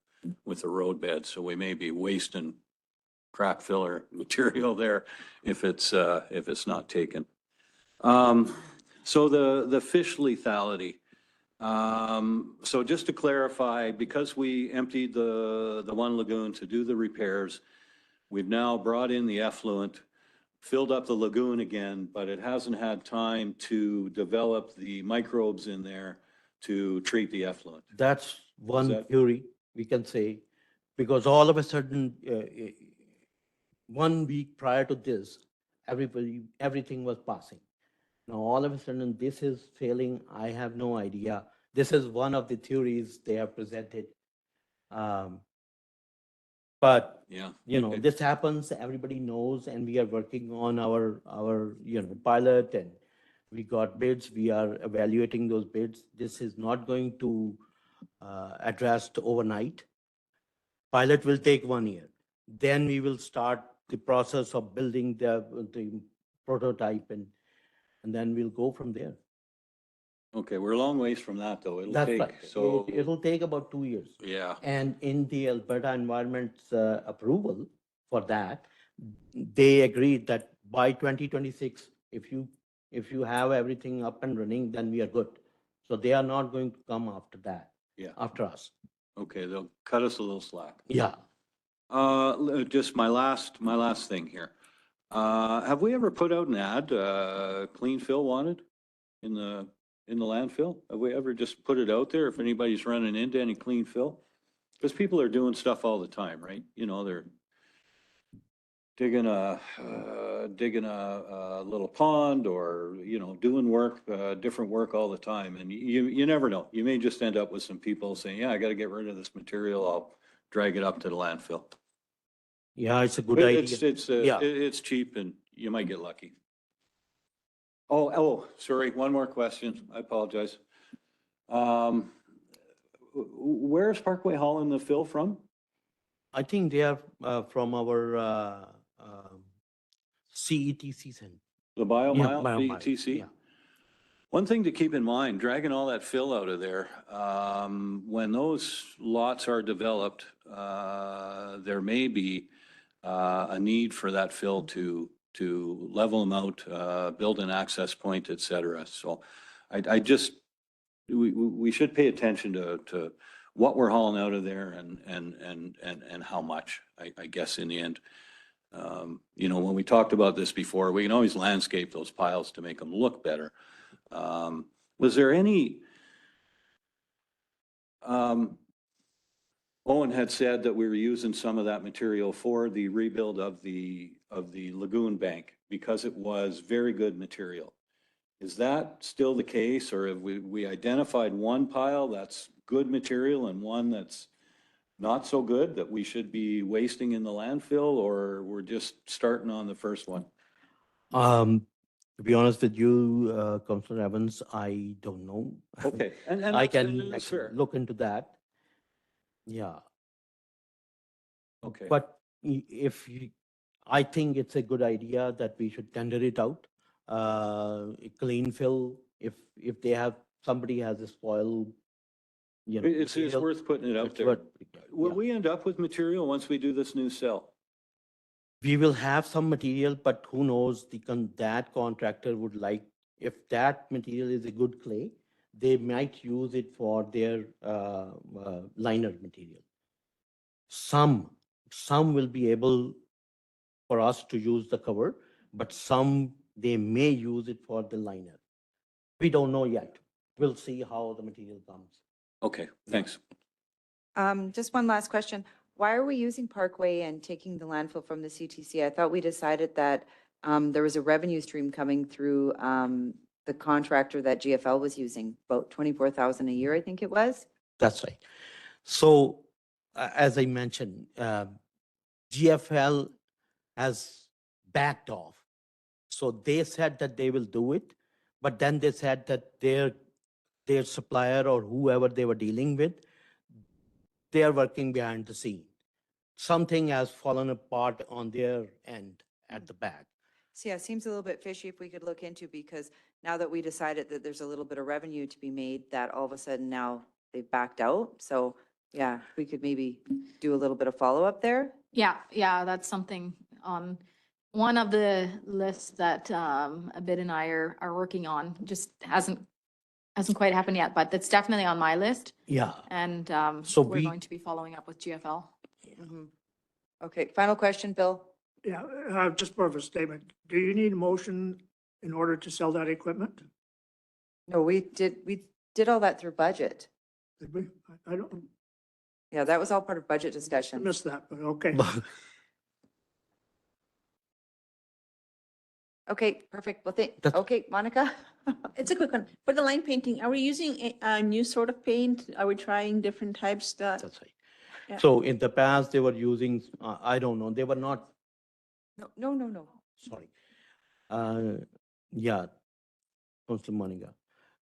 road bed. So we may be wasting crack filler material there if it's not taken. So the fish lethality. So just to clarify, because we emptied the one lagoon to do the repairs, we've now brought in the effluent filled up the lagoon again, but it hasn't had time to develop the microbes in there to treat the effluent. That's one that- theory we can say, because all of a sudden, 1 week prior to this, everything was passing. Now, all of a sudden, this is failing. I have no idea. This is one of the theories they have presented. But Yeah. you know, this happens, everybody knows, and we are working on our, pilot, and we got bids, we are evaluating those bids. This is not going to addressed overnight. Pilot will take 1 year. Then we will start the process of building the prototype, and then we'll go from there. Okay, we're a long ways from that, though. It'll That's take, right. so, It'll take about 2 years. yeah. And in the Alberta Environment's approval for that, they agreed that by 2026, if you have everything up and running, then we are good. So they are not going to come after that, Yeah. after us. Okay, they'll cut us a little slack. Yeah. Just my last thing here. Have we ever put out an ad, clean fill wanted in the landfill? Have we ever just put it out there if anybody's running into any clean fill? Because people are doing stuff all the time, right? You know, they're digging a little pond, or, you know, doing work, different work all the time. And you never know. You may just end up with some people saying, yeah, I got to get rid of this material. I'll drag it up to the landfill. Yeah, it's a good It's, idea. it's cheap and you might get lucky. Oh, sorry, one more question. I apologize. Where's Parkway hauling the fill from? I think they are from our CETC center. The BioMile, BioMile, BTC? yeah. One thing to keep in mind, dragging all that fill out of there, when those lots are developed, there may be a need for that fill to level them out, build an access point, et cetera. So we should pay attention to what we're hauling out of there and how much, I guess, in the end. You know, when we talked about this before, we can always landscape those piles to make them look better. Was there any, Owen had said that we were using some of that material for the rebuild of the lagoon bank because it was very good material. Is that still the case, or have we identified one pile that's good material and one that's not so good that we should be wasting in the landfill, or we're just starting on the first one? To be honest with you, Councillor Evans, I don't know. Okay, and I that's- can that's fair. look into that. Yeah. Okay. But I think it's a good idea that we should tender it out. Clean fill, if somebody has a spoil, It's material, worth putting it out it's there. worth- Will yeah. we end up with material once we do this new cell? We will have some material, but who knows, that contractor would like, if that material is a good clay, they might use it for their liner material. Some will be able for us to use the cover, but some, they may use it for the liner. We don't know yet. We'll see how the material comes. Okay, thanks. Just one last question. Why are we using Parkway and taking the landfill from the CTC? I thought we decided that there was a revenue stream coming through the contractor that GFL was using, about 24,000 a year, I think it was. That's right. So as I mentioned, GFL has backed off. So they said that they will do it, but then they said that their supplier or whoever they were dealing with, they are working behind the scene. Something has fallen apart on their end at the back. So yeah, it seems a little bit fishy if we could look into, because now that we decided that there's a little bit of revenue to be made, that all of a sudden now they've backed out. So yeah, we could maybe do a little bit of follow-up there. Yeah, that's something on one of the lists that Abid and I are working on. Just hasn't quite happened yet, but that's definitely on my list. Yeah. And So we're we- going to be following up with GFL. Mhm. Okay, final question, Bill. Yeah, just more of a statement. Do you need a motion in order to sell that equipment? No, we did all that through budget. Did we? I don't, Yeah, that was all part of budget I discussion. missed that, but okay. Okay, perfect. Well, That's- okay, Monica? It's a quick one. For the line painting, are we using a new sort of paint? Are we trying different types? That's right. Yeah. So in the past, they were using, I don't know, they were not, No. sorry. Yeah, Councillor Monica,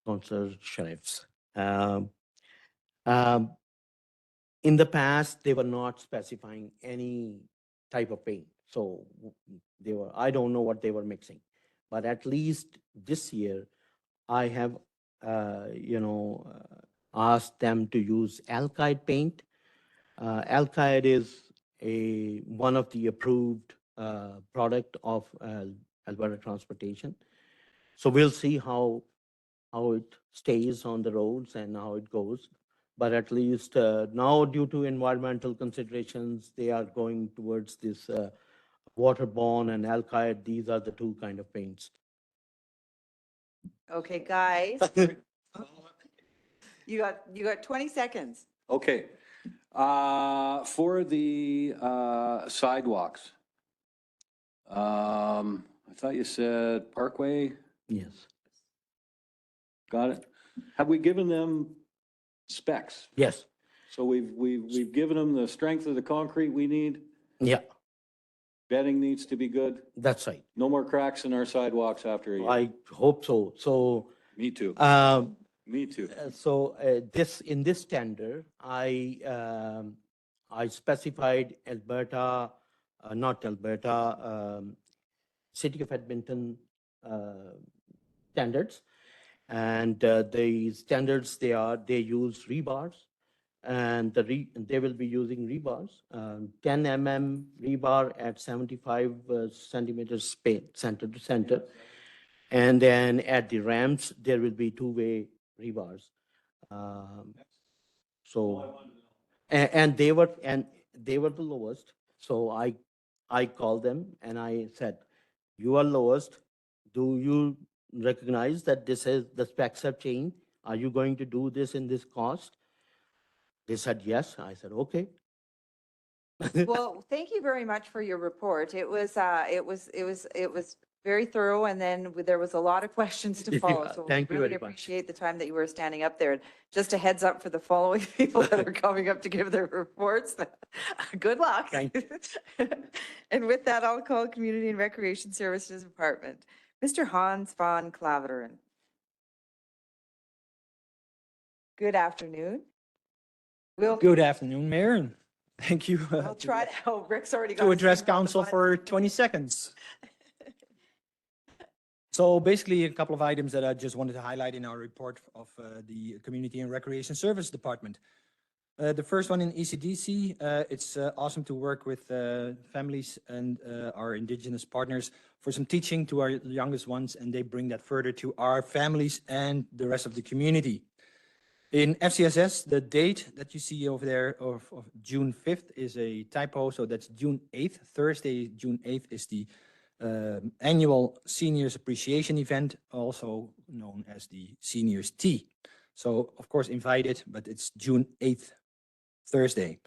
Councillor Sheriffs. In the past, they were not specifying any type of paint. So they were, I don't know what they were mixing. But at least this year, I have, asked them to use alkyd paint. Alkyd is one of the approved product of Alberta Transportation. So we'll see how it stays on the roads and how it goes. But at least now, due to environmental considerations, they are going towards this waterborne and alkyd. These are the two kind of paints. Okay, guys. You got 20 seconds. Okay. For the sidewalks, I thought you said Parkway. Yes. Got it. Have we given them specs? Yes. So we've given them the strength of the concrete we need. Yeah, Bedding needs to be good. that's right. No more cracks in our sidewalks after a year. I hope so. So, Me too. Me too. in this tender, I specified Alberta, not Alberta, City of Edmonton standards. And the standards, they use rebars, and they will be using rebars, 10 mm rebar at 75 centimeters space, center to center. And then at the ramps, there will be two-way rebars. And they were the lowest. So I called them and I said, "You are lowest. Do you recognize that the specs have changed? Are you going to do this in this cost?" They said yes. I said, okay. Well, thank you very much for your report. It was very thorough, and then there was a lot of questions to follow. Yeah, So thank you really very much. appreciate the time that you were standing up there. Just a heads up for the following people that are coming up to give their reports. Good luck. Thank And with that, I'll call Community and Recreation Services Department. Mr. Hans van Klaveren. Good afternoon. Good afternoon, Mayor, and thank you I'll try to, oh, Rick's already got. to his address finger on the council button. for 20 seconds. So basically, a couple of items that I just wanted to highlight in our report of the Community and Recreation Service Department. The first one in ECDC, it's awesome to work with families and our Indigenous partners for some teaching to our youngest ones, and they bring that further to our families and the rest of the community. In FCSS, the date that you see over there of June 5th is a typo, so that's June 8th. Thursday, June 8th is the annual Seniors Appreciation Event, also known as the Seniors Tea. So of course invited, but it's June 8th, Thursday.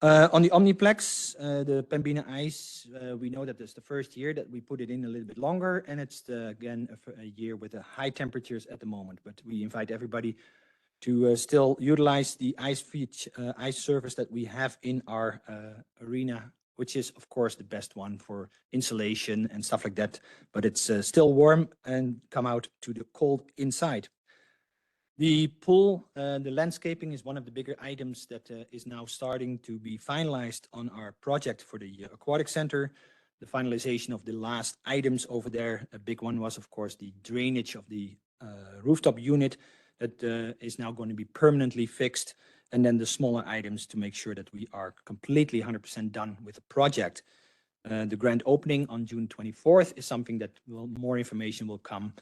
On the Omniplex, the Pembina Ice, we know that it's the first year that we put it in a little bit longer, and it's again a year with the high temperatures at the moment. But we invite everybody to still utilize the ice service that we have in our arena, which is of course the best one for insulation and stuff like that. But it's still warm and come out to the cold inside. The pool, the landscaping is one of the bigger items that is now starting to be finalized on our project for the aquatic center. The finalization of the last items over there, a big one was of course the drainage of the rooftop unit that is now going to be permanently fixed. And then the smaller items to make sure that we are completely 100% done with the project. The grand opening on June 24th is something that more information will come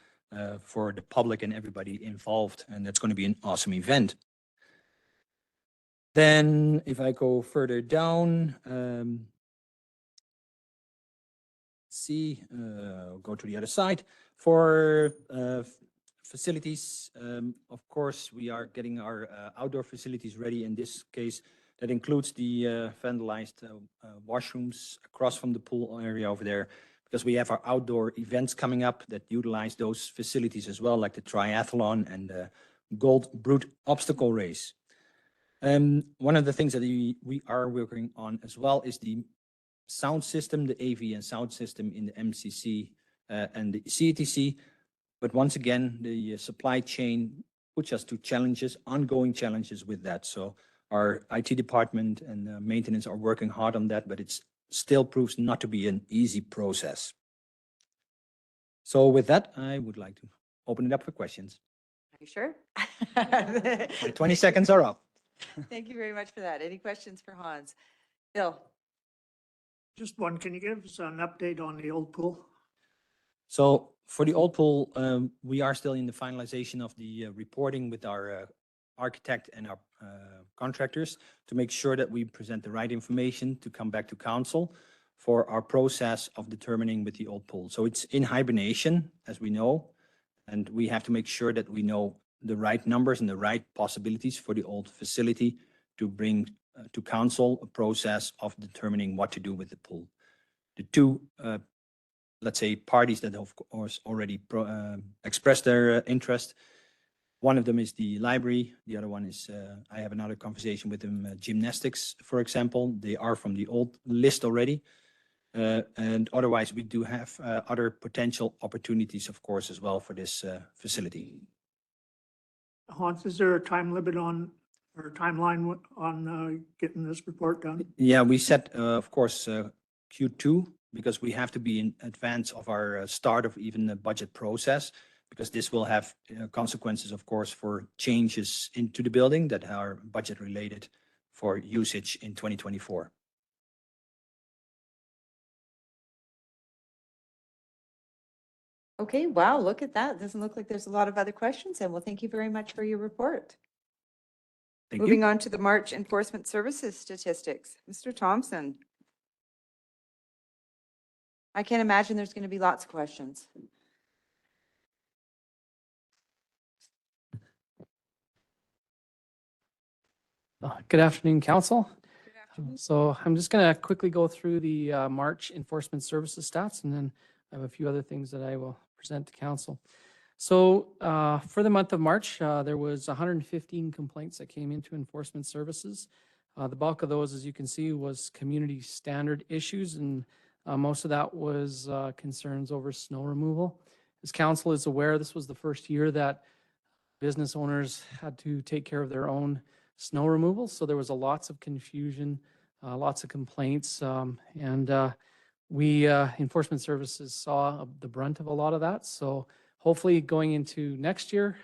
for the public and everybody involved, and that's going to be an awesome event. Then if I go further down, C, go to the other side. For facilities, of course, we are getting our outdoor facilities ready. In this case, that includes the vandalized washrooms across from the pool area over there, because we have our outdoor events coming up that utilize those facilities as well, like the triathlon and the Gold Brute obstacle race. One of the things that we are working on as well is the sound system, the AV and sound system in the MCC and the CTC. But once again, the supply chain puts us to challenges, ongoing challenges with that. So our IT department and maintenance are working hard on that, but it still proves not to be an easy process. So with that, I would like to open it up for questions. Are you sure? My 20 seconds are up. Thank you very much for that. Any questions for Hans? Bill? Just one, can you give us an update on the old pool? So for the old pool, we are still in the finalization of the reporting with our architect and our contractors to make sure that we present the right information to come back to council for our process of determining with the old pool. So it's in hibernation, as we know, and we have to make sure that we know the right numbers and the right possibilities for the old facility to bring to council a process of determining what to do with the pool. The two, let's say, parties that of course already expressed their interest. One of them is the library. The other one is, I have another conversation with them, gymnastics, for example. They are from the old list already. And otherwise, we do have other potential opportunities, of course, as well for this facility. Hans, is there a time limit on, or a timeline on getting this report done? Yeah, we set, of course, Q2, because we have to be in advance of our start of even the budget process, because this will have consequences, of course, for changes into the building that are budget related for usage in 2024. Okay, wow, look at that. Doesn't look like there's a lot of other questions. And well, thank you very much for your report. Thank Moving you. on to the March Enforcement Services statistics. Mr. Thompson. I can't imagine there's going to be lots of questions. Good afternoon, Council. So I'm just going to quickly go through the March Enforcement Services stats, and then I have a few other things that I will present to Council. So for the month of March, there was 115 complaints that came into Enforcement Services. The bulk of those, as you can see, was community standard issues, and most of that was concerns over snow removal. As Council is aware, this was the first year that business owners had to take care of their own snow removal, so there was lots of confusion, lots of complaints, and we, Enforcement Services, saw the brunt of a lot of that. So hopefully going into next year,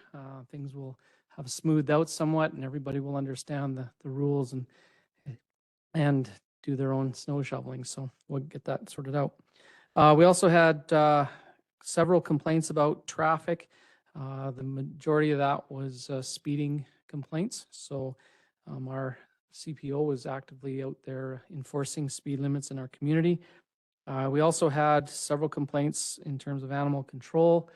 things will have smoothed out somewhat and everybody will understand the rules and do their own snow shoveling. So we'll get that sorted out. We also had several complaints about traffic. The majority of that was speeding complaints. So our CPO was actively out there enforcing speed limits in our community. We also had several complaints in terms of animal control.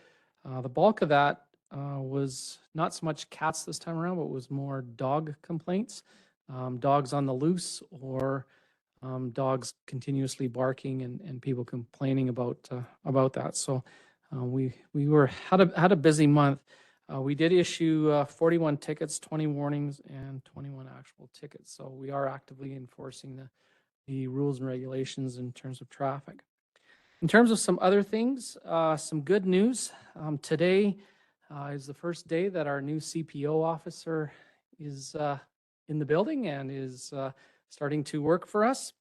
The bulk of that was not so much cats this time around, but was more dog complaints, dogs on the loose, or dogs continuously barking and people complaining about that. So we had a busy month. We did issue 41 tickets, 20 warnings, and 21 actual tickets. So we are actively enforcing the rules and regulations in terms of traffic. In terms of some other things, some good news. Today is the first day that our new CPO officer is in the building and is starting to work for us.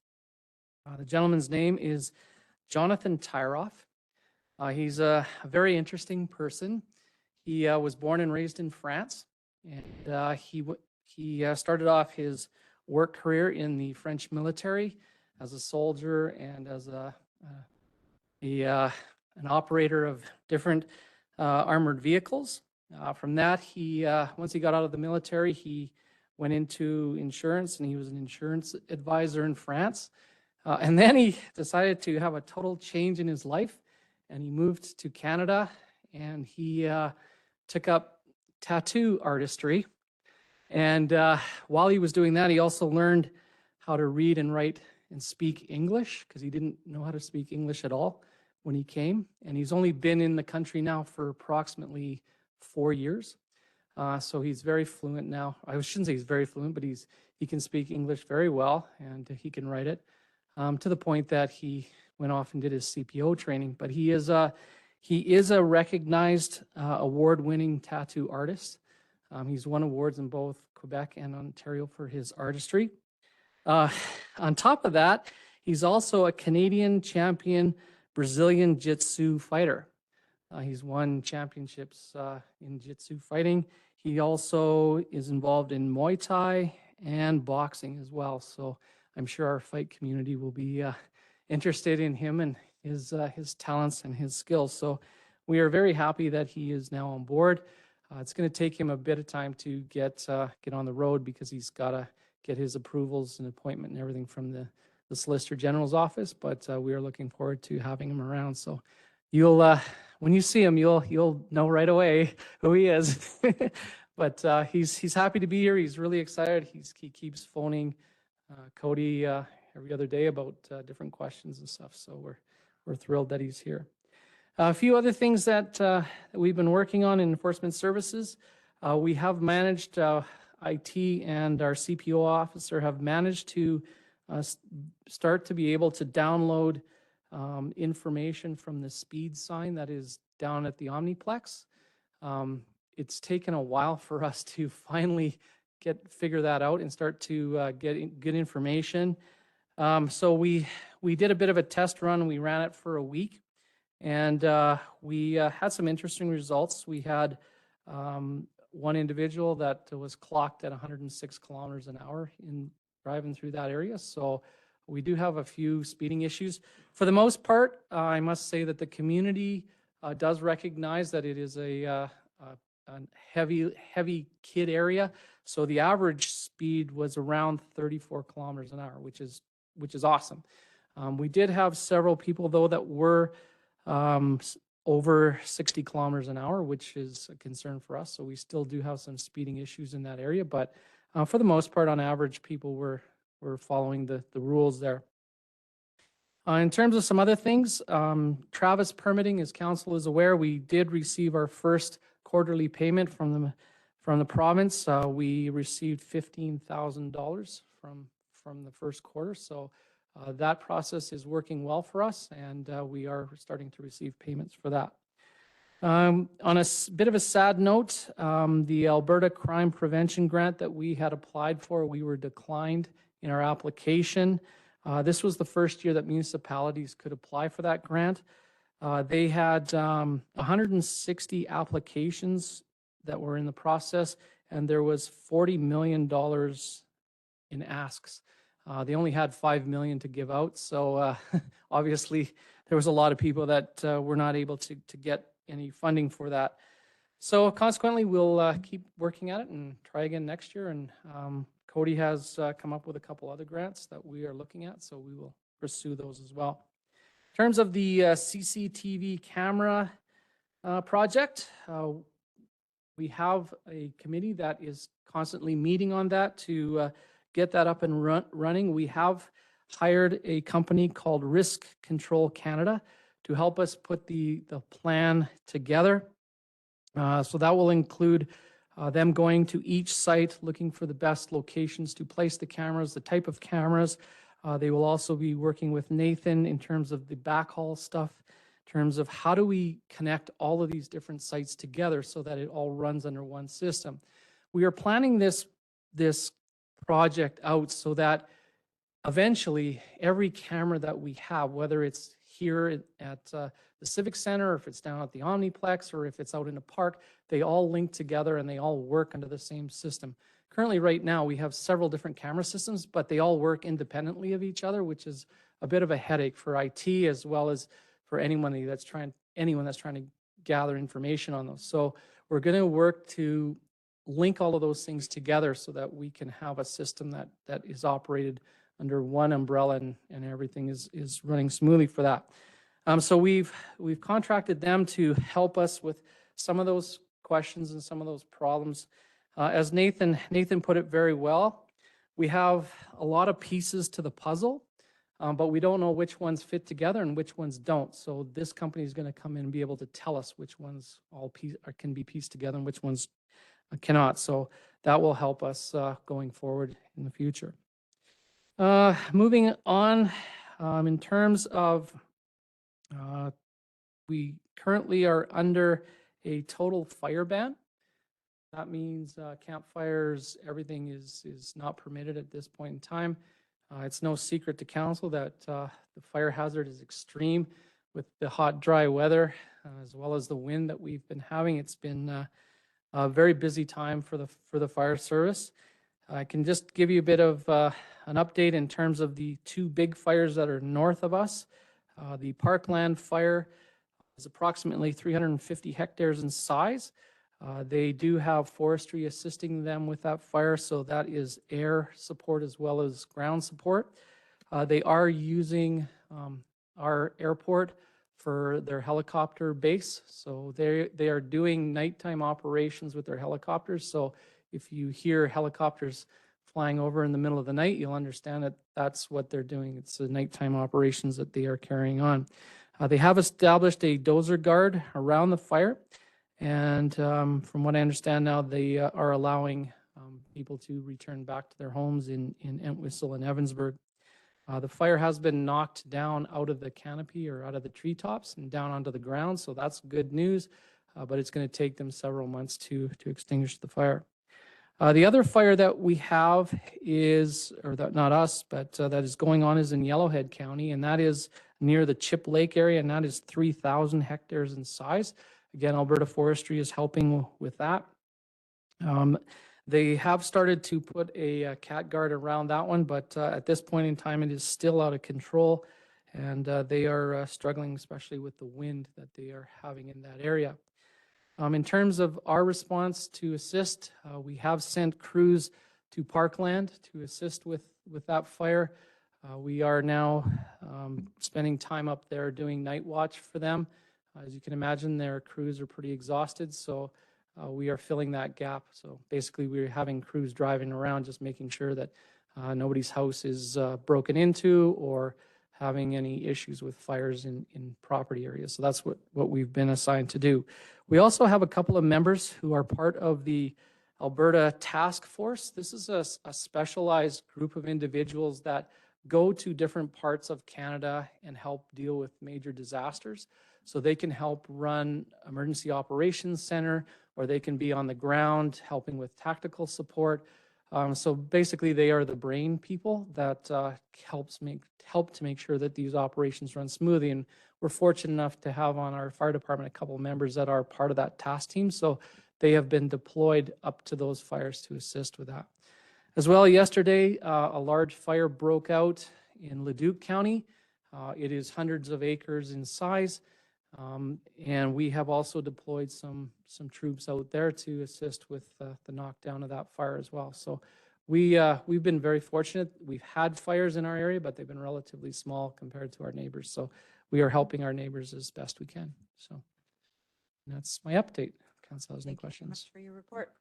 The gentleman's name is Jonathan Tyroff. He's a very interesting person. He was born and raised in France, and he started off his work career in the French military as a soldier and as an operator of different armored vehicles. From that, once he got out of the military, he went into insurance, and he was an insurance advisor in France. And then he decided to have a total change in his life, and he moved to Canada, and he took up tattoo artistry. And while he was doing that, he also learned how to read and write and speak English, because he didn't know how to speak English at all when he came. And he's only been in the country now for approximately 4 years. So he's very fluent now. I shouldn't say he's very fluent, but he can speak English very well, and he can write it, to the point that he went off and did his CPO training. But he is a recognized award-winning tattoo artist. He's won awards in both Quebec and Ontario for his artistry. On top of that, he's also a Canadian champion Brazilian Jiu-Jitsu fighter. He's won championships in Jiu-Jitsu fighting. He also is involved in Muay Thai and boxing as well. So I'm sure our fight community will be interested in him and his talents and his skills. So we are very happy that he is now on board. It's going to take him a bit of time to get on the road, because he's got to get his approvals and appointment and everything from the Solicitor General's office. But we are looking forward to having him around. So you'll when you see him, you'll know right away who he is. But he's happy to be here. He's really excited. He keeps phoning Cody every other day about different questions and stuff. So we're thrilled that he's here. A few other things that we've been working on in enforcement services. We have managed, IT and our CPO officer have managed to start to be able to download information from the speed sign that is down at the Omniplex. It's taken a while for us to finally figure that out and start to get good information. So we did a bit of a test run. We ran it for a week, and we had some interesting results. We had one individual that was clocked at 106 kilometers an hour in driving through that area. So we do have a few speeding issues. For the most part, I must say that the community does recognize that it is a heavy kid area. So the average speed was around 34 kilometers an hour, which is awesome. We did have several people though that were over 60 kilometers an hour, which is a concern for us. So we still do have some speeding issues in that area, but for the most part, on average, people were following the rules there. In terms of some other things, Travis Permitting, as council is aware, we did receive our first quarterly payment from the province. We received $15,000 from the first quarter. So that process is working well for us, and we are starting to receive payments for that. On a bit of a sad note, the Alberta Crime Prevention Grant that we had applied for, we were declined in our application. This was the first year that municipalities could apply for that grant. They had 160 applications that were in the process, and there was $40 million in asks. They only had $5 million to give out. So obviously there was a lot of people that were not able to get any funding for that. So consequently, we'll keep working at it and try again next year. And Cody has come up with a couple other grants that we are looking at, so we will pursue those as well. In terms of the CCTV camera project, we have a committee that is constantly meeting on that to get that up and running. We have hired a company called Risk Control Canada to help us put the plan together. So that will include them going to each site, looking for the best locations to place the cameras, the type of cameras. They will also be working with Nathan in terms of the backhaul stuff, in terms of how do we connect all of these different sites together so that it all runs under one system. We are planning this project out so that eventually every camera that we have, whether it's here at the Civic Center, or if it's down at the Omniplex, or if it's out in a park, they all link together and they all work under the same system. Currently, right now, we have several different camera systems, but they all work independently of each other, which is a bit of a headache for IT as well as for anyone that's trying to gather information on those. So we're going to work to link all of those things together so that we can have a system that is operated under one umbrella, and everything is running smoothly for that. So we've contracted them to help us with some of those questions and some of those problems. As Nathan put it very well, we have a lot of pieces to the puzzle, but we don't know which ones fit together and which ones don't. So this company is going to come in and be able to tell us which ones can be pieced together and which ones cannot. So that will help us going forward in the future. Moving on, in terms of, we currently are under a total fire ban. That means campfires, everything is not permitted at this point in time. It's no secret to council that the fire hazard is extreme with the hot, dry weather, as well as the wind that we've been having. It's been a very busy time for the fire service. I can just give you a bit of an update in terms of the two big fires that are north of us. The Parkland fire is approximately 350 hectares in size. They do have forestry assisting them with that fire, so that is air support as well as ground support. They are using our airport for their helicopter base, so they are doing nighttime operations with their helicopters. So if you hear helicopters flying over in the middle of the night, you'll understand that that's what they're doing. It's the nighttime operations that they are carrying on. They have established a dozer guard around the fire. And from what I understand now, they are allowing people to return back to their homes in Entwistle and Evansburg. The fire has been knocked down out of the canopy or out of the treetops and down onto the ground, so that's good news, but it's going to take them several months to extinguish the fire. The other fire that we have is, or that not us, but that is going on is in Yellowhead County, and that is near the Chip Lake area, and that is 3,000 hectares in size. Again, Alberta Forestry is helping with that. They have started to put a cat guard around that one, but at this point in time, it is still out of control, and they are struggling, especially with the wind that they are having in that area. In terms of our response to assist, we have sent crews to Parkland to assist with that fire. We are now spending time up there doing night watch for them. As you can imagine, their crews are pretty exhausted, so we are filling that gap. So basically, we're having crews driving around, just making sure that nobody's house is broken into or having any issues with fires in property areas. So that's what we've been assigned to do. We also have a couple of members who are part of the Alberta Task Force. This is a specialized group of individuals that go to different parts of Canada and help deal with major disasters. So they can help run Emergency Operations Center, or they can be on the ground helping with tactical support. So basically, they are the brain people that help to make sure that these operations run smoothly. And we're fortunate enough to have on our fire department a couple of members that are part of that task team. So they have been deployed up to those fires to assist with that. As well, yesterday, a large fire broke out in Leduc County. It is hundreds of acres in size. And we have also deployed some troops out there to assist with the knockdown of that fire as well. So we've been very fortunate. We've had fires in our area, but they've been relatively small compared to our neighbors. So we are helping our neighbors as best we can. So that's my update. Council has any questions? Thank you so much for your report.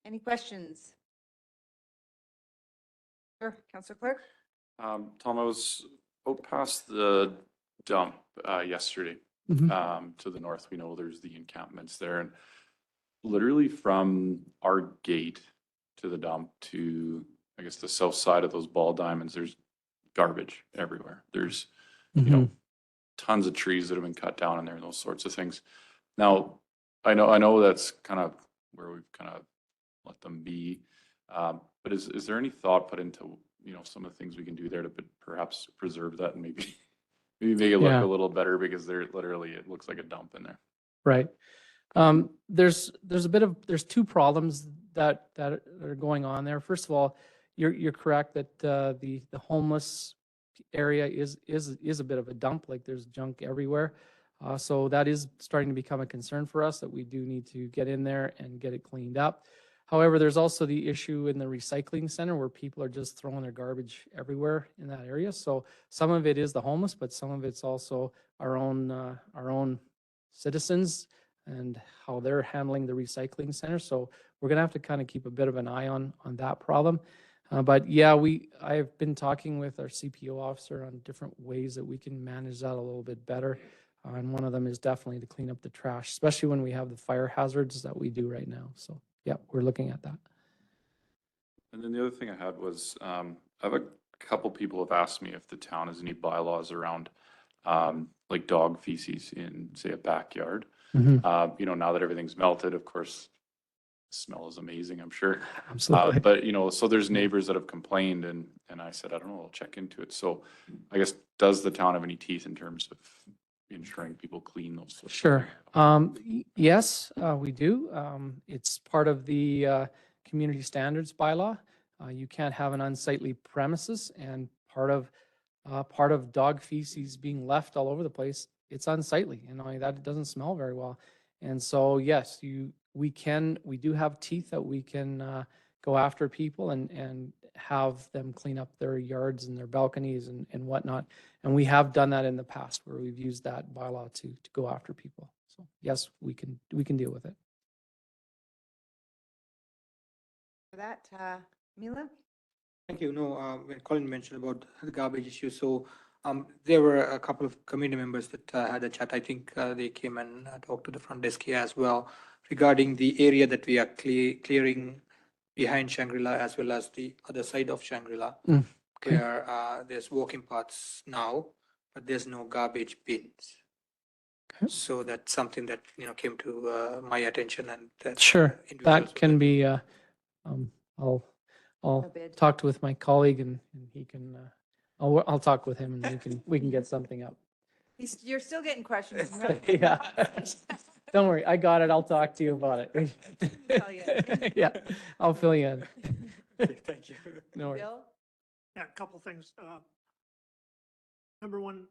Any questions? Sure, Councillor Clark. Tom, I was out past the dump yesterday. To the north, we know there's the encampments there, and literally from our gate to the dump to, I guess, the south side of those ball diamonds, there's garbage everywhere. There's, you know, tons of trees that have been cut down in there and those sorts of things. Now, I know that's kind of where we've kind of let them be, but is there any thought put into, you know, some of the things we can do there to perhaps preserve that and maybe make it look a little better, because they're literally, it looks like a dump in there. Right. There's two problems that are going on there. First of all, you're correct that the homeless area is a bit of a dump. Like, there's junk everywhere. So that is starting to become a concern for us, that we do need to get in there and get it cleaned up. However, there's also the issue in the recycling center where people are just throwing their garbage everywhere in that area. So some of it is the homeless, but some of it's also our own citizens and how they're handling the recycling center. So we're gonna have to kind of keep a bit of an eye on that problem. But yeah, I've been talking with our CPO officer on different ways that we can manage that a little bit better. And one of them is definitely to clean up the trash, especially when we have the fire hazards that we do right now. So yeah, we're looking at that. And then the other thing I had was, I have a couple people have asked me if the town has any bylaws around, like dog feces in, say, a backyard. Mhm. You know, now that everything's melted, of course, smell is amazing, I'm sure. Absolutely. But, you know, so there's neighbors that have complained and I said, I don't know, I'll check into it. So I guess, does the town have any teeth in terms of ensuring people clean those? Sure. Yes, we do. It's part of the community standards bylaw. You can't have an unsightly premises, and part of dog feces being left all over the place, it's unsightly. You know, that it doesn't smell very well. And so, yes, we do have teeth that we can go after people and have them clean up their yards and their balconies and whatnot. And we have done that in the past where we've used that bylaw to go after people. So yes, we can deal with it. For that, Mila? Thank you. No, when Colin mentioned about the garbage issue, so there were a couple of community members that had a chat. I think they came and talked to the front desk here as well regarding the area that we are clearing behind Shangri-La as well as the other side of Shangri-La, Okay. where there's walking paths now, but there's no garbage bins. Okay. So that's something that, you know, came to my attention, and that Sure, individuals that can be, I'll bid. talk with my colleague and he can, I'll talk with him and we can get something up. You're still getting questions. Yeah. Don't worry, I got it. I'll talk to you about it. Tell you. Yeah, I'll fill you in. Thank you. No worries. Bill? Yeah, a couple things. Number one,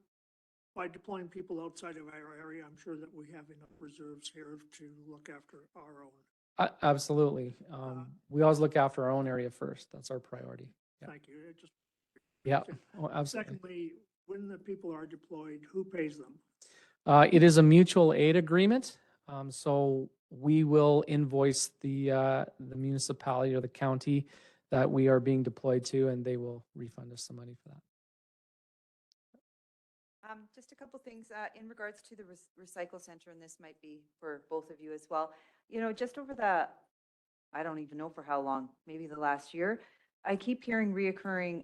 by deploying people outside of our area, I'm sure that we have enough reserves here to look after our own. Absolutely. We always look after our own area first. That's our priority. Yeah. Thank you. It just. Yeah, oh, absolutely. Secondly, when the people are deployed, who pays them? It is a mutual aid agreement. So we will invoice the municipality or the county that we are being deployed to, and they will refund us the money for that. Just a couple things in regards to the recycle center, and this might be for both of you as well. You know, just over I don't even know for how long, maybe the last year, I keep hearing reoccurring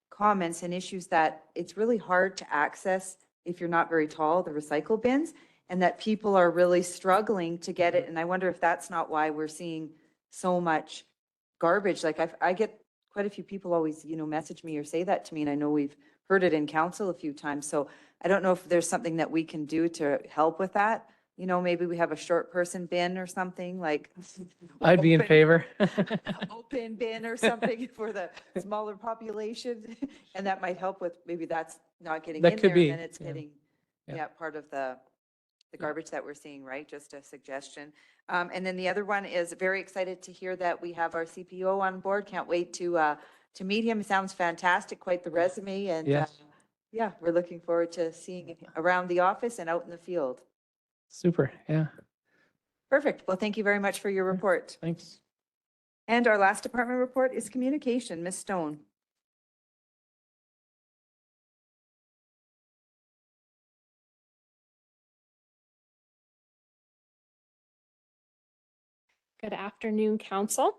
comments and issues that it's really hard to access if you're not very tall, the recycle bins, and that people are really struggling to get it. And I wonder if that's not why we're seeing so much garbage. Like I get quite a few people always, you know, message me or say that to me, and I know we've heard it in council a few times. So I don't know if there's something that we can do to help with that. You know, maybe we have a short person bin or something like. I'd be in favor. Open bin or something for the smaller population. And that might help with, maybe that's not getting That in could there be, and then it's yeah. getting, Yeah. yeah, part of the garbage that we're seeing, right? Just a suggestion. And then the other one is very excited to hear that we have our CPO on board. Can't wait to meet him. Sounds fantastic, quite the resume. And Yes. yeah, we're looking forward to seeing him around the office and out in the field. Super, yeah, Perfect. Well, thank you very much for your report. thanks. And our last department report is communication. Ms. Stone. Good afternoon, Council.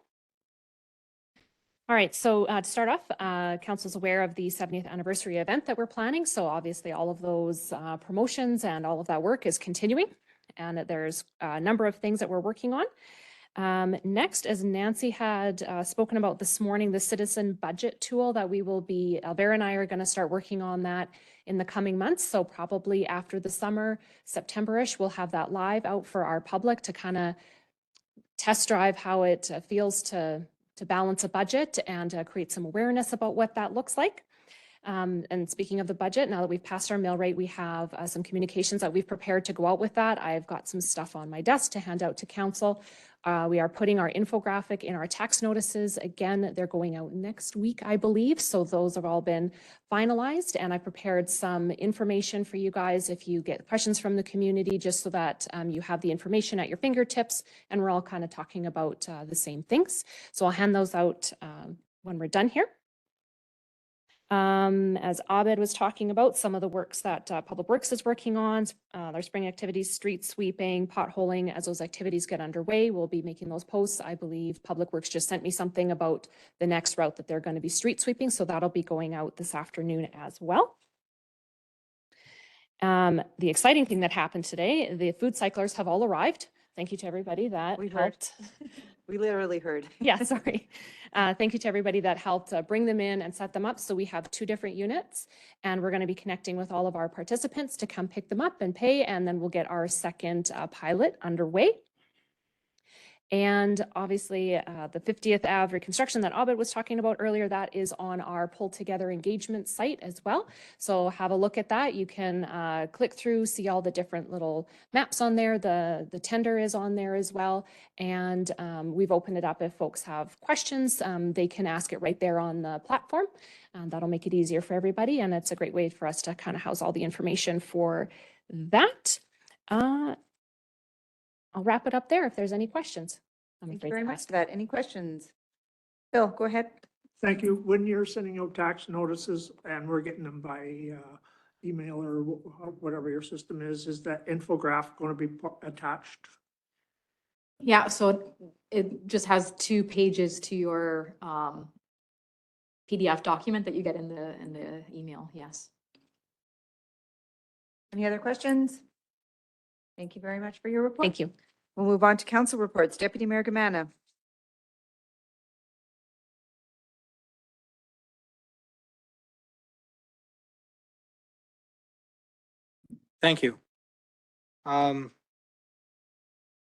All right, so to start off, Council's aware of the 70th anniversary event that we're planning. So obviously all of those promotions and all of that work is continuing. And there's a number of things that we're working on. Next, as Nancy had spoken about this morning, the citizen budget tool that we will be, Albert and I are going to start working on that in the coming months. So probably after the summer, September-ish, we'll have that live out for our public to kind of test drive how it feels to balance a budget and create some awareness about what that looks like. And speaking of the budget, now that we've passed our mill rate, we have some communications that we've prepared to go out with that. I've got some stuff on my desk to hand out to council. We are putting our infographic in our tax notices. Again, they're going out next week, I believe. So those have all been finalized, and I prepared some information for you guys if you get questions from the community, just so that you have the information at your fingertips, and we're all kind of talking about the same things. So I'll hand those out when we're done here. As Abed was talking about, some of the works that Public Works is working on, their spring activities, street sweeping, potholing, as those activities get underway, we'll be making those posts. I believe Public Works just sent me something about the next route that they're going to be street sweeping, so that'll be going out this afternoon as well. The exciting thing that happened today, the food cyclers have all arrived. Thank you to everybody that helped. We literally heard. Yeah, sorry. Thank you to everybody that helped bring them in and set them up. So we have 2 different units, and we're going to be connecting with all of our participants to come pick them up and pay, and then we'll get our second pilot underway. And obviously, the 50th Ave reconstruction that Abed was talking about earlier, that is on our Pull Together engagement site as well. So have a look at that. You can click through, see all the different little maps on there. The tender is on there as well. And we've opened it up if folks have questions. They can ask it right there on the platform. That'll make it easier for everybody. And it's a great way for us to kind of house all the information for that. I'll wrap it up there if there's any questions. Thank you very much for that. Any questions? Bill, go ahead. Thank you. When you're sending out tax notices and we're getting them by email or whatever your system is that infographic going to be attached? Yeah, so it just has 2 pages to your PDF document that you get in the email. Yes. Any other questions? Thank you very much for your report. Thank you. We'll move on to council reports. Deputy Mayor Gamana. Thank you. I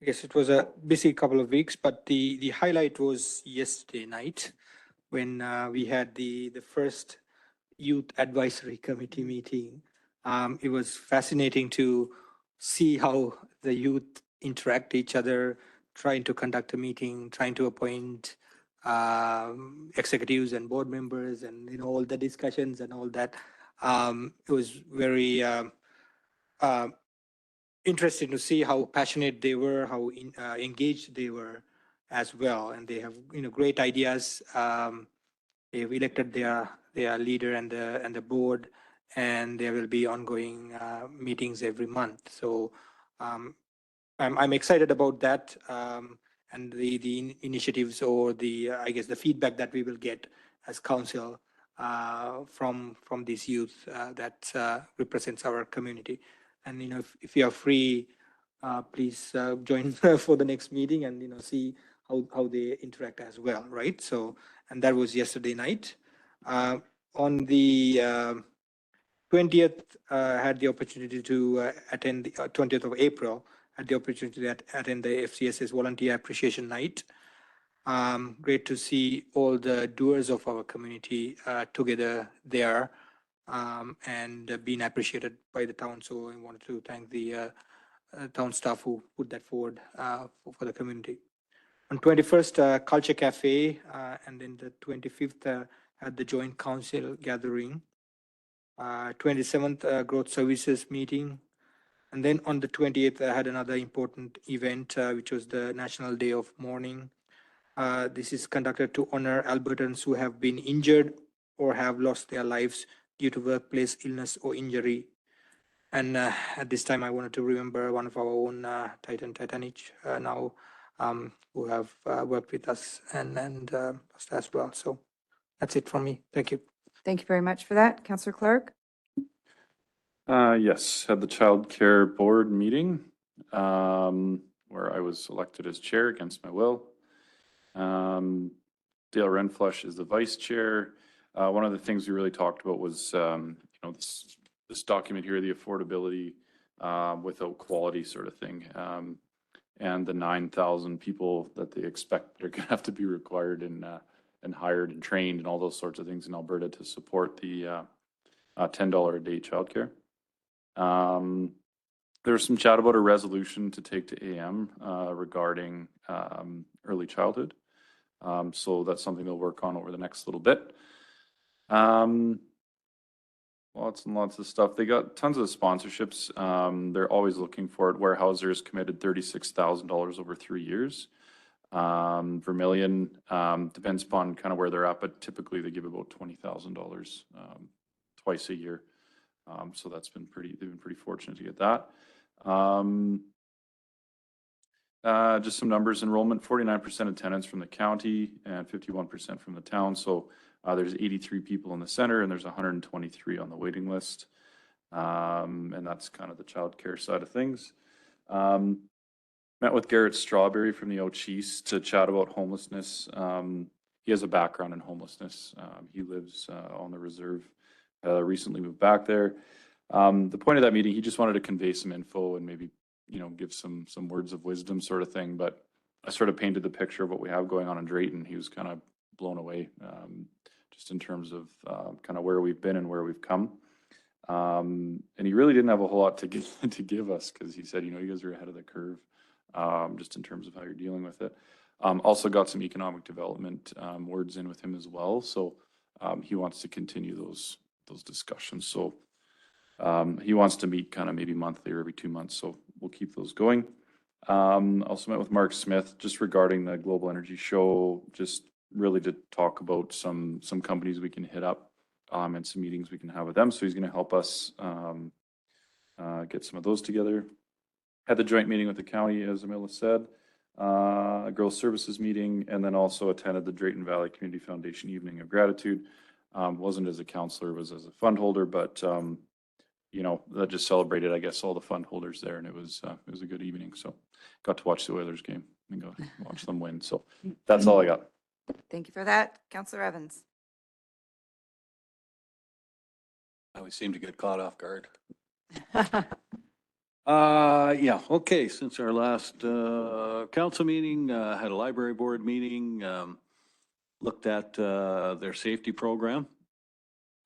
guess it was a busy couple of weeks, but the highlight was yesterday night when we had the first youth advisory committee meeting. It was fascinating to see how the youth interact each other, trying to conduct a meeting, trying to appoint executives and board members, and all the discussions and all that. It was very interesting to see how passionate they were, how engaged they were as well, and they have great ideas. They've elected their leader and the board, and there will be ongoing meetings every month. So I'm excited about that, and the initiatives or I guess the feedback that we will get as council from this youth that represents our community. And if you are free, please join for the next meeting and see how they interact as well, right? So, and that was yesterday night. On the 20th, had the opportunity to attend the 20th of April, had the opportunity to attend the FCSS Volunteer Appreciation Night. Great to see all the doers of our community together there and being appreciated by the town. So I wanted to thank the town staff who put that forward for the community. On 21st, Culture Cafe, and then the 25th had the Joint Council gathering. 27th, Growth Services meeting. And then on the 28th, I had another important event, which was the National Day of Mourning. This is conducted to honor Albertans who have been injured or have lost their lives due to workplace illness or injury. And at this time, I wanted to remember one of our own, Titan Titanic, now who have worked with us and us as well. So that's it from me. Thank you. Thank you very much for that. Councillor Clark? Yes, had the Child Care Board meeting where I was elected as chair against my will. Dale Renflush is the vice chair. One of the things we really talked about was, this document here, the affordability without quality sort of thing, and the 9,000 people that they expect are going to have to be required and hired and trained and all those sorts of things in Alberta to support the $10 a day childcare. There's some chat about a resolution to take to AM regarding early childhood. So that's something they'll work on over the next little bit. Lots and lots of stuff. They got tons of sponsorships. They're always looking for it. Weyerhaeuser's committed $36,000 over 3 years. Vermilion depends upon kind of where they're at, but typically they give about $20,000 twice a year. So that's been they've been pretty fortunate to get that. Just some numbers: enrollment, 49% attendance from the county and 51% from the town. So there's 83 people in the center and there's 123 on the waiting list. And that's kind of the childcare side of things. Met with Garrett Strawberry from the Ochese to chat about homelessness. He has a background in homelessness. He lives on the reserve, recently moved back there. The point of that meeting, he just wanted to convey some info and maybe, you know, give some words of wisdom sort of thing. But I sort of painted the picture of what we have going on in Drayton. He was kind of blown away, just in terms of kind of where we've been and where we've come. And he really didn't have a whole lot to give us, because he said, you know, you guys are ahead of the curve, just in terms of how you're dealing with it. Also got some economic development words in with him as well. So he wants to continue those discussions. So he wants to meet kind of maybe monthly or every 2 months. So we'll keep those going. Also met with Mark Smith just regarding the Global Energy Show, just really to talk about some companies we can hit up and some meetings we can have with them. So he's going to help us get some of those together. Had the joint meeting with the county, as Amila said, a girls services meeting, and then also attended the Drayton Valley Community Foundation Evening of Gratitude. Wasn't as a counselor, was as a fund holder, but you know, that just celebrated, I guess, all the fund holders there, and it was a good evening. So got to watch the Oilers game and go watch them win. So that's all I got. Thank you for that. Councillor Evans. I always seem to get caught off guard. Yeah, okay, since our last council meeting, had a library board meeting, looked at their safety program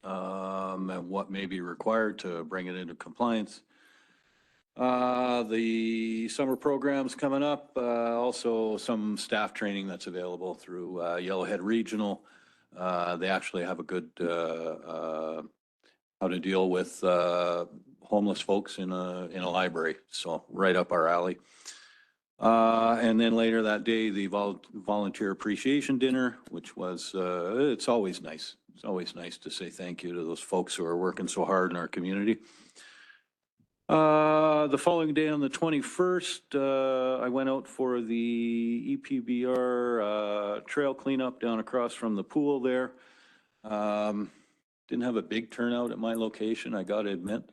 and what may be required to bring it into compliance. The summer program's coming up, also some staff training that's available through Yellowhead Regional. They actually have a good how to deal with homeless folks in a library, so right up our alley. And then later that day, the volunteer appreciation dinner, which was, it's always nice. It's always nice to say thank you to those folks who are working so hard in our community. The following day on the 21st, I went out for the EPBR trail cleanup down across from the pool there. Didn't have a big turnout at my location, I got to admit.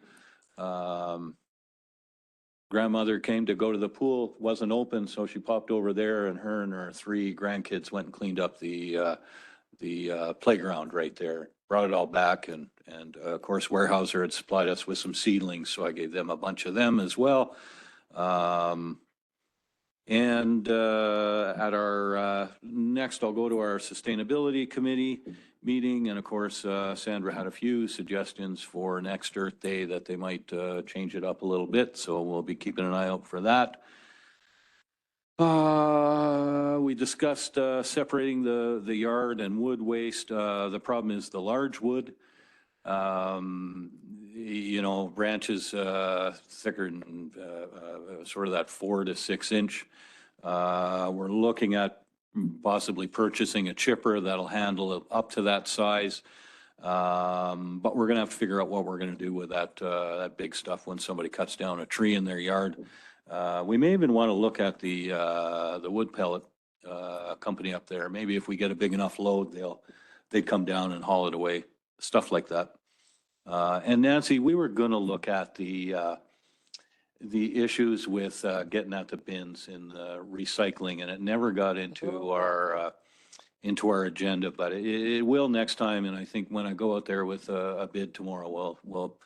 Grandmother came to go to the pool, wasn't open, so she popped over there, and her 3 grandkids went and cleaned up the playground right there. Brought it all back, and of course Weyerhaeuser had supplied us with some seedlings, so I gave them a bunch of them as well. And at our next, I'll go to our sustainability committee meeting, and of course Sandra had a few suggestions for next Earth Day that they might change it up a little bit, so we'll be keeping an eye out for that. We discussed separating the yard and wood waste. The problem is the large wood, you know, branches thicker than sort of that 4 to 6 inch. We're looking at possibly purchasing a chipper that'll handle it up to that size. But we're gonna have to figure out what we're gonna do with that big stuff when somebody cuts down a tree in their yard. We may even want to look at the wood pellet company up there. Maybe if we get a big enough load, they'd come down and haul it away, stuff like that. And Nancy, we were going to look at the issues with getting at the bins and recycling, and it never got into our agenda, but it will next time. And I think when I go out there with a bid tomorrow, we'll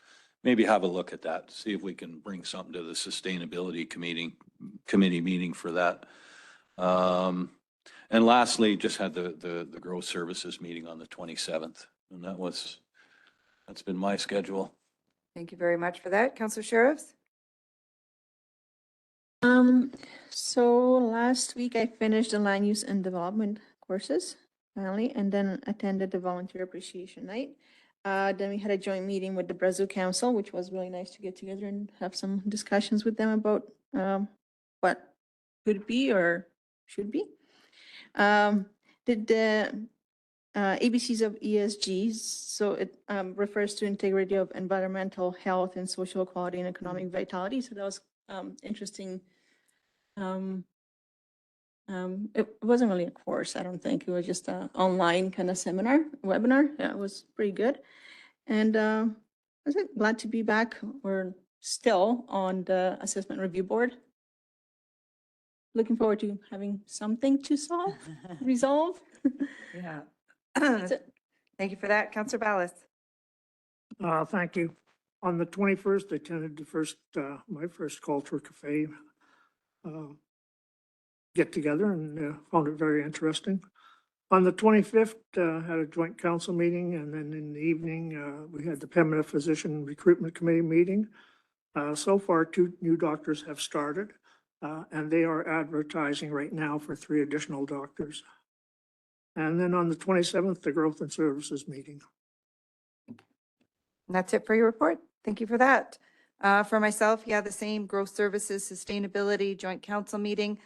maybe have a look at that, see if we can bring something to the sustainability committee meeting for that. And lastly, just had the growth services meeting on the 27th, and that was That's been my schedule. Thank you very much for that. Councillor Sheriffs? So last week I finished the land use and development courses finally, and then attended the volunteer appreciation night. Then we had a joint meeting with the Brazil Council, which was really nice to get together and have some discussions with them about what could be or should be. Did the ABCs of ESG, so it refers to integrity of environmental health and social equality and economic vitality. So that was interesting. It wasn't really a course, I don't think. It was just an online kind of webinar. Yeah, it was pretty good. And I was glad to be back. We're still on the assessment review board. Looking forward to having something to resolve. Yeah. That's it. Thank you for that. Councillor Ballas? Thank you. On the 21st, I attended my first Culture Cafe get together and found it very interesting. On the 25th, had a joint council meeting, and then in the evening, we had the Pembina Physician Recruitment Committee meeting. So far, 2 new doctors have started, and they are advertising right now for 3 additional doctors. And then on the 27th, the Growth and Services meeting. And that's it for your report. Thank you for that. For myself, yeah, the same growth services, sustainability, joint council meeting,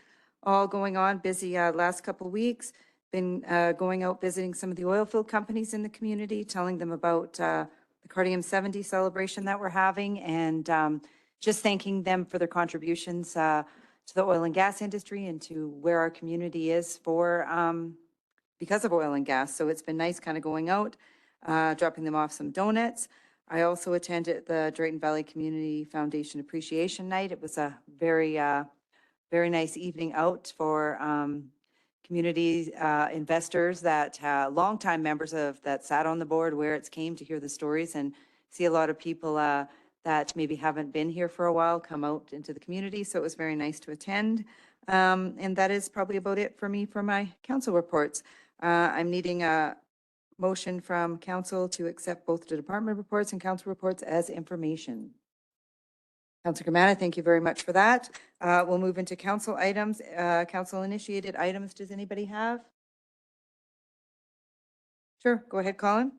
all going on, busy last couple of weeks. Been going out visiting some of the oil field companies in the community, telling them about the Cardium 70 celebration that we're having, and just thanking them for their contributions to the oil and gas industry and to where our community is for because of oil and gas. So it's been nice kind of going out, dropping them off some donuts. I also attended the Drayton Valley Community Foundation Appreciation Night. It was a very, very nice evening out for community investors that longtime members of that sat on the board where it's came to hear the stories and see a lot of people that maybe haven't been here for a while come out into the community. So it was very nice to attend. And that is probably about it for me for my council reports. I'm needing a motion from council to accept both the department reports and council reports as information. Councilor Germana, thank you very much for that. We'll move into council items. Council initiated items. Does anybody have? Sure, go ahead, Colin.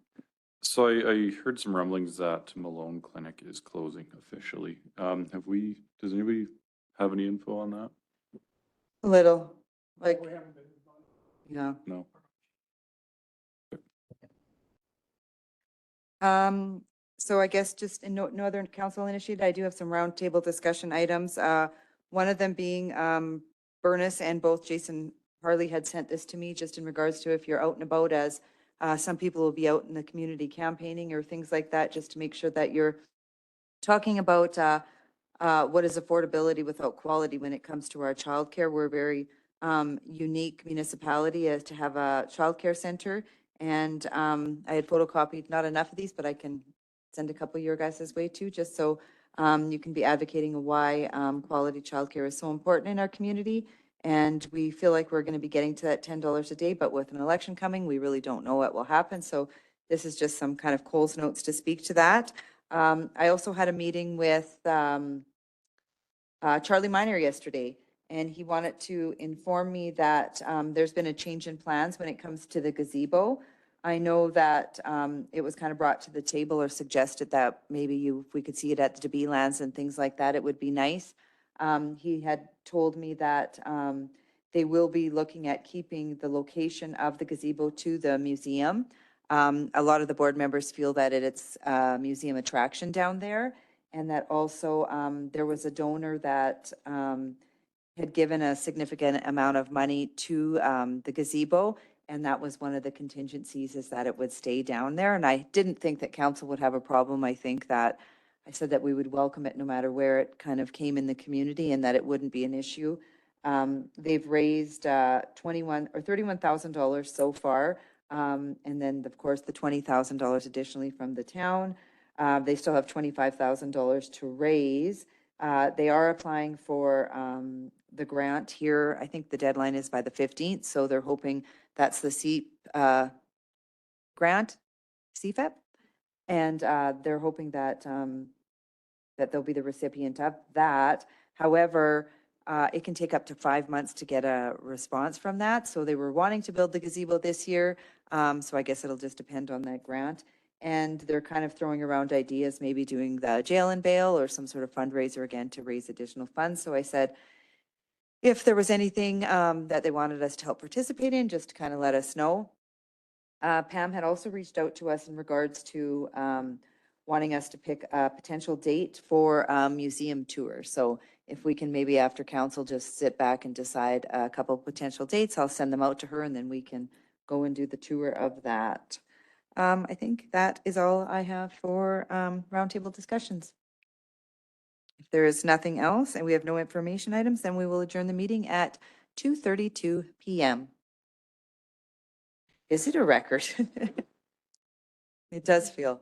So I heard some rumblings that Malone Clinic is closing officially. Does anybody have any info on that? A little, like, yeah. No. So I guess just in Northern Council initiated, I do have some roundtable discussion items. One of them being Bernice and both Jason Harley had sent this to me just in regards to if you're out and about, as some people will be out in the community campaigning or things like that, just to make sure that you're talking about what is affordability without quality when it comes to our childcare. We're a very unique municipality as to have a childcare center. And I had photocopied not enough of these, but I can send a couple your guys' way too, just so you can be advocating why quality childcare is so important in our community. And we feel like we're going to be getting to that $10 a day, but with an election coming, we really don't know what will happen. So this is just some kind of Coles notes to speak to that. I also had a meeting with Charlie Miner yesterday, and he wanted to inform me that there's been a change in plans when it comes to the gazebo. I know that it was kind of brought to the table or suggested that maybe if we could see it at the DeBee lands and things like that, it would be nice. He had told me that they will be looking at keeping the location of the gazebo to the museum. A lot of the board members feel that it's a museum attraction down there, and that also there was a donor that had given a significant amount of money to the gazebo, and that was one of the contingencies, is that it would stay down there. And I didn't think that council would have a problem. I think that I said that we would welcome it no matter where it kind of came in the community, and that it wouldn't be an issue. They've raised $31,000 so far. And then of course the $20,000 additionally from the town. They still have $25,000 to raise. They are applying for the grant here. I think the deadline is by the 15th. So they're hoping that's the CEP grant, CFEP. And they're hoping that, that they'll be the recipient of that. However, it can take up to 5 months to get a response from that. So they were wanting to build the gazebo this year. So I guess it'll just depend on that grant. And they're kind of throwing around ideas, maybe doing the jail and bail or some sort of fundraiser again to raise additional funds. So I said, if there was anything that they wanted us to help participate in, just to kind of let us know. Pam had also reached out to us in regards to wanting us to pick a potential date for a museum tour. So if we can maybe after council just sit back and decide a couple of potential dates, I'll send them out to her and then we can go and do the tour of that. I think that is all I have for roundtable discussions. If there is nothing else and we have no information items, then we will adjourn the meeting at 2:32 p.m. Is it a record? It does feel.